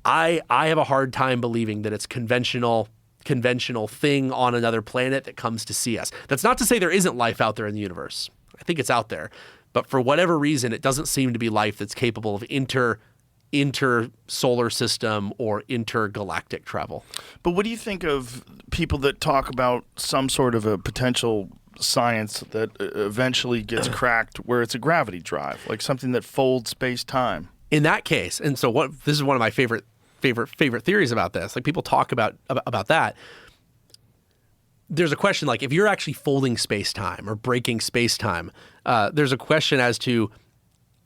I have a hard time believing that it's conventional thing on another planet that comes to see us. That's not to say there isn't life out there in the universe. I think it's out there. But for whatever reason, it doesn't seem to be life that's capable of inter-solar system or intergalactic travel. But what do you think of people that talk about some sort of a potential science that eventually gets cracked where it's a gravity drive, like something that folds space-time? In that case, and so this is one of my favorite theories about this. Like people talk about that. There's a question like if you're actually folding space-time or breaking space-time, there's a question as to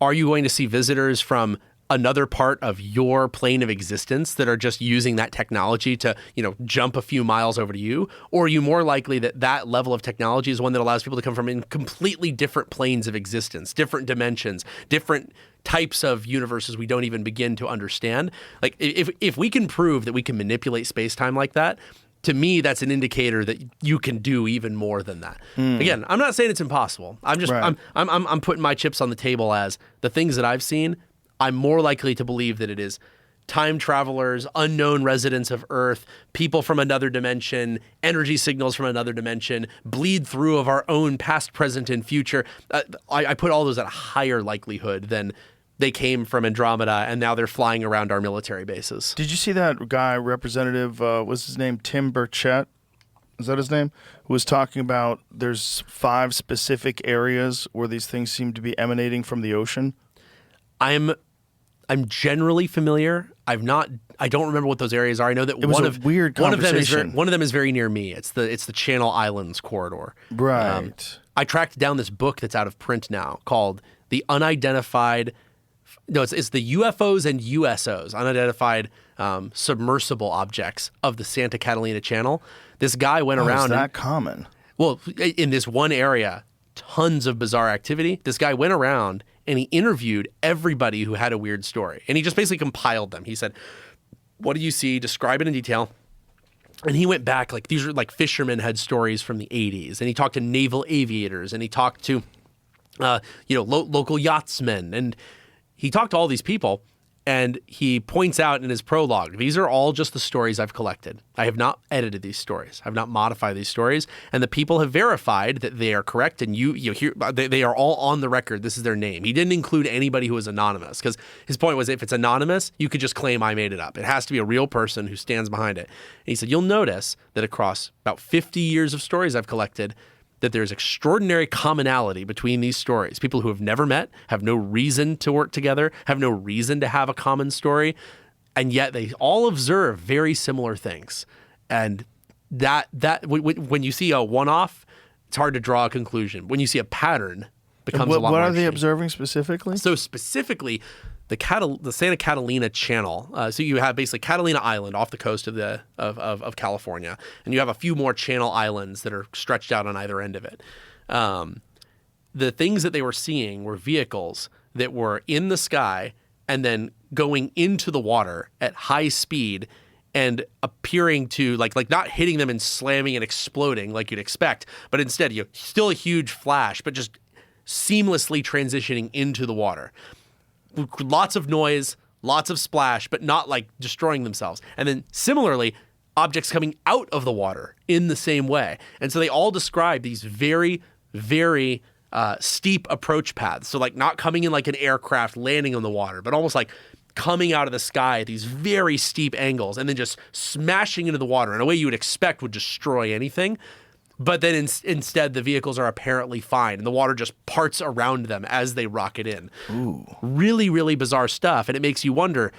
are you going to see visitors from another part of your plane of existence that are just using that technology to, jump a few miles over to you? Or are you more likely that level of technology is one that allows people to come from in completely different planes of existence, different dimensions, different types of universes we don't even begin to understand? Like if we can prove that we can manipulate space-time like that, to me, that's an indicator that you can do even more than that. Again, I'm not saying it's impossible. I'm just Right. I'm putting my chips on the table as the things that I've seen. I'm more likely to believe that it is time travelers, unknown residents of Earth, people from another dimension, energy signals from another dimension, bleed through of our own past, present, and future. I put all those at a higher likelihood than they came from Andromeda and now they're flying around our military bases. Did you see that guy, Representative, what's his name, Tim Burchett? Is that his name? Who was talking about there's 5 specific areas where these things seem to be emanating from the ocean? I'm generally familiar. I don't remember what those areas are. I know that It was a weird one of them is very near me. It's the Channel Islands corridor. Right. I tracked down this book that's out of print now called The Unidentified. No, it's the UFOs and USOs, unidentified submersible objects of the Santa Catalina Channel. This guy went around. Is that common? Well, in this one area, tons of bizarre activity. This guy went around and he interviewed everybody who had a weird story. And he just basically compiled them. He said, what do you see? Describe it in detail. And he went back, like these are like fishermen had stories from the 80s. And he talked to naval aviators and he talked to, local yachtsmen. And he talked to all these people. And he points out in his prologue, these are all just the stories I've collected. I have not edited these stories. I've not modified these stories. And the people have verified that they are correct. And you hear they are all on the record. This is their name. He didn't include anybody who was anonymous because his point was if it's anonymous, you could just claim I made it up. It has to be a real person who stands behind it. And he said, you'll notice that across about 50 years of stories I've collected, that there's extraordinary commonality between these stories. People who have never met, have no reason to work together, have no reason to have a common story, and yet they all observe very similar things. And that when you see a one-off, it's hard to draw a conclusion. When you see a pattern, it becomes a lot more What are they interesting. observing specifically? So specifically, the Santa Catalina Channel. So you have basically Catalina Island off the coast of California, and you have a few more channel islands that are stretched out on either end of it. The things that they were seeing were vehicles that were in the sky and then going into the water at high speed and appearing to like not hitting them and slamming and exploding like you'd expect, but instead still a huge flash, but just seamlessly transitioning into the water. Lots of noise, lots of splash, but not like destroying themselves. And then similarly, objects coming out of the water in the same way. And so they all describe these very, very steep approach paths. So like not coming in like an aircraft landing on the water, but almost like coming out of the sky at these very steep angles and then just smashing into the water in a way you would expect would destroy anything. But then instead, the vehicles are apparently fine, and the water just parts around them as they rocket in. Ooh. Really, really bizarre stuff, and it makes you wonder,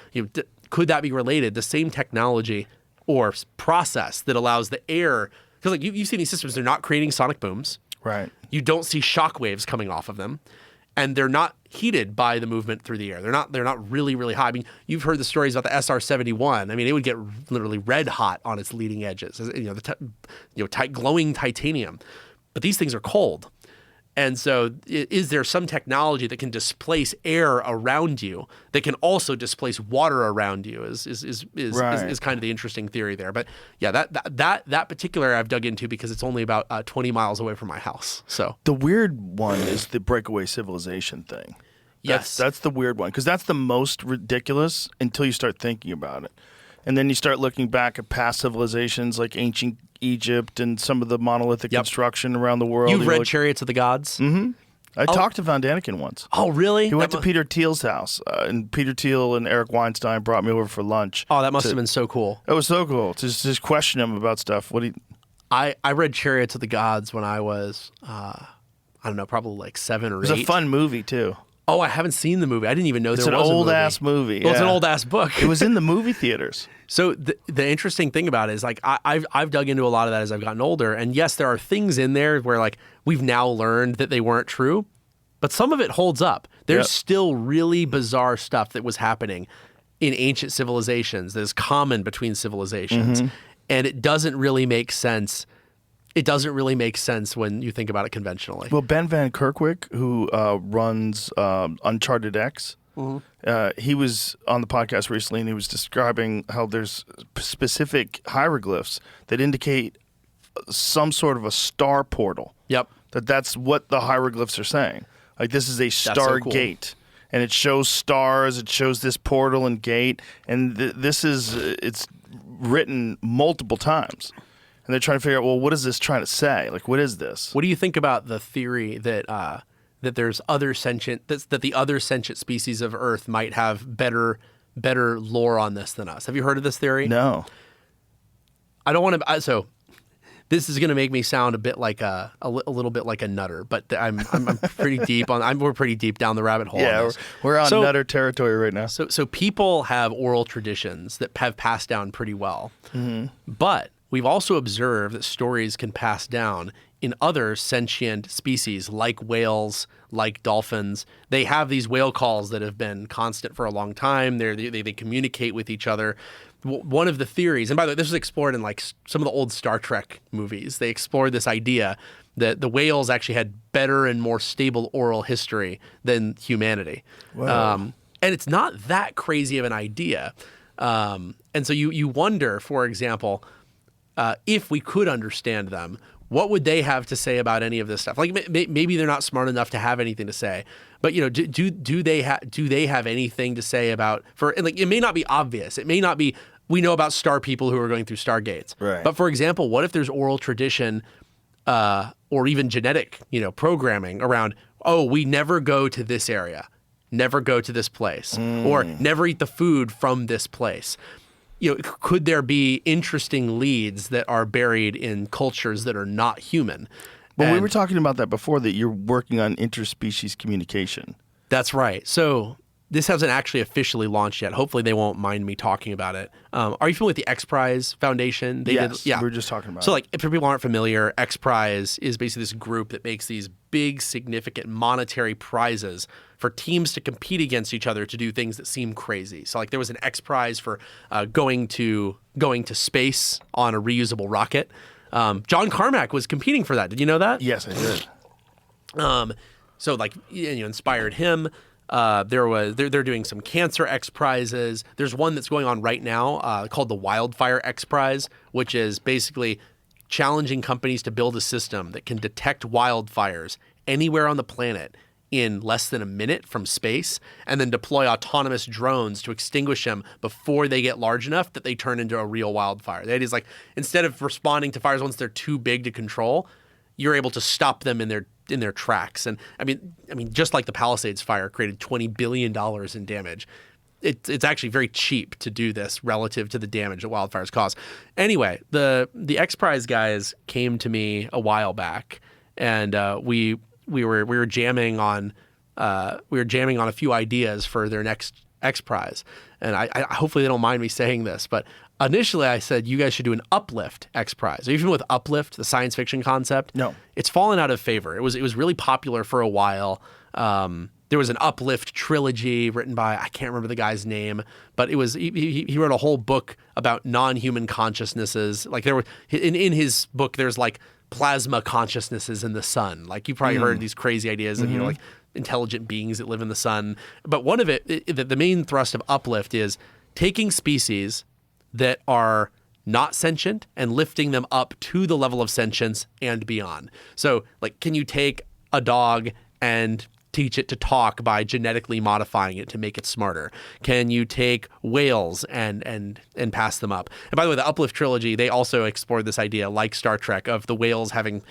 could that be related? The same technology or process that allows the air, because like you've seen these systems, they're not creating sonic booms. Right. You don't see shock waves coming off of them, and they're not heated by the movement through the air. They're not really, really hot. I mean, you've heard the stories about the SR-71. I mean, it would get literally red hot on its leading edges. Glowing titanium. But these things are cold. And so is there some technology that can displace air around you that can also displace water around you is kind of the interesting theory there. But yeah, that particular I've dug into because it's only about 20 miles away from my house. So the weird one is the breakaway civilization thing. That's the weird one because that's the most ridiculous until you start thinking about it. And then you start looking back at past civilizations like ancient Egypt and some of the monolithic construction around the world. You've read Chariots of the Gods? Mm-hmm. I talked to Von Daniken once. Oh, really? He went to Peter Thiel's house, and Peter Thiel and Eric Weinstein brought me over for lunch. Oh, that must have been so cool. It was so cool to just question him about stuff. I read Chariots of the Gods when I was, I don't know, probably like 7 or 8. It was a fun movie, too. Oh, I haven't seen the movie. I didn't even know there was a movie. It's an old-ass movie. Well, it's an old-ass book. It was in the movie theaters. So the interesting thing about it is like I've dug into a lot of that as I've gotten older. And yes, there are things in there where like we've now learned that they weren't true, but some of it holds up. There's still really bizarre stuff that was happening in ancient civilizations that is common between civilizations. Mm-hmm. And it doesn't really make sense. It doesn't really make sense when you think about it conventionally. Well, Ben Van Kerkwijk, who runs Uncharted X, He was on the podcast recently, and he was describing how there's specific hieroglyphs that indicate some sort of a star portal. Yep. That's what the hieroglyphs are saying. Like, this is a star cool. gate, and it shows stars. It shows this portal and gate, and it's written multiple times. And they're trying to figure out, well, what is this trying to say? Like, what is this? What do you think about the theory that that there's other sentient that the other sentient species of Earth might have better lore on this than us? Have you heard of this theory? No. I don't want to. So this is going to make me sound a bit like a little bit like a nutter, but I'm pretty deep on. We're pretty deep down the rabbit hole. Yeah, on this. we're on nutter territory right now. So people have oral traditions that have passed down pretty well, but we've also observed that stories can pass down in other sentient species like whales, like dolphins. They have these whale calls that have been constant for a long time. They communicate with each other. One of the theories, and by the way, this was explored in like some of the old Star Trek movies. They explored this idea that the whales actually had better and more stable oral history than humanity. And it's not that crazy of an idea. And so you wonder, for example, if we could understand them, what would they have to say about any of this stuff? Like maybe they're not smart enough to have anything to say, but do they have anything to say about and like it may not be obvious. It may not be we know about star people who are going through stargates. Right. But for example, what if there's oral tradition or even genetic programming around, oh, we never go to this area, never go to this place, or never eat the food from this place. Could there be interesting leads that are buried in cultures that are not human? But we were talking about that before, that you're working on interspecies communication. That's right. So this hasn't actually officially launched yet. Hopefully they won't mind me talking about it. Are you familiar with the X Prize Foundation? Yes, we were just talking about it. So like, if people aren't familiar, X Prize is basically this group that makes these big, significant monetary prizes for teams to compete against each other to do things that seem crazy. So like there was an X Prize for going to space on a reusable rocket. John Carmack was competing for that. Did you know that? Yes, I did. So like inspired him. They're doing some cancer X Prizes. There's one that's going on right now called the Wildfire X Prize, which is basically challenging companies to build a system that can detect wildfires anywhere on the planet in less than a minute from space, and then deploy autonomous drones to extinguish them before they get large enough that they turn into a real wildfire. The idea is like, instead of responding to fires once they're too big to control, you're able to stop them in their tracks. And I mean, just like the Palisades fire created $20 billion in damage, it's actually very cheap to do this relative to the damage that wildfires cause. Anyway, the X Prize guys came to me a while back, and we were jamming on a few ideas for their next X Prize. And I hopefully they don't mind me saying this, but initially I said you guys should do an Uplift X Prize. Are you familiar with Uplift, the science fiction concept? No. It's fallen out of favor. It was really popular for a while. There was an Uplift trilogy written by, I can't remember the guy's name, but it was he wrote a whole book about non-human consciousnesses. Like there were in his book, there's like plasma consciousnesses in the sun. Like you probably heard these crazy ideas of like intelligent beings that live in the sun. But one of the main thrust of Uplift is taking species that are not sentient and lifting them up to the level of sentience and beyond. So like, can you take a dog and teach it to talk by genetically modifying it to make it smarter? Can you take whales and pass them up? And by the way, the Uplift trilogy, they also explored this idea, like Star Trek, of the whales having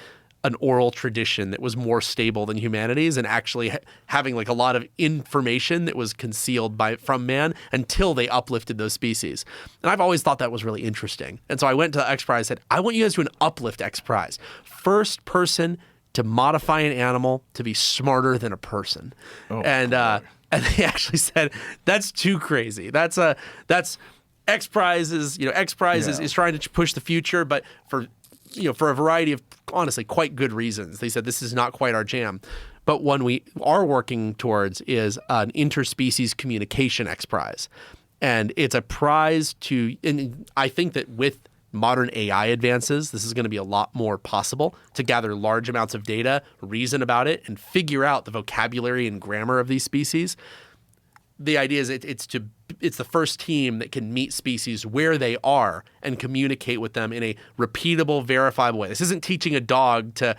an oral tradition that was more stable than humanity's, and actually having like a lot of information that was concealed from man until they uplifted those species. And I've always thought that was really interesting. And so I went to the X Prize and said, I want you guys to do an Uplift X Prize. First person to modify an animal to be smarter than a person. And they actually said, that's too crazy. That's X Prize is trying to push the future, but for a variety of honestly quite good reasons. They said this is not quite our jam. But one we are working towards is an interspecies communication X Prize. And it's a prize and I think that with modern AI advances, this is going to be a lot more possible to gather large amounts of data, reason about it, and figure out the vocabulary and grammar of these species. the idea is it's the first team that can meet species where they are and communicate with them in a repeatable, verifiable way. This isn't teaching a dog to,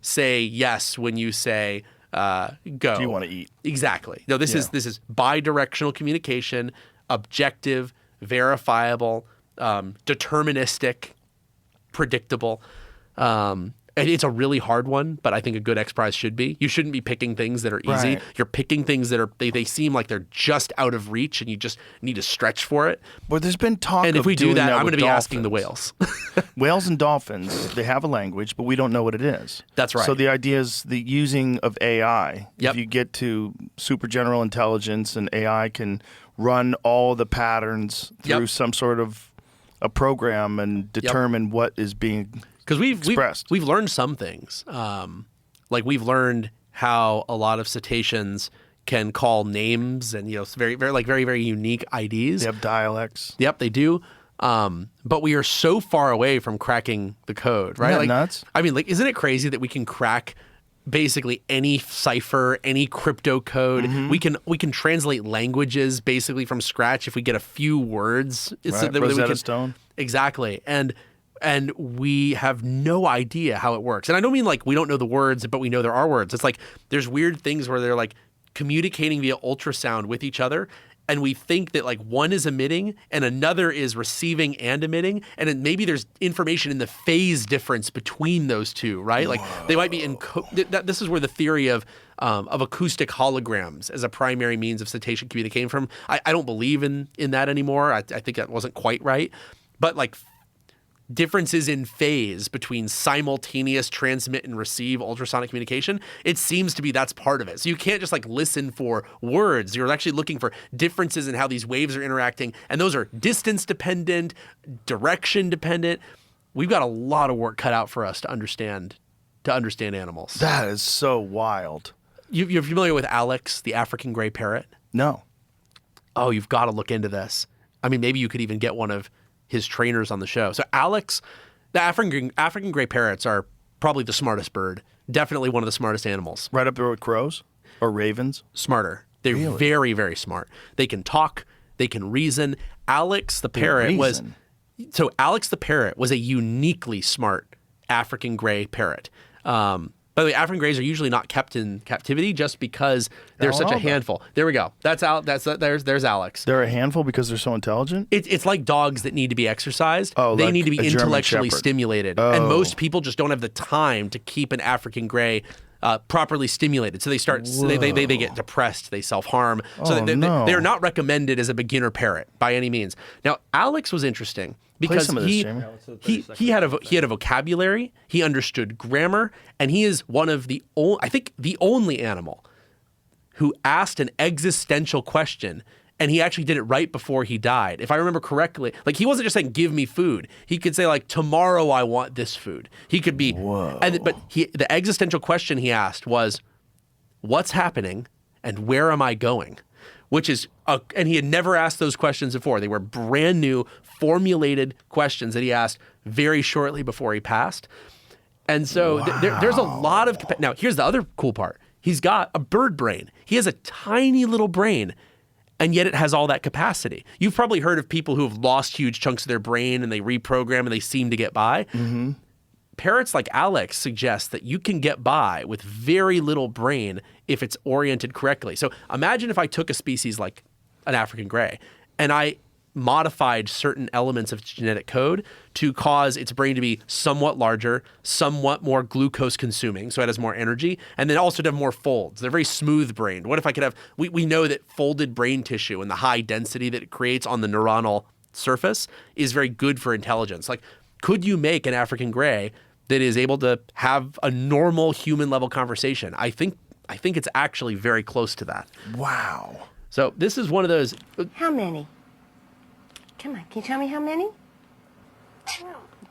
say yes when you say go. Do you want to eat? Exactly. No, this is bi-directional communication, objective, verifiable, deterministic, predictable. And it's a really hard one, but I think a good X Prize should be. You shouldn't be picking things that are easy. Right. You're picking things that they seem like they're just out of reach, and you just need to stretch for it. But there's been talk And if of we do doing that, I'm with going to be asking the dolphins. whales. Whales and dolphins, they have a language, but we don't know what it is. That's right. So the idea is the using of AI. Yep. If you get to super general intelligence and AI can run all the patterns through Yep. some sort of a program and determine what is being Because expressed. we've learned some things. Like we've learned how a lot of cetaceans can call names and very very unique IDs. They have dialects. Yep, they do. But we are so far away from cracking the code, right? Isn't that like nuts? I mean, isn't it crazy that we can crack basically any cipher, any crypto code? Mm-hmm. We can translate languages basically from scratch if we get a few words. Right, that we Rosetta can- Stone. Exactly. And we have no idea how it works. And I don't mean like we don't know the words, but we know there are words. It's like there's weird things where they're like communicating via ultrasound with each other. And we think that like one is emitting and another is receiving and emitting. And then maybe there's information in the phase difference between those two, right? Like they might be this is where the theory of acoustic holograms as a primary means of cetacean communication from. I don't believe in that anymore. I think that wasn't quite right. But like differences in phase between simultaneous transmit and receive ultrasonic communication, it seems to be that's part of it. So you can't just like listen for words. You're actually looking for differences in how these waves are interacting, and those are distance dependent, direction dependent. We've got a lot of work cut out for us to understand animals. That is so wild. You're familiar with Alex, the African gray parrot? No. Oh, you've got to look into this. I mean, maybe you could even get one of his trainers on the show. So Alex, the African gray parrots are probably the smartest bird. Definitely one of the smartest animals. Right up there with crows or ravens? Smarter. They're very, very smart. They can talk. They can reason. Alex the parrot was a uniquely smart African gray parrot. By the way, African grays are usually not kept in captivity just because they're such a handful. There we go. There's Alex. They're a handful because they're so intelligent? It's like dogs that need to be exercised. Oh, they like need to be a German intellectually Shepherd. stimulated. Oh. And most people just don't have the time to keep an African gray properly stimulated. So they get depressed, they self-harm. So no. they're not recommended as a beginner parrot by any means. Now, Alex was interesting because some of this, Jamie. he had a vocabulary, he understood grammar, and he is one of the only animal who asked an existential question, and he actually did it right before he died. If I remember correctly, like he wasn't just saying, give me food. He could say like, tomorrow I want this food. He could be, but the existential question he asked was, what's happening and where am I going? Which is, and he had never asked those questions before. They were brand new, formulated questions that he asked very shortly before he passed. And so there's a lot of, now here's the other cool part. He's got a bird brain. He has a tiny little brain, and yet it has all that capacity. You've probably heard of people who have lost huge chunks of their brain and they reprogram and they seem to get by. Mm-hmm. Parrots like Alex suggest that you can get by with very little brain if it's oriented correctly. So imagine if I took a species like an African gray and I modified certain elements of its genetic code to cause its brain to be somewhat larger, somewhat more glucose consuming, so it has more energy, and then also to have more folds. They're very smooth brained. What if I could have, we know that folded brain tissue and the high density that it creates on the neuronal surface is very good for intelligence. Like, could you make an African gray that is able to have a normal human level conversation? I think it's actually very close to that. Wow. So this is one of those. How many? Come on, can you tell me how many?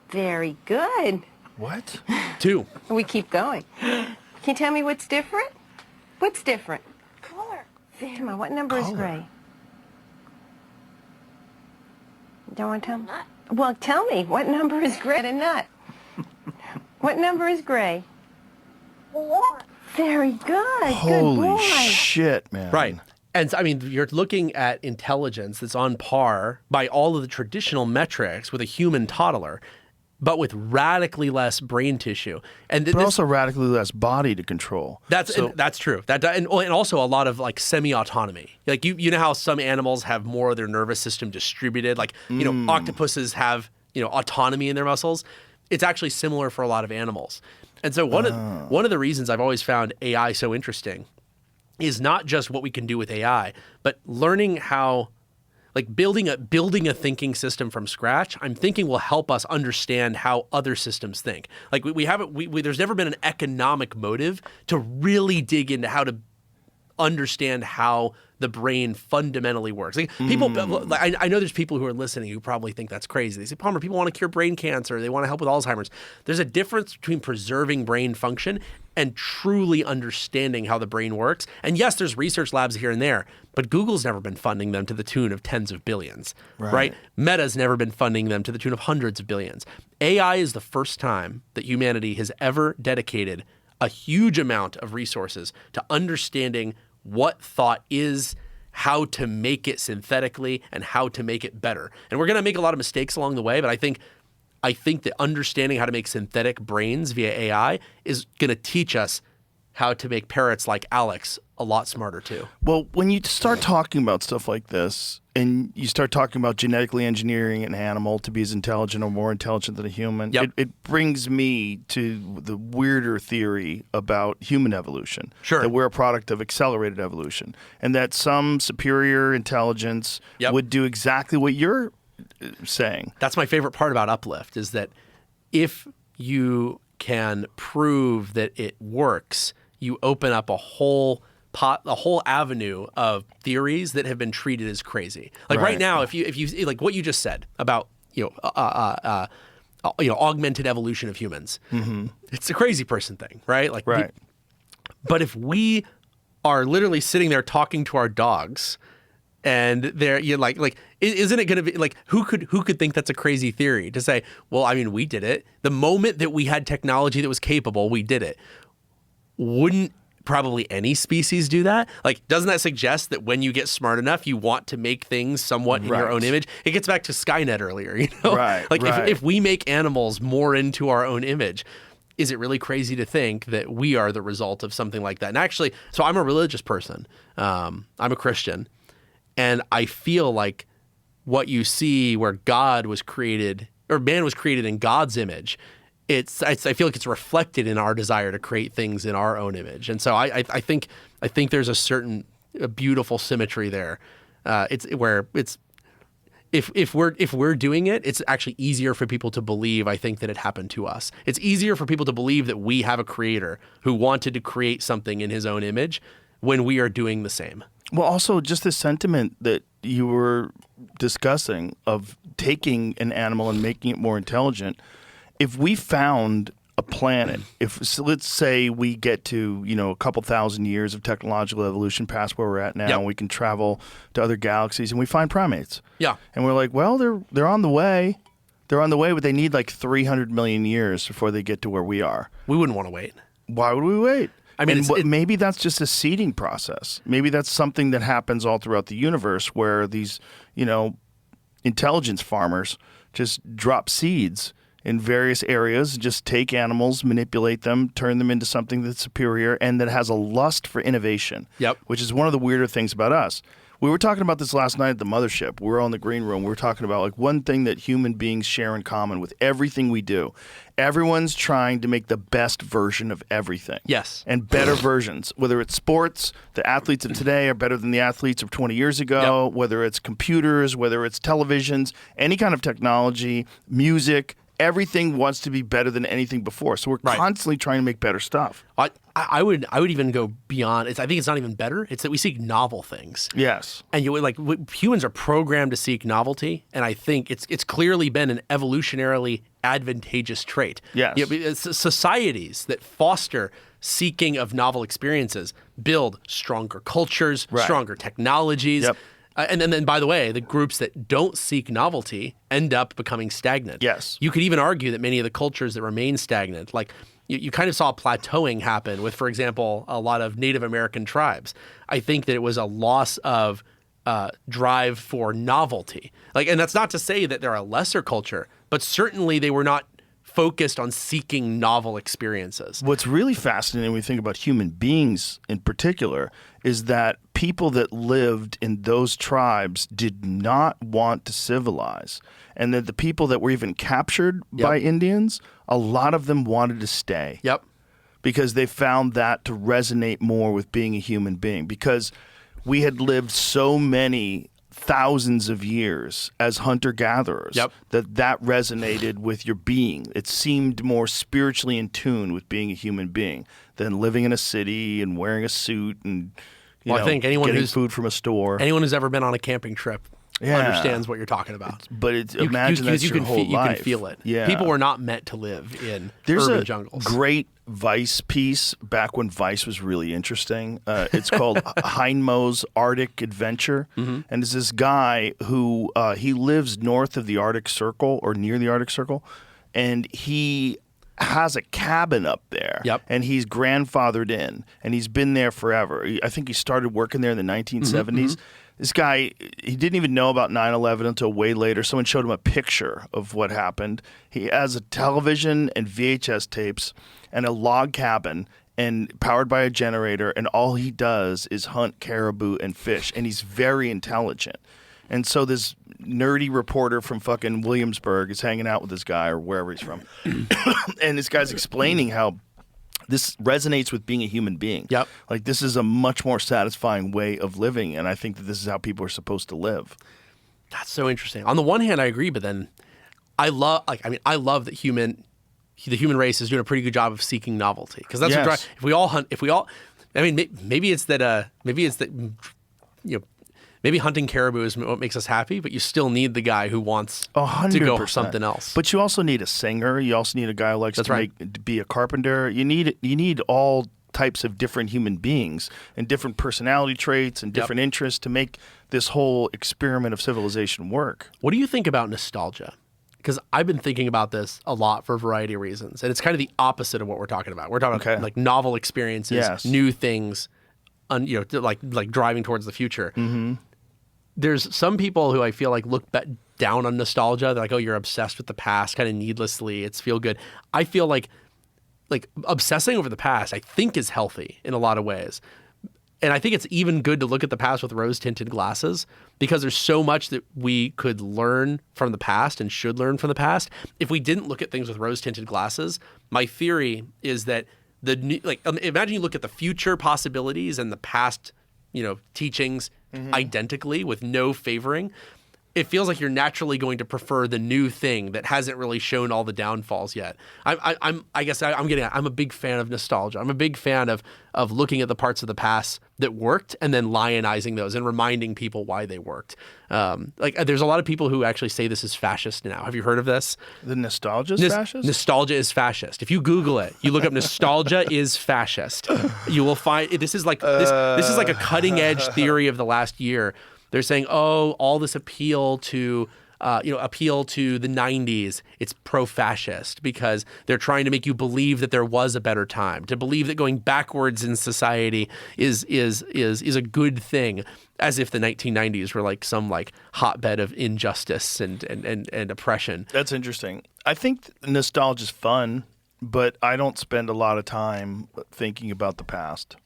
Very good. What? 2. We keep going. Can you tell me what's different? What's different? Color. Come on, what number is gray? You don't want to tell me? Well, tell me, what number is gray? A nut. What number is gray? 4. Very good. Good Holy boy. shit, man. Right. And so, I mean, you're looking at intelligence that's on par by all of the traditional metrics with a human toddler, but with radically less brain tissue. And but also radically less body to control. That's true. And also a lot of like semi-autonomy. Like you know how some animals have more of their nervous system distributed. Like octopuses have autonomy in their muscles. It's actually similar for a lot of animals. And so one of the reasons I've always found AI so interesting is not just what we can do with AI, but learning how, like building a thinking system from scratch. I'm thinking will help us understand how other systems think. Like there's never been an economic motive to really dig into how to understand how the brain fundamentally works. Like people, I know there's people who are listening who probably think that's crazy. They say, Palmer, people want to cure brain cancer. They want to help with Alzheimer's. There's a difference between preserving brain function and truly understanding how the brain works. And yes, there's research labs here and there, but Google's never been funding them to the tune of tens of billions, right? Meta's never been funding them to the tune of hundreds of billions. AI is the first time that humanity has ever dedicated a huge amount of resources to understanding what thought is, how to make it synthetically, and how to make it better. And we're going to make a lot of mistakes along the way, but I think that understanding how to make synthetic brains via AI is going to teach us how to make parrots like Alex a lot smarter too. Well, when you start talking about stuff like this, and you start talking about genetically engineering an animal to be as intelligent or more intelligent than a human, it brings me to the weirder theory about human evolution. Sure. That we're a product of accelerated evolution, and that some superior intelligence would do exactly what you're saying. That's my favorite part about Uplift, is that if you can prove that it works, you open up a whole avenue of theories that have been treated as crazy. Like right now, if you like what you just said about augmented evolution of humans, it's a crazy person thing, right? Like, but if we are literally sitting there talking to our dogs, and you're like, isn't it going to be like, who could think that's a crazy theory to say? Well, I mean, we did it. The moment that we had technology that was capable, we did it. Wouldn't probably any species do that? Like, doesn't that suggest that when you get smart enough, you want to make things somewhat in your own image? It gets back to Skynet earlier, If we make animals more into our own image, is it really crazy to think that we are the result of something like that? And actually, so I'm a religious person. I'm a Christian. And I feel like what you see where God was created, or man was created in God's image, I feel like it's reflected in our desire to create things in our own image. And so I think there's a beautiful symmetry there. If we're doing it, it's actually easier for people to believe, I think, that it happened to us. It's easier for people to believe that we have a creator who wanted to create something in his own image when we are doing the same. Well, also just the sentiment that you were discussing of taking an animal and making it more intelligent. If we found a planet, let's say we get to, a couple thousand years of technological evolution past where we're at now, and we can travel to other galaxies, and we find primates. Yeah. And we're like, well, they're on the way. They're on the way, but they need like 300 million years before they get to where we are. We wouldn't want to wait. Why would we wait? I mean, maybe that's just a seeding process. Maybe that's something that happens all throughout the universe where these, intelligence farmers just drop seeds in various areas, just take animals, manipulate them, turn them into something that's superior and that has a lust for innovation, which is one of the weirder things about us. We were talking about this last night at the mothership. We were on the green room. We were talking about like one thing that human beings share in common with everything we do. Everyone's trying to make the best version of everything. Yes. And better versions. Whether it's sports, the athletes of today are better than the athletes of 20 years ago. Whether it's computers, whether it's televisions, any kind of technology, music, everything wants to be better than anything before. So we're constantly trying to make better stuff. I would even go beyond. I think it's not even better. It's that we seek novel things. Yes. And humans are programmed to seek novelty, and I think it's clearly been an evolutionarily advantageous trait. Yes. Societies that foster seeking of novel experiences build stronger cultures, stronger technologies. Yep. And then, by the way, the groups that don't seek novelty end up becoming stagnant. Yes. You could even argue that many of the cultures that remain stagnant, like you kind of saw plateauing happen with, for example, a lot of Native American tribes. I think that it was a loss of drive for novelty. And that's not to say that they're a lesser culture, but certainly they were not focused on seeking novel experiences. What's really fascinating when we think about human beings in particular is that people that lived in those tribes did not want to civilize. And that the people that were even captured by Indians, a lot of them wanted to stay. Yep. Because they found that to resonate more with being a human being. Because we had lived so many thousands of years as hunter-gatherers that resonated with your being. It seemed more spiritually in tune with being a human being than living in a city and wearing a suit and I think anyone getting food from a store. Anyone who's ever been on a camping trip understands what you're talking about. Imagine that's your whole life. You can feel it. Yeah. People were not meant to live in There's urban a jungles. Great Vice piece back when Vice was really interesting. It's called Heinmo's Arctic Adventure. And it's this guy who he lives north of the Arctic Circle or near the Arctic Circle. And he has a cabin up there. And he's grandfathered in. And he's been there forever. I think he started working there in the 1970s. This guy, he didn't even know about 9/11 until way later. Someone showed him a picture of what happened. He has a television and VHS tapes and a log cabin and powered by a generator, and all he does is hunt caribou and fish, and he's very intelligent. And so this nerdy reporter from fucking Williamsburg is hanging out with this guy or wherever he's from. And this guy's explaining how this resonates with being a human being. This is a much more satisfying way of living, and I think that this is how people are supposed to live. That's so interesting. On the one hand, I agree, but then I love that the human race is doing a pretty good job of seeking novelty, because that's what if we all hunt, maybe it's that maybe hunting caribou is what makes us happy, but you still need the guy who wants 100%. to go something else. But you also need a singer. You also need a guy who likes to be a carpenter. You need all types of different human beings and different personality traits and different interests to make this whole experiment of civilization work. What do you think about nostalgia? Because I've been thinking about this a lot for a variety of reasons, and it's kind of the opposite of what we're talking about. We're talking about like novel experiences, new things, like driving towards the future. There's some people who I feel like look down on nostalgia. They're like, oh, you're obsessed with the past kind of needlessly. It's feel good. I feel like obsessing over the past, I think, is healthy in a lot of ways. And I think it's even good to look at the past with rose-tinted glasses, because there's so much that we could learn from the past and should learn from the past. If we didn't look at things with rose-tinted glasses, my theory is that imagine you look at the future possibilities and the past, teachings identically with no favoring. It feels like you're naturally going to prefer the new thing that hasn't really shown all the downfalls yet. I'm a big fan of nostalgia. I'm a big fan of looking at the parts of the past that worked and then lionizing those and reminding people why they worked. There's a lot of people who actually say this is fascist now. Have you heard of this? The nostalgia is fascist? Nostalgia is fascist. If you Google it, you look up nostalgia is fascist, you will find this is like a cutting edge theory of the last year. They're saying, oh, all this appeal to the 90s, it's pro-fascist because they're trying to make you believe that there was a better time, to believe that going backwards in society is a good thing, as if the 1990s were like some hotbed of injustice and oppression. That's interesting. I think nostalgia's fun, but I don't spend a lot of time thinking about the past.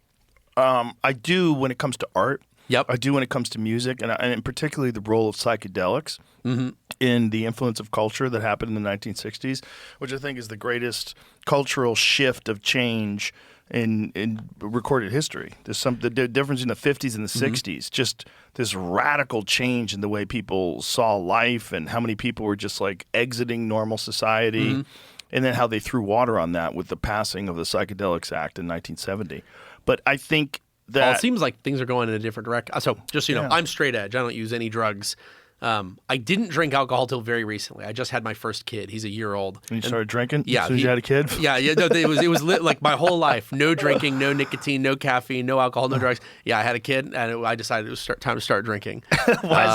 I do when it comes to art. I do when it comes to music, and particularly the role of psychedelics in the influence of culture that happened in the 1960s, which I think is the greatest cultural shift of change in recorded history. There's the difference in the 50s and the 60s, just this radical change in the way people saw life and how many people were just exiting normal society, and then how they threw water on that with the passing of the Psychedelics Act in 1970. But I think it seems like things are going in a different direction. So just so you know, I'm straight edge. I don't use any drugs. I didn't drink alcohol till very recently. I just had my first kid. He's a year old. And you started drinking? Yeah. As soon as you had a kid? Yeah. No, it was lit, my whole life. No drinking, no nicotine, no caffeine, no alcohol, no drugs. Yeah, I had a kid, and I decided it was time to start drinking. Why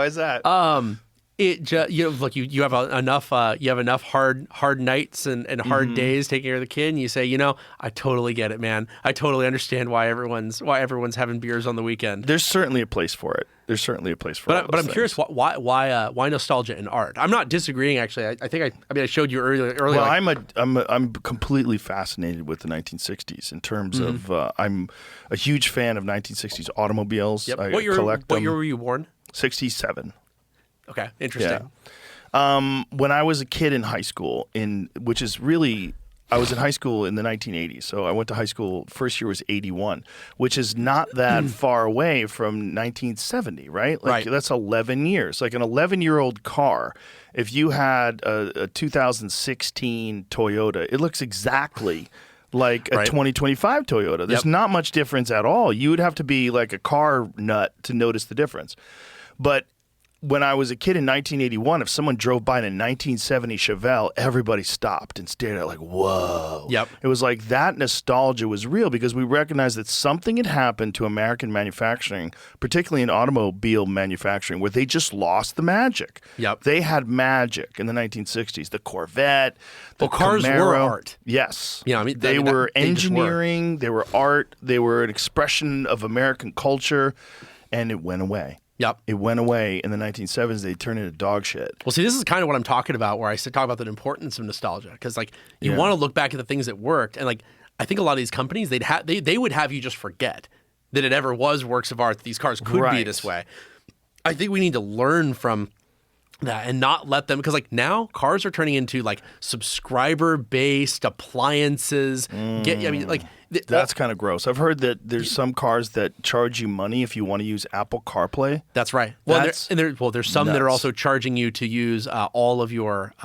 is that? Look, you have enough hard nights and hard days taking care of the kid, and you say, I totally get it, man. I totally understand why everyone's having beers on the weekend. There's certainly a place for it. There's certainly a place for it. But I'm curious, why nostalgia in art? I'm not disagreeing, actually. I showed you earlier. Well, I'm completely fascinated with the 1960s in terms of I'm a huge fan of 1960s automobiles. Yep. I What year were you born? 67. Okay, interesting. Yeah. When I was a kid in high school, I was in high school in the 1980s. So I went to high school, first year was 81, which is not that far away from 1970, right? Like that's 11 years. Like an 11-year-old car, if you had a 2016 Toyota, it looks exactly like a 2025 Toyota. There's not much difference at all. You would have to be like a car nut to notice the difference. But when I was a kid in 1981, if someone drove by in a 1970 Chevelle, everybody stopped and stared at it like, whoa. Yep. It was like that nostalgia was real because we recognized that something had happened to American manufacturing, particularly in automobile manufacturing, where they just lost the magic. Yep. They had magic in the 1960s. The Corvette, the cars Camaro. were art. Yes. They were they just were. engineering, they were art, they were an expression of American culture, and it went away. Yep. It went away in the 1970s. They turned into dog shit. Well, see, this is kind of what I'm talking about, where I talk about the importance of nostalgia, because you want to look back at the things that worked, and I think a lot of these companies they would have you just forget that it ever was works of art, that these cars could be this way. I think we need to learn from that and not let them, because now cars are turning into subscriber based appliances. That's kind of gross. I've heard that there's some cars that charge you money if you want to use Apple CarPlay. That's right. Well, there's some that are also charging you to use all of your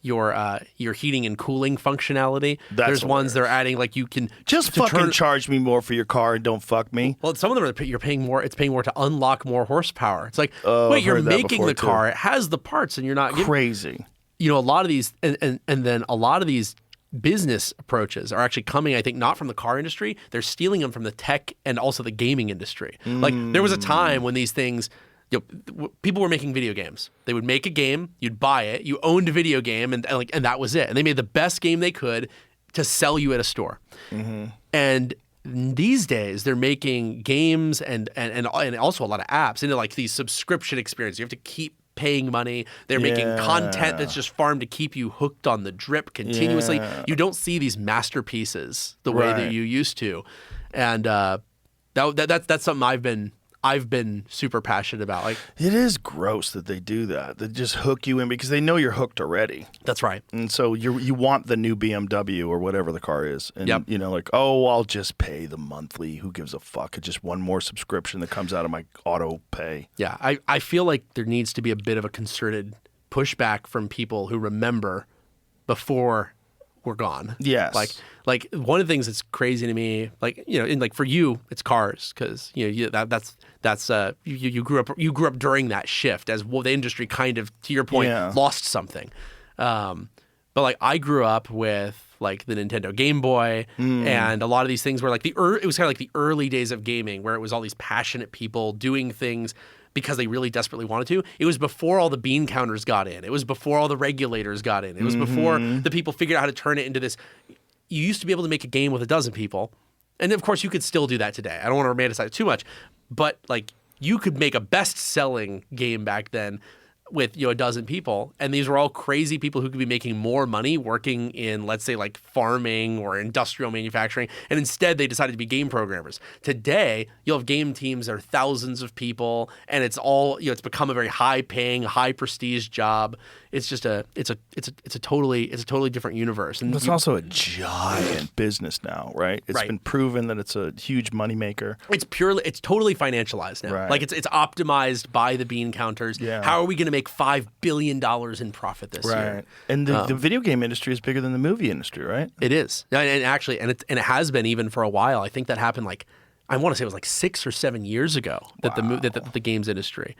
heating and cooling functionality. There's ones that are adding you can just fucking charge me more for your car and don't fuck me. Well, some of them you're paying more. It's paying more to unlock more horsepower. It's like, wait, wait, you're making the car. It has the parts, and you're not crazy. A lot of these, and then a lot of these business approaches are actually coming, I think, not from the car industry. They're stealing them from the tech and also the gaming industry. There was a time when these things. People were making video games. They would make a game, you'd buy it, you owned a video game, and that was it. And they made the best game they could to sell you at a store. And these days, they're making games and also a lot of apps into these subscription experiences. You have to keep paying money. They're making content that's just farmed to keep you hooked on the drip continuously. Yeah. You don't see these masterpieces the way that you used to, and that's something I've been super passionate about. It is gross that they do that. They just hook you in because they know you're hooked already. That's right. And so you want the new BMW or whatever the car is. And I'll just pay the monthly. Who gives a fuck? It's just one more subscription that comes out of my auto pay. Yeah. I feel like there needs to be a bit of a concerted pushback from people who remember before we're gone. Yes. Like one of the things that's crazy to me, for you, it's cars, because you grew up during that shift as the industry kind of, to your point, lost something. But I grew up with the Nintendo Game Boy and a lot of these things where it was kind of like the early days of gaming, where it was all these passionate people doing things because they really desperately wanted to. It was before all the bean counters got in. It was before all the regulators got in. It was before the people figured out how to turn it into this. You used to be able to make a game with a dozen people. And of course, you could still do that today. I don't want to romanticize it too much. But you could make a best-selling game back then with a dozen people, and these were all crazy people who could be making more money working in, let's say, farming or industrial manufacturing, and instead they decided to be game programmers. Today, you'll have game teams that are thousands of people, and it's all it's become a very high-paying, high-prestige job. It's just a totally different universe. And it's also a giant business now, right? It's been proven that it's a huge moneymaker. It's totally financialized now. Right. It's optimized by the bean counters. Yeah. How are we going to make $5 billion in profit this year? Right. And the video game industry is bigger than the movie industry, right? It is. And actually, it has been even for a while. I think that happened I want to say it was 6 or 7 years ago that the games industry.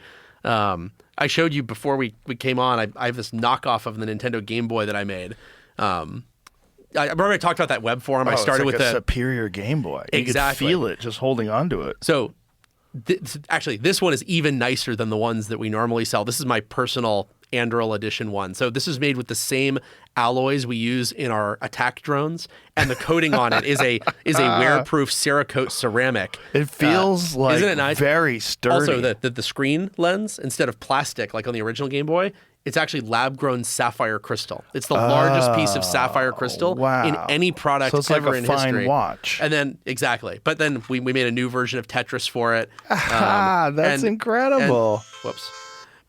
I showed you before we came on. I have this knockoff of the Nintendo Game Boy that I made. I remember I talked about that web forum. I started with a superior Game Boy. Exactly. You could feel it just holding on to it. So Actually, this one is even nicer than the ones that we normally sell. This is my personal Anduril edition one. So this is made with the same alloys we use in our attack drones, and the coating on it is a wear-proof Cerakote ceramic. It feels like isn't it nice? Very sturdy. Also, the screen lens, instead of plastic like on the original Game Boy, it's actually lab-grown sapphire crystal. It's the largest piece of sapphire crystal in any product so it's ever like a in fine history. Watch. And then but then we made a new version of Tetris for it. That's incredible. Whoops.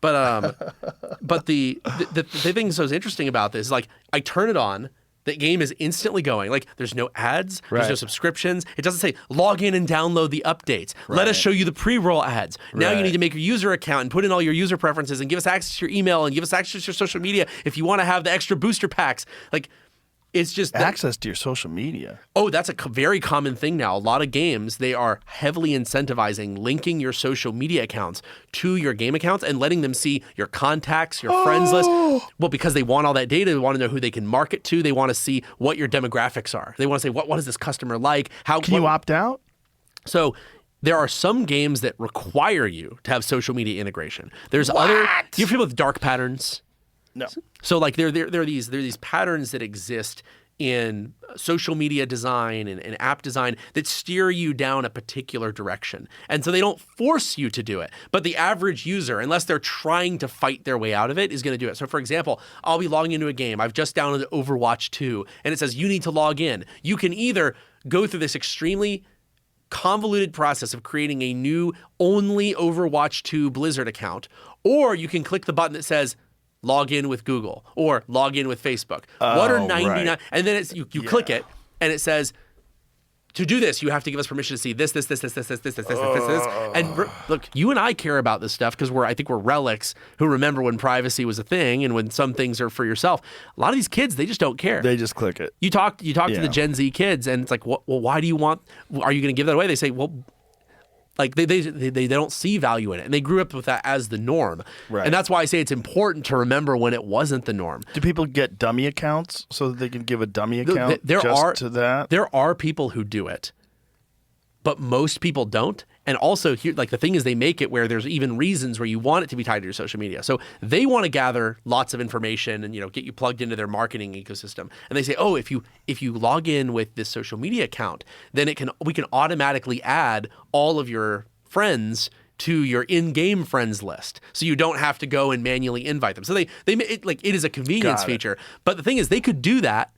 But the thing that's so interesting about this is, like, I turn it on, the game is instantly going. Like, there's no ads, there's no subscriptions. It doesn't say log in and download the updates. Let us show you the pre-roll ads. Now you need to make your user account and put in all your user preferences and give us access to your email and give us access to your social media if you want to have the extra booster packs. Like, it's just access to your social media. Oh, that's a very common thing now. A lot of games, they are heavily incentivizing linking your social media accounts to your game accounts and letting them see your contacts, your friends list. Well, because they want all that data. They want to know who they can market to. They want to see what your demographics are. They want to say, what is this customer like? Can you opt out? So there are some games that require you to have social media integration. There's other. You have people with dark patterns. No. So, like, there are these patterns that exist in social media design and app design that steer you down a particular direction. And so they don't force you to do it. But the average user, unless they're trying to fight their way out of it, is going to do it. So, for example, I'll be logging into a game. I've just downloaded Overwatch 2, and it says you need to log in. You can either go through this extremely convoluted process of creating a new only Overwatch 2 Blizzard account, or you can click the button that says log in with Google or log in with Facebook. What are 99? Right. And then you click it and it says, to do this, you have to give us permission to see this. And look, you and I care about this stuff because I think we're relics who remember when privacy was a thing and when some things are for yourself. A lot of these kids, they just don't care. They just click it. You talk to the Gen Z kids and it's like, well, why do you want, are you going to give that away? They say, well, like they don't see value in it, and they grew up with that as the norm. Right. And that's why I say it's important to remember when it wasn't the norm. Do people get dummy accounts so that they can give a dummy account to that? There are people who do it, but most people don't. And also, here, like, the thing is, they make it where there's even reasons where you want it to be tied to your social media. So they want to gather lots of information and, get you plugged into their marketing ecosystem. And they say, oh, if you log in with this social media account, then we can automatically add all of your friends to your in-game friends list, so you don't have to go and manually invite them. So it is a convenience feature. But the thing is, they could do that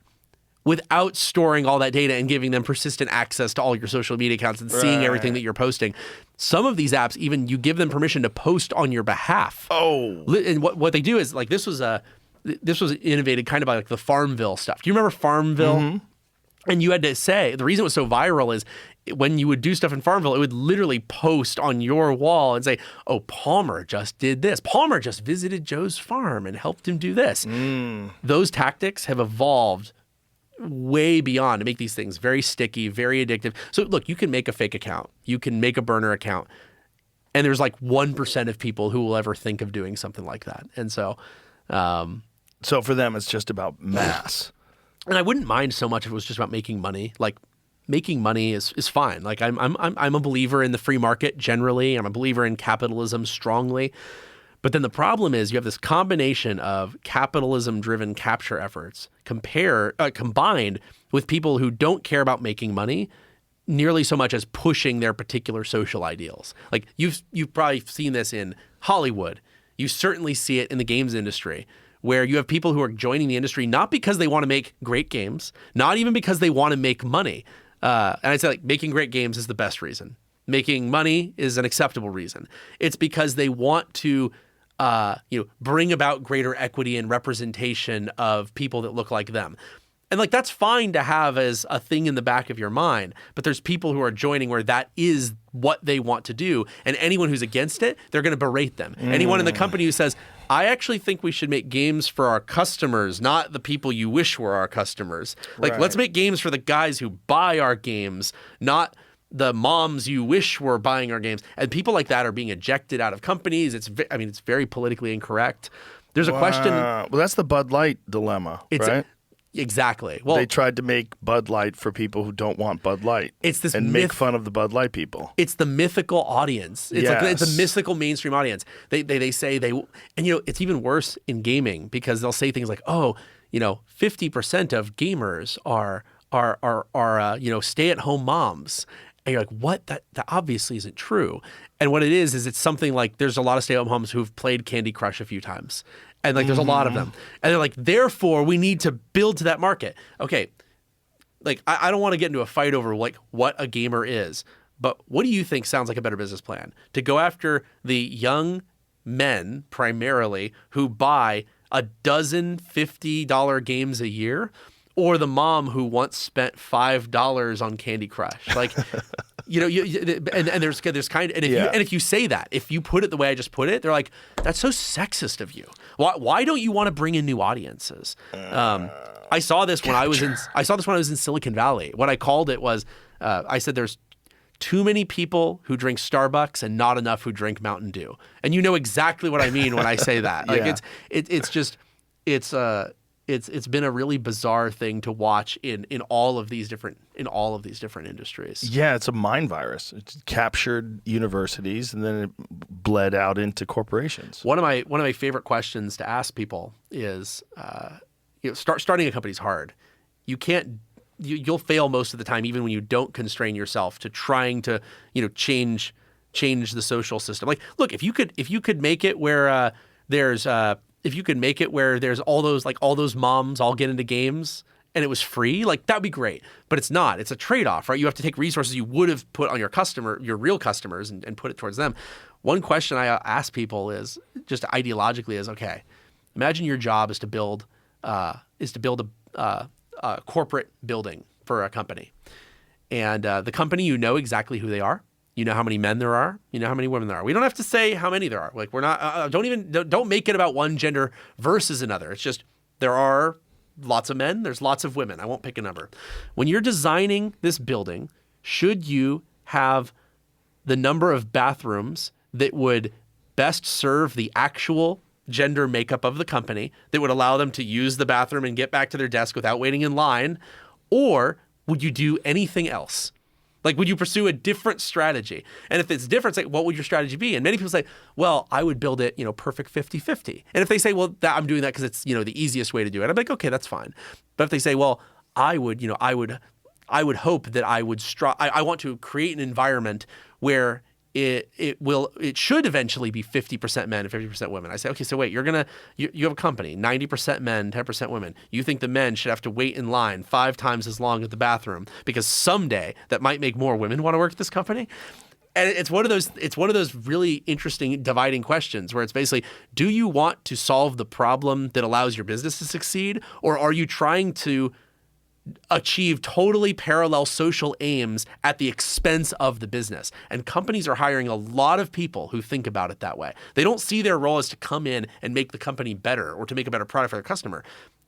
without storing all that data and giving them persistent access to all your social media accounts and seeing everything that you're posting. Some of these apps, even you give them permission to post on your behalf. Oh. And what they do is, like, this was innovated kind of by, like, the Farmville stuff. Do you remember Farmville? Mm-hmm. And you had to say, the reason it was so viral is when you would do stuff in Farmville, it would literally post on your wall and say, oh, Palmer just did this. Palmer just visited Joe's farm and helped him do this. Those tactics have evolved way beyond to make these things very sticky, very addictive. So look, you can make a fake account. You can make a burner account. And there's like 1% of people who will ever think of doing something like that. And so so for them, it's just about mass. And I wouldn't mind so much if it was just about making money. Like, making money is fine. Like, I'm a believer in the free market generally. I'm a believer in capitalism strongly. But then the problem is you have this combination of capitalism-driven capture efforts combined with people who don't care about making money nearly so much as pushing their particular social ideals. Like, you've probably seen this in Hollywood. You certainly see it in the games industry, where you have people who are joining the industry not because they want to make great games, not even because they want to make money. And I'd say, like, making great games is the best reason. Making money is an acceptable reason. It's because they want to bring about greater equity and representation of people that look like them. And, like, that's fine to have as a thing in the back of your mind, but there's people who are joining where that is what they want to do. And anyone who's against it, they're going to berate them. Anyone in the company who says, I actually think we should make games for our customers, not the people you wish were our customers. Like, let's make games for the guys who buy our games, not the moms you wish were buying our games. And people like that are being ejected out of companies. It's very politically incorrect. There's a question. Well, that's the Bud Light dilemma, right? Exactly. Well, They tried to make Bud Light for people who don't want Bud Light. It's this and make fun of the Bud Light people. It's the mythical audience. It's like it's a Yes. mythical mainstream audience. They say and it's even worse in gaming because they'll say things like, 50% of gamers are stay-at-home moms. And you're like, what? That obviously isn't true. And what it is it's something like there's a lot of stay-at-home moms who've played Candy Crush a few times. And like there's a lot of them. And they're like, therefore, we need to build to that market. Okay, like I don't want to get into a fight over like what a gamer is, but what do you think sounds like a better business plan? To go after the young men primarily who buy a dozen $50 games a year, or the mom who once spent $5 on Candy Crush? Like, and there's kind of, and if you say that, if you put it the way I just put it, they're like, that's so sexist of you. Why don't you want to bring in new audiences? I saw this when I was in Silicon Valley. What I called it was, I said there's too many people who drink Starbucks and not enough who drink Mountain Dew. And you know exactly what I mean when I say that. Like it's been a really bizarre thing to watch in all of these different industries. Yeah, it's a mind virus. It captured universities and then it bled out into corporations. One of my favorite questions to ask people is, starting a company is hard. You'll fail most of the time, even when you don't constrain yourself to trying to change the social system. Like, look, if you could make it where there's all those moms all get into games and it was free, like that'd be great. But it's not. It's a trade-off, right? You have to take resources you would have put on your real customers and put it towards them. One question I ask people is just ideologically is, okay, imagine your job is to build a corporate building for a company. And the company, you know exactly who they are. You know how many men there are. You know how many women there are. We don't have to say how many there are. Like, we're not. Don't make it about one gender versus another. It's just there are lots of men. There's lots of women. I won't pick a number. When you're designing this building, should you have the number of bathrooms that would best serve the actual gender makeup of the company, that would allow them to use the bathroom and get back to their desk without waiting in line, or would you do anything else? Like, would you pursue a different strategy? And if it's different, it's like, what would your strategy be? And many people say, well, I would build it, perfect 50-50. And if they say, well, I'm doing that because it's, the easiest way to do it, I'm like, okay, that's fine. But if they say, well, I would hope that I want to create an environment where it should eventually be 50% men and 50% women. I say, okay, so wait, you have a company, 90% men, 10% women. You think the men should have to wait in line 5 times as long at the bathroom because someday that might make more women want to work at this company? And it's one of those really interesting dividing questions where it's basically, do you want to solve the problem that allows your business to succeed, or are you trying to achieve totally parallel social aims at the expense of the business? And companies are hiring a lot of people who think about it that way. They don't see their role as to come in and make the company better or to make a better product for their customer.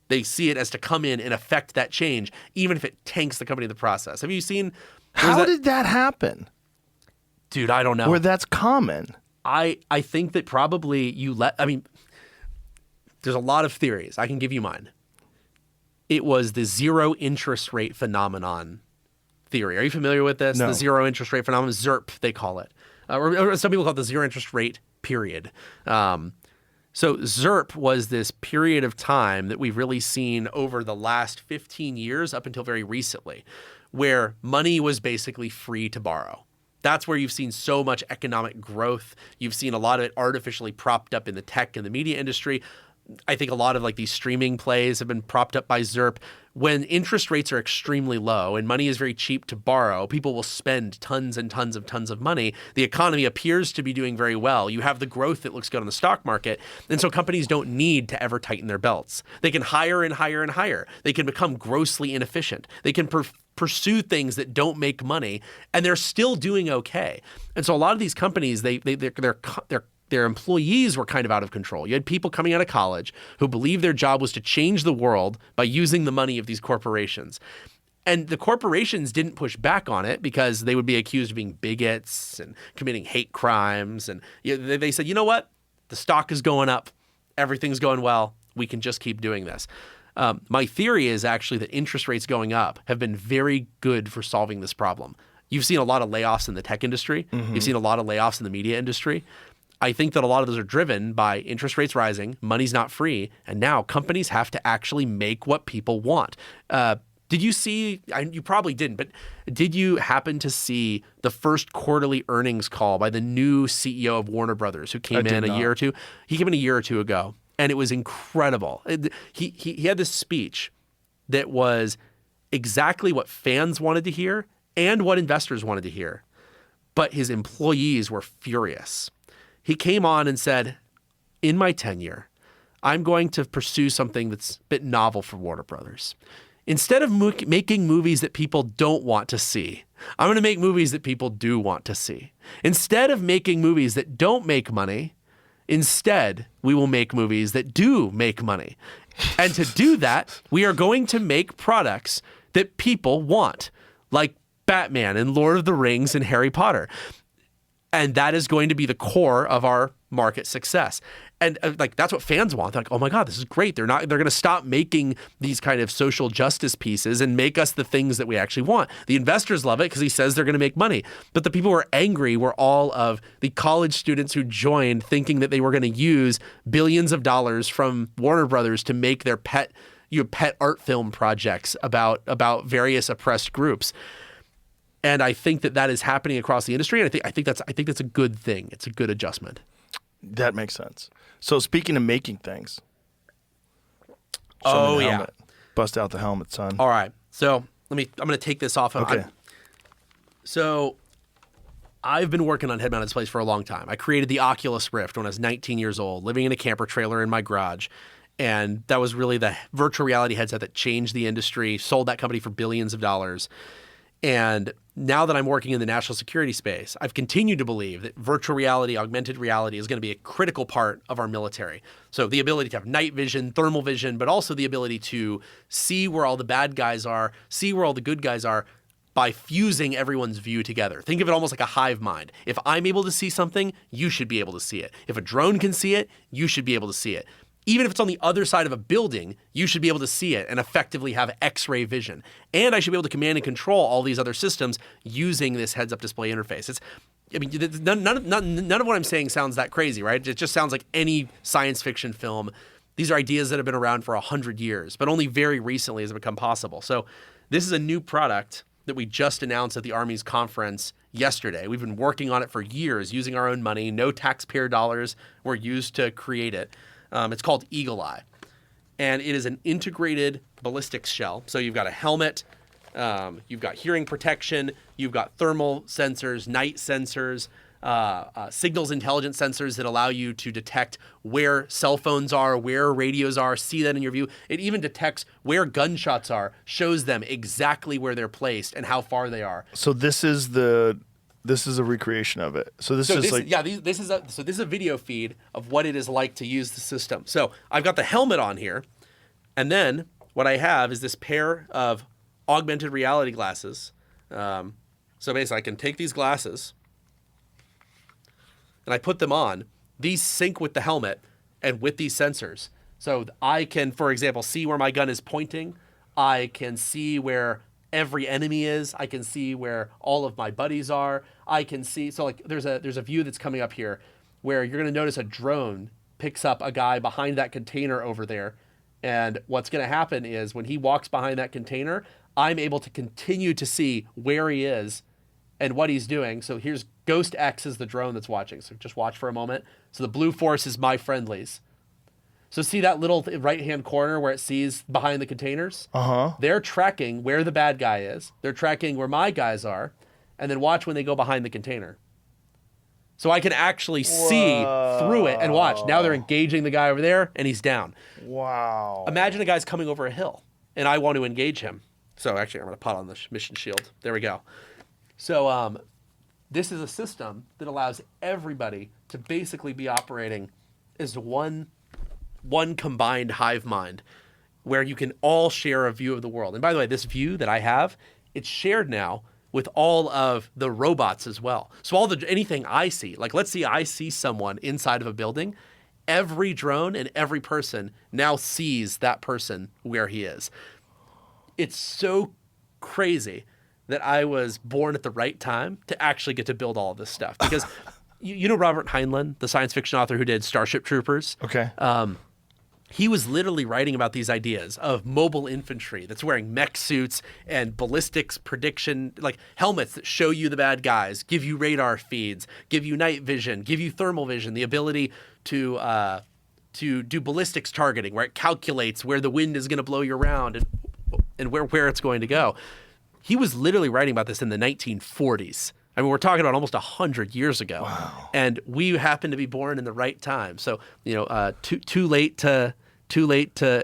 They see it as to come in and affect that change, even if it tanks the company in the process. Have you seen? How did that happen? Dude, I don't know. Where that's common. I think that probably there's a lot of theories. I can give you mine. It was the zero interest rate phenomenon theory. Are you familiar with this? No. The zero interest rate phenomenon, ZIRP, they call it. Or some people call it the zero interest rate period. So ZIRP was this period of time that we've really seen over the last 15 years up until very recently, where money was basically free to borrow. That's where you've seen so much economic growth. You've seen a lot of it artificially propped up in the tech and the media industry. I think a lot of like these streaming plays have been propped up by ZIRP. When interest rates are extremely low and money is very cheap to borrow, people will spend tons and tons of money. The economy appears to be doing very well. You have the growth that looks good on the stock market. And so companies don't need to ever tighten their belts. They can hire and hire and hire. They can become grossly inefficient. They can pursue things that don't make money, and they're still doing okay. And so a lot of these companies, their employees were kind of out of control. You had people coming out of college who believed their job was to change the world by using the money of these corporations. And the corporations didn't push back on it because they would be accused of being bigots and committing hate crimes. And they said, you know what? The stock is going up. Everything's going well. We can just keep doing this. My theory is actually that interest rates going up have been very good for solving this problem. You've seen a lot of layoffs in the tech industry. You've seen a lot of layoffs in the media industry. I think that a lot of those are driven by interest rates rising, money's not free, and now companies have to actually make what people want. Did you see, you probably didn't, but did you happen to see the first quarterly earnings call by the new CEO of Warner Brothers who came in a year or two? He came in a year or two ago, and it was incredible. He had this speech that was exactly what fans wanted to hear and what investors wanted to hear, but his employees were furious. He came on and said, in my tenure, I'm going to pursue something that's a bit novel for Warner Brothers. Instead of making movies that people don't want to see, I'm going to make movies that people do want to see. Instead of making movies that don't make money, instead, we will make movies that do make money. And to do that, we are going to make products that people want, like Batman and Lord of the Rings and Harry Potter. And that is going to be the core of our market success. And like that's what fans want. They're like, oh my God, this is great. They're going to stop making these kind of social justice pieces and make us the things that we actually want. The investors love it because he says they're going to make money. But the people who are angry were all of the college students who joined thinking that they were going to use billions of dollars from Warner Brothers to make their pet art film projects about various oppressed groups. And I think that is happening across the industry. And I think that's a good thing. It's a good adjustment. That makes sense. So speaking of making things. Oh, yeah. Helmet. Bust out the helmet, son. All right. So I'm going to take this off. Okay. So I've been working on head-mounted displays for a long time. I created the Oculus Rift when I was 19 years old, living in a camper trailer in my garage. And that was really the virtual reality headset that changed the industry, sold that company for billions of dollars. And now that I'm working in the national security space, I've continued to believe that virtual reality, augmented reality is going to be a critical part of our military. So the ability to have night vision, thermal vision, but also the ability to see where all the bad guys are, see where all the good guys are by fusing everyone's view together. Think of it almost like a hive mind. If I'm able to see something, you should be able to see it. If a drone can see it, you should be able to see it. Even if it's on the other side of a building, you should be able to see it and effectively have X-ray vision. And I should be able to command and control all these other systems using this heads-up display interface. None of what I'm saying sounds that crazy, right? It just sounds like any science fiction film. These are ideas that have been around for 100 years, but only very recently has it become possible. So this is a new product that we just announced at the Army's conference yesterday. We've been working on it for years using our own money. No taxpayer dollars were used to create it. It's called Eagle Eye, and it is an integrated ballistics shell. So you've got a helmet, you've got hearing protection, you've got thermal sensors, night sensors, signals intelligence sensors that allow you to detect where cell phones are, where radios are, see that in your view. It even detects where gunshots are, shows them exactly where they're placed and how far they are. So this is a recreation of it. So this is a video feed of what it is like to use the system. So I've got the helmet on here, and then what I have is this pair of augmented reality glasses. So basically, I can take these glasses and I put them on. These sync with the helmet and with these sensors. So I can, for example, see where my gun is pointing. I can see where every enemy is. I can see where all of my buddies are. I can see, so like there's a view that's coming up here where you're going to notice a drone picks up a guy behind that container over there. And what's going to happen is when he walks behind that container, I'm able to continue to see where he is and what he's doing. So here's Ghost X is the drone that's watching. So just watch for a moment. So the blue force is my friendlies. So see that little right-hand corner where it sees behind the containers? Uh-huh. They're tracking where the bad guy is. They're tracking where my guys are. And then watch when they go behind the container. So I can actually see through it and watch. Now they're engaging the guy over there, and he's down. Wow. Imagine a guy's coming over a hill, and I want to engage him. So actually, I'm going to put on the mission shield. There we go. So this is a system that allows everybody to basically be operating as one combined hive mind where you can all share a view of the world. And by the way, this view that I have, it's shared now with all of the robots as well. So anything I see, like let's see I see someone inside of a building, every drone and every person now sees that person where he is. It's so crazy that I was born at the right time to actually get to build all of this stuff. Because you know Robert Heinlein, the science fiction author who did Starship Troopers? Okay. He was literally writing about these ideas of mobile infantry that's wearing mech suits and ballistics prediction, like helmets that show you the bad guys, give you radar feeds, give you night vision, give you thermal vision, the ability to do ballistics targeting, where it calculates where the wind is going to blow you around and where it's going to go. He was literally writing about this in the 1940s. I mean, we're talking about almost 100 years ago. Wow. And we happen to be born in the right time. So, too late to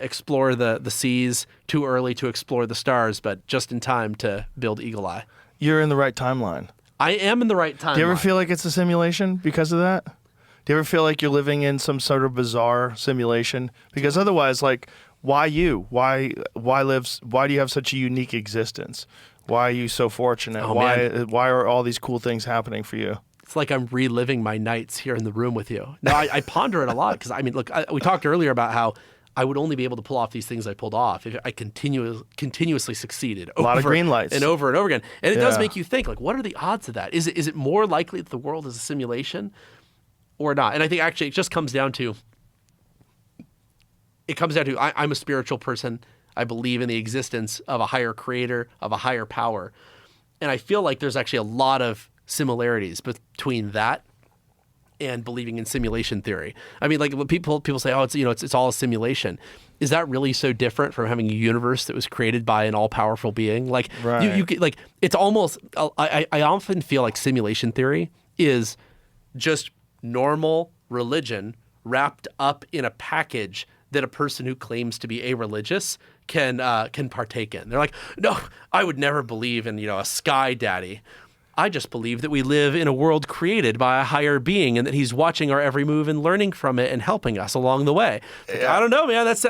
explore the seas, too early to explore the stars, but just in time to build Eagle Eye. You're in the right timeline. I am in the right timeline. Do you ever feel like it's a simulation because of that? Do you ever feel like you're living in some sort of bizarre simulation? Because otherwise, like, why you? Why do you have such a unique existence? Why are you so fortunate? Oh, why are all these cool things happening for you? It's like I'm reliving my nights here in the room with you. No, I ponder it a lot because, I mean, look, we talked earlier about how I would only be able to pull off these things I pulled off if I continuously succeeded a lot of green lights and over again. And it does make you think, like, what are the odds of that? Is it more likely that the world is a simulation or not? And I think actually it just comes down to I'm a spiritual person. I believe in the existence of a higher creator, of a higher power. And I feel like there's actually a lot of similarities between that and believing in simulation theory. I mean, like, when people say, oh, it's all a simulation. Is that really so different from having a universe that was created by an all-powerful being? Like, right. you like, it's almost, I often feel like simulation theory is just normal religion wrapped up in a package that a person who claims to be a-religious can partake in. They're like, no, I would never believe in, a sky daddy. I just believe that we live in a world created by a higher being and that he's watching our every move and learning from it and helping us along the way. I don't know, man. That's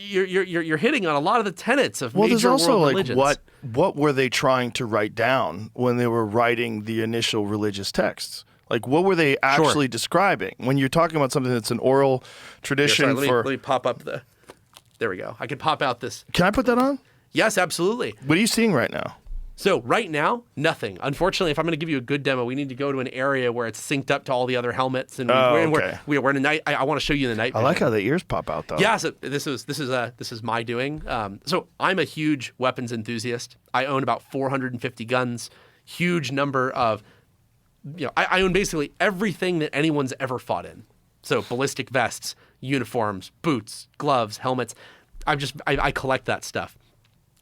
you're hitting on a lot of the tenets of major there's also world religions. What were they trying to write down when they were writing the initial religious texts? Like, what were they actually describing? When you're talking about something that's an oral tradition let me pop up there we go. I can pop out this. Can I put that on? Yes, absolutely. What are you seeing right now? So right now, nothing. Unfortunately, if I'm going to give you a good demo, we need to go to an area where it's synced up to all the other helmets, and we're in the night. I want to show you the night vision. I like how the ears pop out, though. Yeah, so this is my doing. So I'm a huge weapons enthusiast. I own about 450 guns. Huge number of, I own basically everything that anyone's ever fought in. So ballistic vests, uniforms, boots, gloves, helmets. I collect that stuff.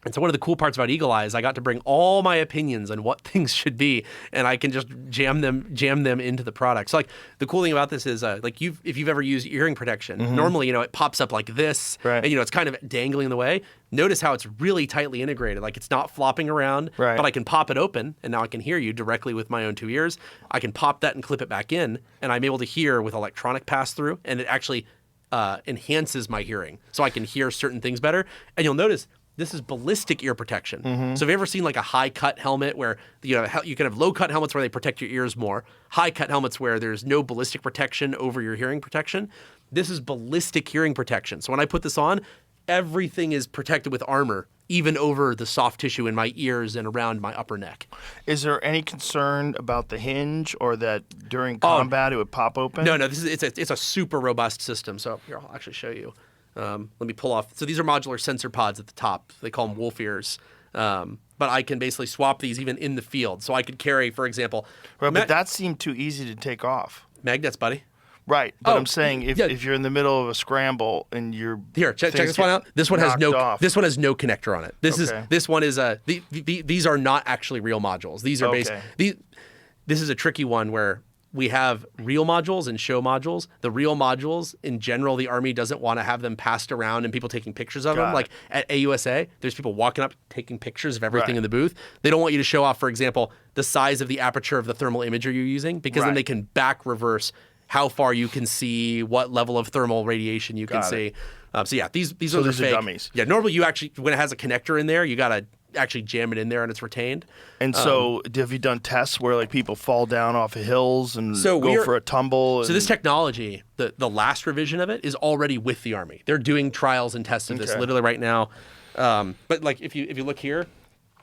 And so one of the cool parts about Eagle Eye is I got to bring all my opinions on what things should be, and I can just jam them into the product. So, like, the cool thing about this is, if you've ever used earring protection, normally, it pops up like this, right. And, it's kind of dangling in the way. Notice how it's really tightly integrated. Like, it's not flopping around, right. But I can pop it open, and now I can hear you directly with my own two ears. I can pop that and clip it back in, and I'm able to hear with electronic pass-through, and it actually enhances my hearing. So I can hear certain things better. And you'll notice this is ballistic ear protection. So have you ever seen like a high cut helmet where you can have low cut helmets where they protect your ears more, high cut helmets where there's no ballistic protection over your hearing protection? This is ballistic hearing protection. So when I put this on, everything is protected with armor, even over the soft tissue in my ears and around my upper neck. Is there any concern about the hinge or that during combat it would pop open? No, it's a super robust system. So here, I'll actually show you. Let me pull off. So these are modular sensor pods at the top. They call them wolf ears. But I can basically swap these even in the field. So I could carry, for example... Right, but that seemed too easy to take off. Magnets, buddy. Right, but I'm saying if you're in the middle of a scramble and you're... Here, check this one out. This one has no connector on it. This one is these are not actually real modules. These are this is a tricky one where we have real modules and show modules. The real modules, in general, the Army doesn't want to have them passed around and people taking pictures of them. Like at AUSA, there's people walking up taking pictures of everything in the booth. They don't want you to show off, for example, the size of the aperture of the thermal imager you're using, because then they can back reverse how far you can see, what level of thermal radiation you can Got see. it. So yeah, these So ones these are fake. dummies. Yeah, normally you actually, when it has a connector in there, you gotta actually jam it in there and it's retained. And so, have you done tests where like people fall down off of hills and So go for a tumble? So this technology, the last revision of it, is already with the Army. They're doing trials and tests of this Okay. literally right now. But like if you look here,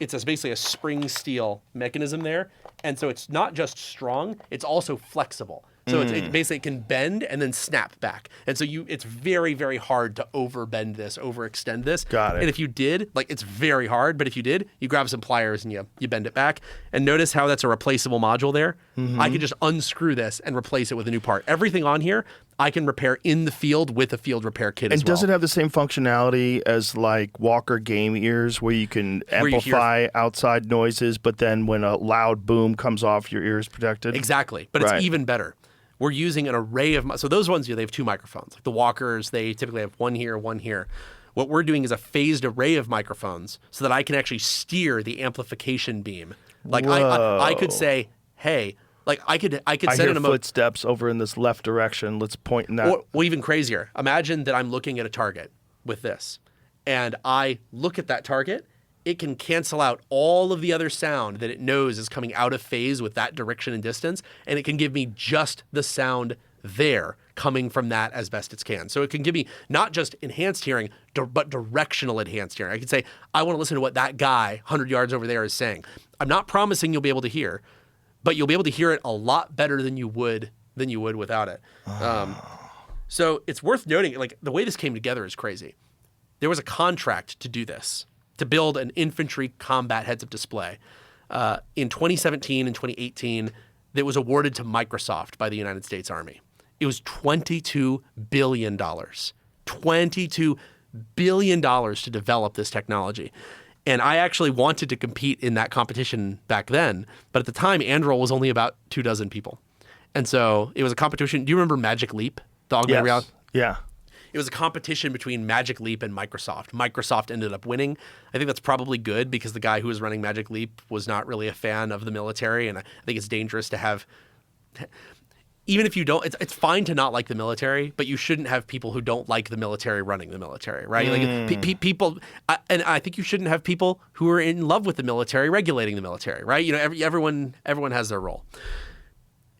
it's basically a spring steel mechanism there, and so it's not just strong; it's also flexible. So it basically can bend and then snap back, and so it's very, very hard to overbend this, overextend this. Got it. And if you did, like it's very hard, but if you did, you grab some pliers and you bend it back. And notice how that's a replaceable module there. I can just unscrew this and replace it with a new part. Everything on here, I can repair in the field with a field repair kit as And well. does it have the same functionality as like Walker game ears, where you can Where you hear- amplify outside noises, but then when a loud boom comes off, your ear is protected? Exactly, but Right. it's even better. We're using an array of so those ones, they have two microphones. Like the Walkers, they typically have one here, one here. What we're doing is a phased array of microphones so that I can actually steer the amplification beam. Like I could say, hey, like I could I send hear in a footsteps over in this left direction. Let's point in that. Or even crazier. Imagine that I'm looking at a target with this, and I look at that target. It can cancel out all of the other sound that it knows is coming out of phase with that direction and distance, and it can give me just the sound there coming from that as best it can. So it can give me not just enhanced hearing, but directional enhanced hearing. I can say, I want to listen to what that guy 100 yards over there is saying. I'm not promising you'll be able to hear, but you'll be able to hear it a lot better than you would without it. So it's worth noting, like the way this came together is crazy. There was a contract to do this, to build an infantry combat heads-up display. In 2017 and 2018, that was awarded to Microsoft by the United States Army. It was $22 billion. $22 billion to develop this technology. And I actually wanted to compete in that competition back then, but at the time, Anduril was only about 24 people. And so it was a competition. Do you remember Magic Leap, the augmented reality? Yeah. It was a competition between Magic Leap and Microsoft. Microsoft ended up winning. I think that's probably good because the guy who was running Magic Leap was not really a fan of the military, and I think it's dangerous to have. Even if you don't, it's fine to not like the military, but you shouldn't have people who don't like the military running the military, right? Like people, and I think you shouldn't have people who are in love with the military regulating the military, right? You know, everyone has their role.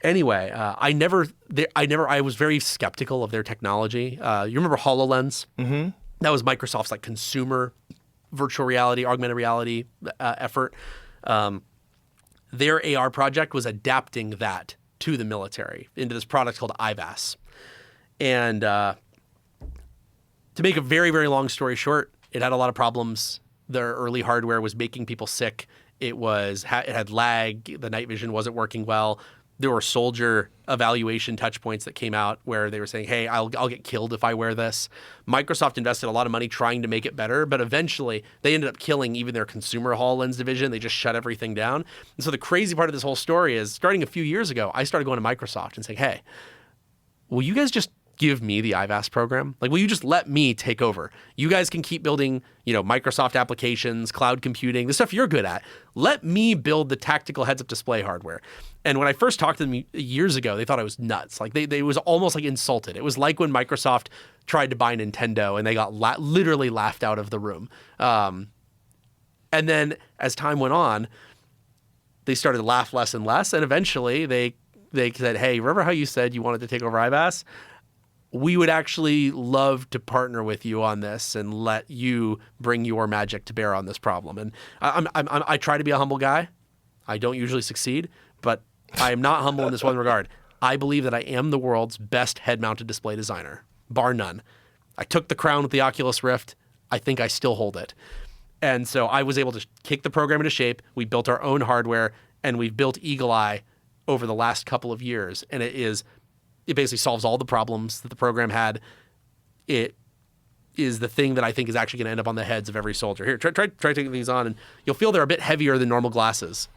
Anyway, I was very skeptical of their technology. You remember HoloLens? Mm-hmm. That was Microsoft's like consumer virtual reality, augmented reality effort. Their AR project was adapting that to the military into this product called IVAS. And to make a very, very long story short, it had a lot of problems. Their early hardware was making people sick. It had lag. The night vision wasn't working well. There were soldier evaluation touch points that came out where they were saying, hey, I'll get killed if I wear this. Microsoft invested a lot of money trying to make it better, but eventually they ended up killing even their consumer HoloLens division. They just shut everything down. And so the crazy part of this whole story is, starting a few years ago, I started going to Microsoft and saying, hey, will you guys just give me the IVAS program? Like, will you just let me take over? You guys can keep building, Microsoft applications, cloud computing, the stuff you're good at. Let me build the tactical heads-up display hardware. And when I first talked to them years ago, they thought I was nuts. Like, they was almost like insulted. It was like when Microsoft tried to buy Nintendo and they got literally laughed out of the room. And then as time went on, they started to laugh less and less. And eventually they said, hey, remember how you said you wanted to take over IVAS? We would actually love to partner with you on this and let you bring your magic to bear on this problem. And I try to be a humble guy. I don't usually succeed, but I am not humble in this one regard. I believe that I am the world's best head-mounted display designer, bar none. I took the crown with the Oculus Rift. I think I still hold it. And so I was able to kick the program into shape. We built our own hardware, and we've built Eagle Eye over the last couple of years. And it basically solves all the problems that the program had. It is the thing that I think is actually going to end up on the heads of every soldier. Here, try taking these on, and you'll feel they're a bit heavier than normal glasses.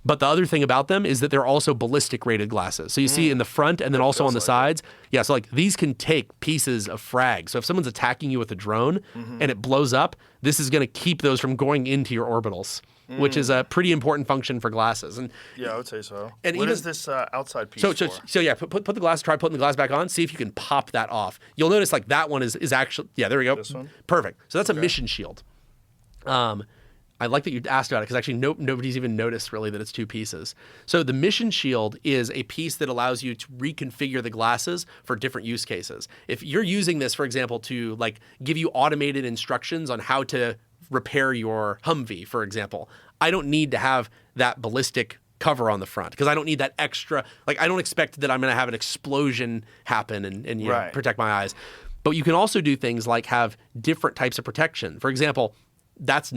But the other thing about them is that they're also ballistic rated glasses. So you see in the front and then also on the sides. Yeah, so like these can take pieces of frag. So if someone's attacking you with a drone and it blows up, this is going to keep those from going into your orbitals, which is a pretty important function for glasses. And Yeah, I would say so. And What even- is this outside piece so for? yeah, put the glass, try putting the glass back on, see if you can pop that off. You'll notice like that one is actually, yeah, there we go. This one? Perfect. So that's a mission shield. I like that you asked about it because actually nobody's even noticed really that it's two pieces. So the mission shield is a piece that allows you to reconfigure the glasses for different use cases. If you're using this, for example, to like give you automated instructions on how to repair your Humvee, for example, I don't need to have that ballistic cover on the front because I don't need that extra, like I don't expect that I'm going to have an explosion happen and you know, Right. protect my eyes. But you can also do things like have different types of protection. For example, that's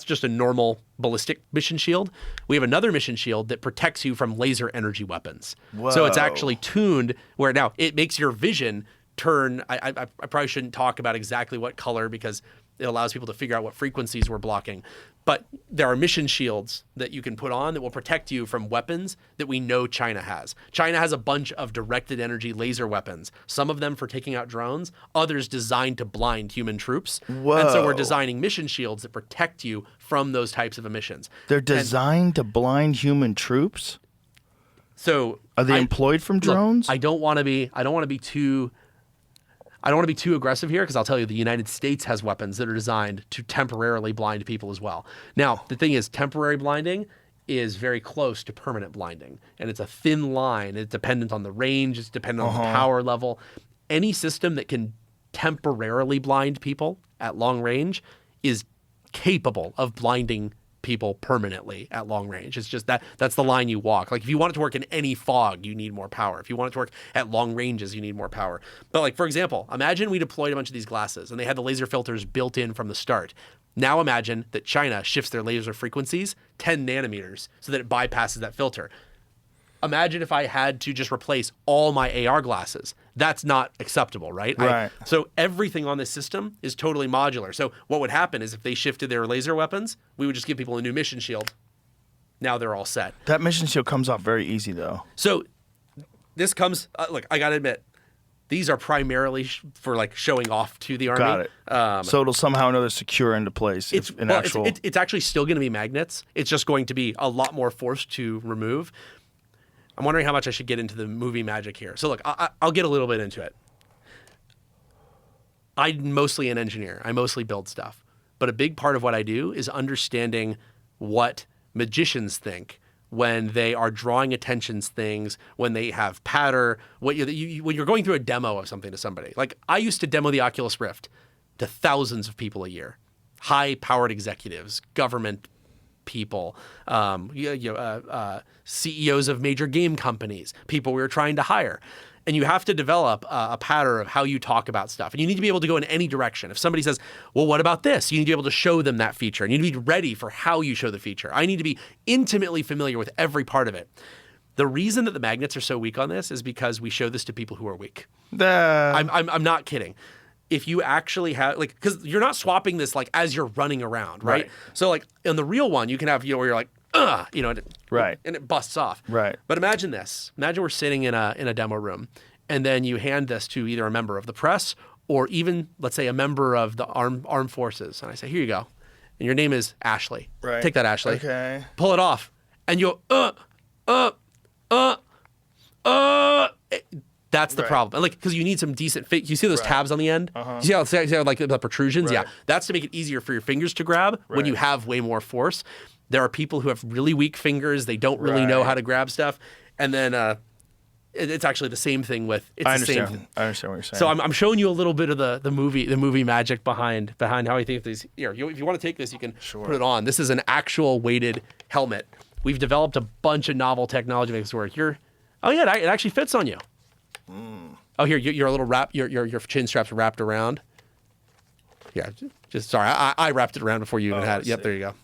just a normal ballistic mission shield. We have another mission shield that protects you from laser energy weapons. So it's Whoa. actually tuned where now it makes your vision turn. I probably shouldn't talk about exactly what color because it allows people to figure out what frequencies we're blocking. But there are mission shields that you can put on that will protect you from weapons that we know China has. China has a bunch of directed energy laser weapons, some of them for taking out drones, others designed to blind human troops. And so we're Whoa. designing mission shields that protect you from those types of emissions. They're designed to blind human troops? So Are they I- employed from look, drones? I don't want to be too aggressive here because I'll tell you the United States has weapons that are designed to temporarily blind people as well. Now, the thing is temporary blinding is very close to permanent blinding and it's a thin line. It's dependent on the range, it's dependent on the power level. Any system that can temporarily blind people at long range is capable of blinding people permanently at long range. It's just that's the line you walk. Like if you want it to work in any fog, you need more power. If you want it to work at long ranges, you need more power. But like for example, imagine we deployed a bunch of these glasses and they had the laser filters built in from the start. Now imagine that China shifts their laser frequencies 10 nanometers so that it bypasses that filter. Imagine if I had to just replace all my AR glasses. That's not acceptable, right? Right. So everything on this system is totally modular. So what would happen is if they shifted their laser weapons, we would just give people a new mission shield. Now they're all set. That mission shield comes off very easy, though. So this comes, look, I got to admit, these are primarily for like showing off to the Army. Got it. So it'll somehow or another secure into place. It's, if an well, actual... it's actually still going to be magnets. It's just going to be a lot more force to remove. I'm wondering how much I should get into the movie magic here. So look, I'll get a little bit into it. I'm mostly an engineer. I mostly build stuff. But a big part of what I do is understanding what magicians think when they are drawing attention things, when they have patter, when you're going through a demo of something to somebody. Like I used to demo the Oculus Rift to thousands of people a year, high-powered executives, government people, CEOs of major game companies, people we were trying to hire. And you have to develop a pattern of how you talk about stuff. And you need to be able to go in any direction. If somebody says, well, what about this? You need to be able to show them that feature. And you need to be ready for how you show the feature. I need to be intimately familiar with every part of it. The reason that the magnets are so weak on this is because we show this to people who are weak. I'm not kidding. If you actually have, like, because you're not swapping this like as you're running around, right? So like in the real one, you can have, where you're like, Right. and it busts off. Right. But imagine this. Imagine we're sitting in a demo room, and then you hand this to either a member of the press or even, let's say, a member of the armed forces. And I say, here you go. And your name is Ashley. Right. Take that, Ashley. Okay. Pull it off. And you that's the Right. problem. And like, because you need some decent fit. You see those tabs on the end? You see how like the protrusions? Right. Yeah. That's to make it easier for your fingers to grab when you Right. have way more force. There are people who have really weak fingers. They don't really know Right. how to grab stuff. And then it's actually the same thing with, it's I the same understand. thing. I understand what you're saying. So I'm showing you a little bit of the movie magic behind how I think these. Here, if you want to take this, you can put it on. This is an actual weighted helmet. We've developed a bunch of novel technology to make this work. Oh yeah, it actually fits on you. Oh, here, you're a little wrap. Your chin strap's wrapped around. Yeah, just sorry, I wrapped it around before you even had it. Yep, there you go.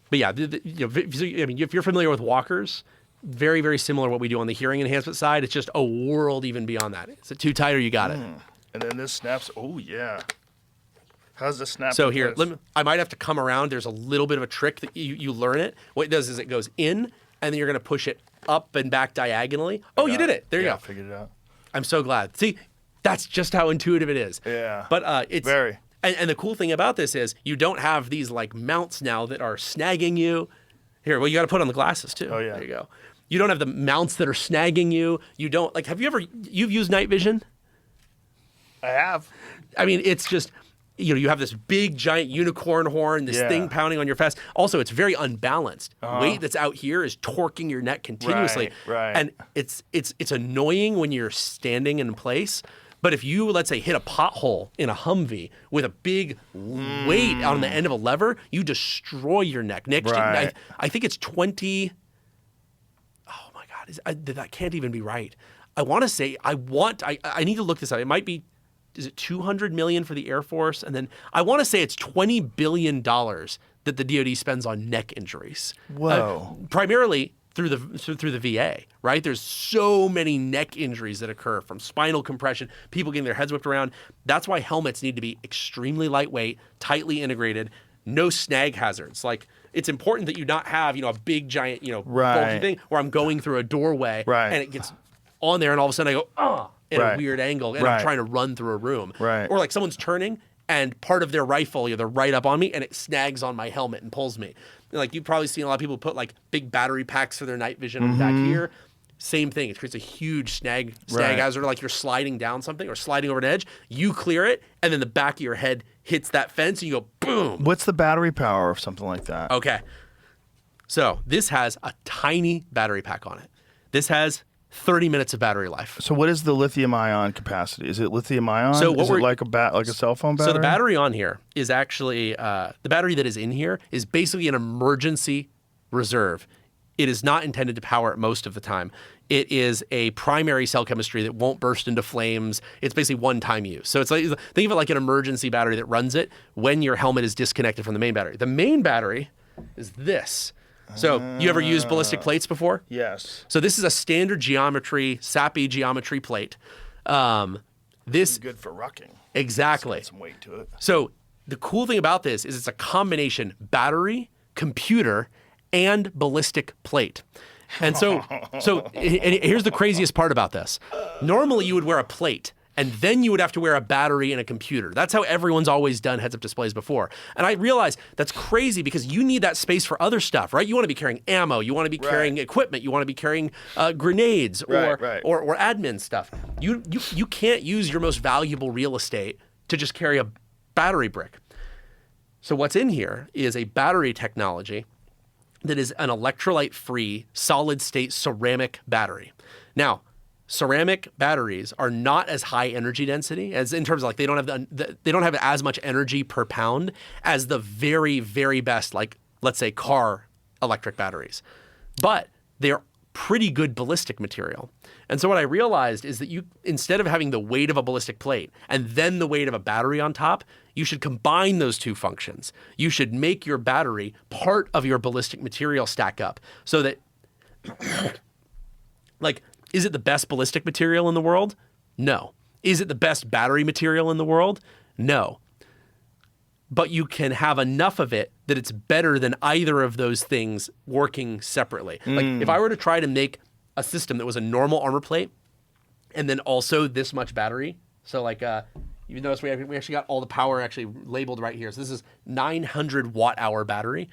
But yeah, if you're familiar with walkers, very, very similar to what we do on the hearing enhancement side. It's just a world even beyond that. Is it too tight or you got it? And then this snaps. Oh, yeah. How's the snap? So in here, place? I might have to come around. There's a little bit of a trick that you learn it. What it does is it goes in, and then you're going to push it up and back diagonally. Oh, you did it. There you Yeah, go. I figured it out. I'm so glad. See, that's just how intuitive it is. Yeah. But it's Very. And the cool thing about this is you don't have these like mounts now that are snagging you. Here, well, you got to put on the glasses too. Oh, yeah. There you go. You don't have the mounts that are snagging you. You don't like. You've used night vision? I have. I mean, it's just, you have this big giant unicorn horn, this Yeah. thing pounding on your chest. Also, it's very unbalanced. Weight that's out here is torquing your neck continuously. Right. And it's annoying when you're standing in place. But if you, let's say, hit a pothole in a Humvee with a big weight on the end of a lever, you destroy your neck. Right. I think it's 20. Oh my God, that can't even be right. I want to say, I need to look this up. It might be, is it 200 million for the Air Force? And then I want to say it's $20 billion that the DoD spends on neck injuries. Whoa. Primarily through the VA, right? There's so many neck injuries that occur from spinal compression, people getting their heads whipped around. That's why helmets need to be extremely lightweight, tightly integrated, no snag hazards. Like, it's important that you not have, a big giant, Right. bulky thing where I'm going through a doorway Right. and it gets on there and all of a sudden I go, in Right. a weird angle and Right. I'm trying to run through a room. Right. Or like someone's turning and part of their rifle, they're right up on me and it snags on my helmet and pulls me. Like, you've probably seen a lot of people put like big battery packs for their night vision back here. Same thing. It creates a huge snag Right. hazard, like you're sliding down something or sliding over an edge. You clear it, and then the back of your head hits that fence, and you go boom. What's the battery power of something like that? Okay. So this has a tiny battery pack on it. This has 30 minutes of battery life. So what is the lithium ion capacity? Is it lithium ion? So what is it we're- like a cell phone battery? So the battery on here is actually the battery that is in here is basically an emergency reserve. It is not intended to power it most of the time. It is a primary cell chemistry that won't burst into flames. It's basically one-time use. So it's like, think of it like an emergency battery that runs it when your helmet is disconnected from the main battery. The main battery is this. So you ever used ballistic plates before? Yes. So this is a standard geometry, SAPI geometry plate. This Good for rucking. exactly. Got some weight to it. So the cool thing about this is it's a combination battery, computer, and ballistic plate. And so here's the craziest part about this. Normally you would wear a plate and then you would have to wear a battery and a computer. That's how everyone's always done heads-up displays before. And I realize that's crazy because you need that space for other stuff, right? You want to be carrying ammo, you want to be carrying equipment, you want to be carrying grenades or admin stuff. You can't use your most valuable real estate to just carry a battery brick. So what's in here is a battery technology that is an electrolyte-free, solid-state ceramic battery. Now, ceramic batteries are not as high energy density as in terms of like they don't have as much energy per pound as the very, very best, like let's say car electric batteries, but they're pretty good ballistic material. And so what I realized is that you, instead of having the weight of a ballistic plate and then the weight of a battery on top, you should combine those two functions. You should make your battery part of your ballistic material stack up so that like, is it the best ballistic material in the world? No. Is it the best battery material in the world? No. But you can have enough of it that it's better than either of those things working separately. Like if I were to try to make a system that was a normal armor plate and then also this much battery, so like you notice we actually got all the power actually labeled right here. So this is 900 watt hour battery.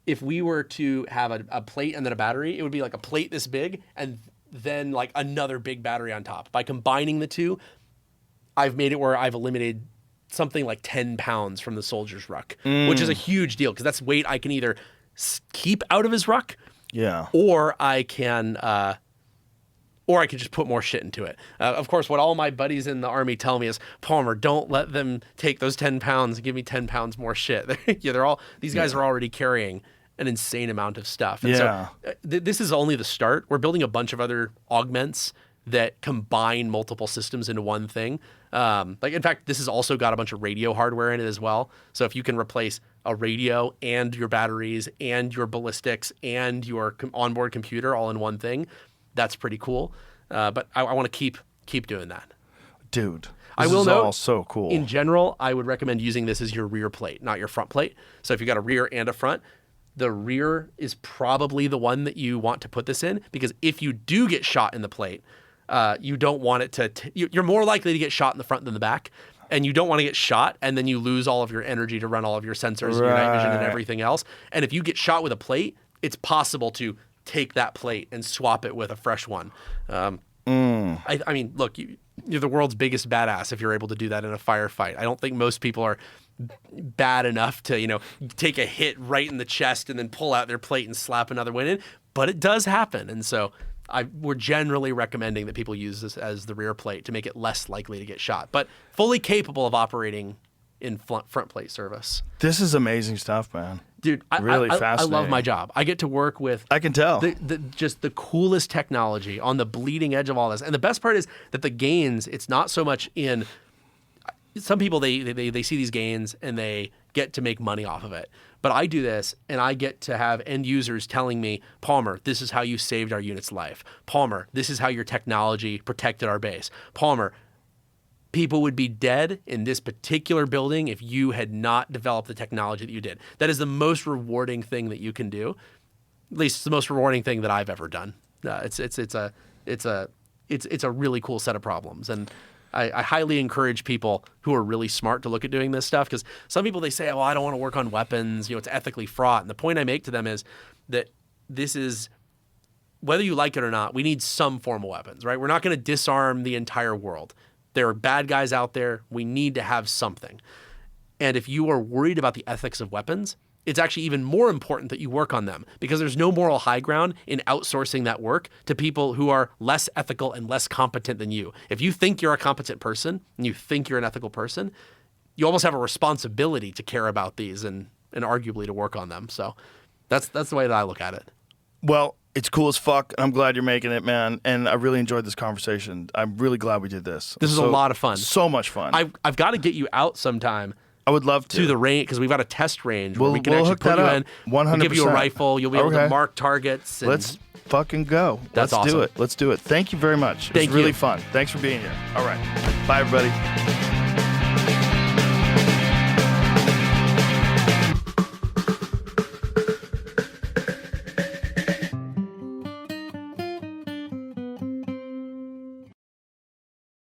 If we were to have a plate and then a battery, it would be like a plate this big and then like another big battery on top. By combining the two, I've made it where I've eliminated something like 10 pounds from the soldier's ruck, which is a huge deal because that's weight I can either keep out of his ruck, or I can just put more shit into it. Of course, what all my buddies in the Army tell me is, Palmer, don't let them take those 10 pounds and give me 10 pounds more shit. These guys are already carrying an insane amount of stuff. And so this is only the start. We're building a bunch of other augments that combine multiple systems into one thing. Like, in fact, this has also got a bunch of radio hardware in it as well. So if you can replace a radio and your batteries and your ballistics and your onboard computer all in one thing, that's pretty cool. But I want to keep doing that. Dude, I this will is note, all so cool. in general, I would recommend using this as your rear plate, not your front plate. So if you've got a rear and a front, the rear is probably the one that you want to put this in, because if you do get shot in the plate, you don't want it to, you're more likely to get shot in the front than the back. And you don't want to get shot and then you lose all of your energy to run all of your sensors and your night vision and everything else. And if you get shot with a plate, it's possible to take that plate and swap it with a fresh one. I mean, look, you're the world's biggest badass if you're able to do that in a firefight. I don't think most people are bad enough to, take a hit right in the chest and then pull out their plate and slap another one in, but it does happen. And so we're generally recommending that people use this as the rear plate to make it less likely to get shot, but fully capable of operating in front plate service. This is amazing stuff, man. Dude, Really I fascinating. love my job. I get to work with I can tell. just the coolest technology on the bleeding edge of all this. And the best part is that the gains, it's not so much in some people, they see these gains and they get to make money off of it. But I do this and I get to have end users telling me, Palmer, this is how you saved our unit's life. Palmer, this is how your technology protected our base. Palmer, people would be dead in this particular building if you had not developed the technology that you did. That is the most rewarding thing that you can do. At least it's the most rewarding thing that I've ever done. It's a really cool set of problems. And I highly encourage people who are really smart to look at doing this stuff, because some people, they say, oh, I don't want to work on weapons. It's ethically fraught. And the point I make to them is that this is, whether you like it or not, we need some form of weapons, right? We're not going to disarm the entire world. There are bad guys out there. We need to have something. And if you are worried about the ethics of weapons, it's actually even more important that you work on them, because there's no moral high ground in outsourcing that work to people who are less ethical and less competent than you. If you think you're a competent person and you think you're an ethical person, you almost have a responsibility to care about these and arguably to work on them. So that's the way that I look at it. Well, it's cool as fuck, and I'm glad you're making it, man. And I really enjoyed this conversation. I'm really glad we did this. This is a lot of fun. So much fun. I've got to get you out sometime. I would love to the range, because we've got a test range where We'll- we can we'll actually hook put that you up. in. 100%. We'll give you a rifle. You'll be able to Okay. mark targets. And Let's fucking go. That's Let's do awesome. it. Let's do it. Thank you very much. It Thank was really you. fun. Thanks for being here. All right. Bye, everybody.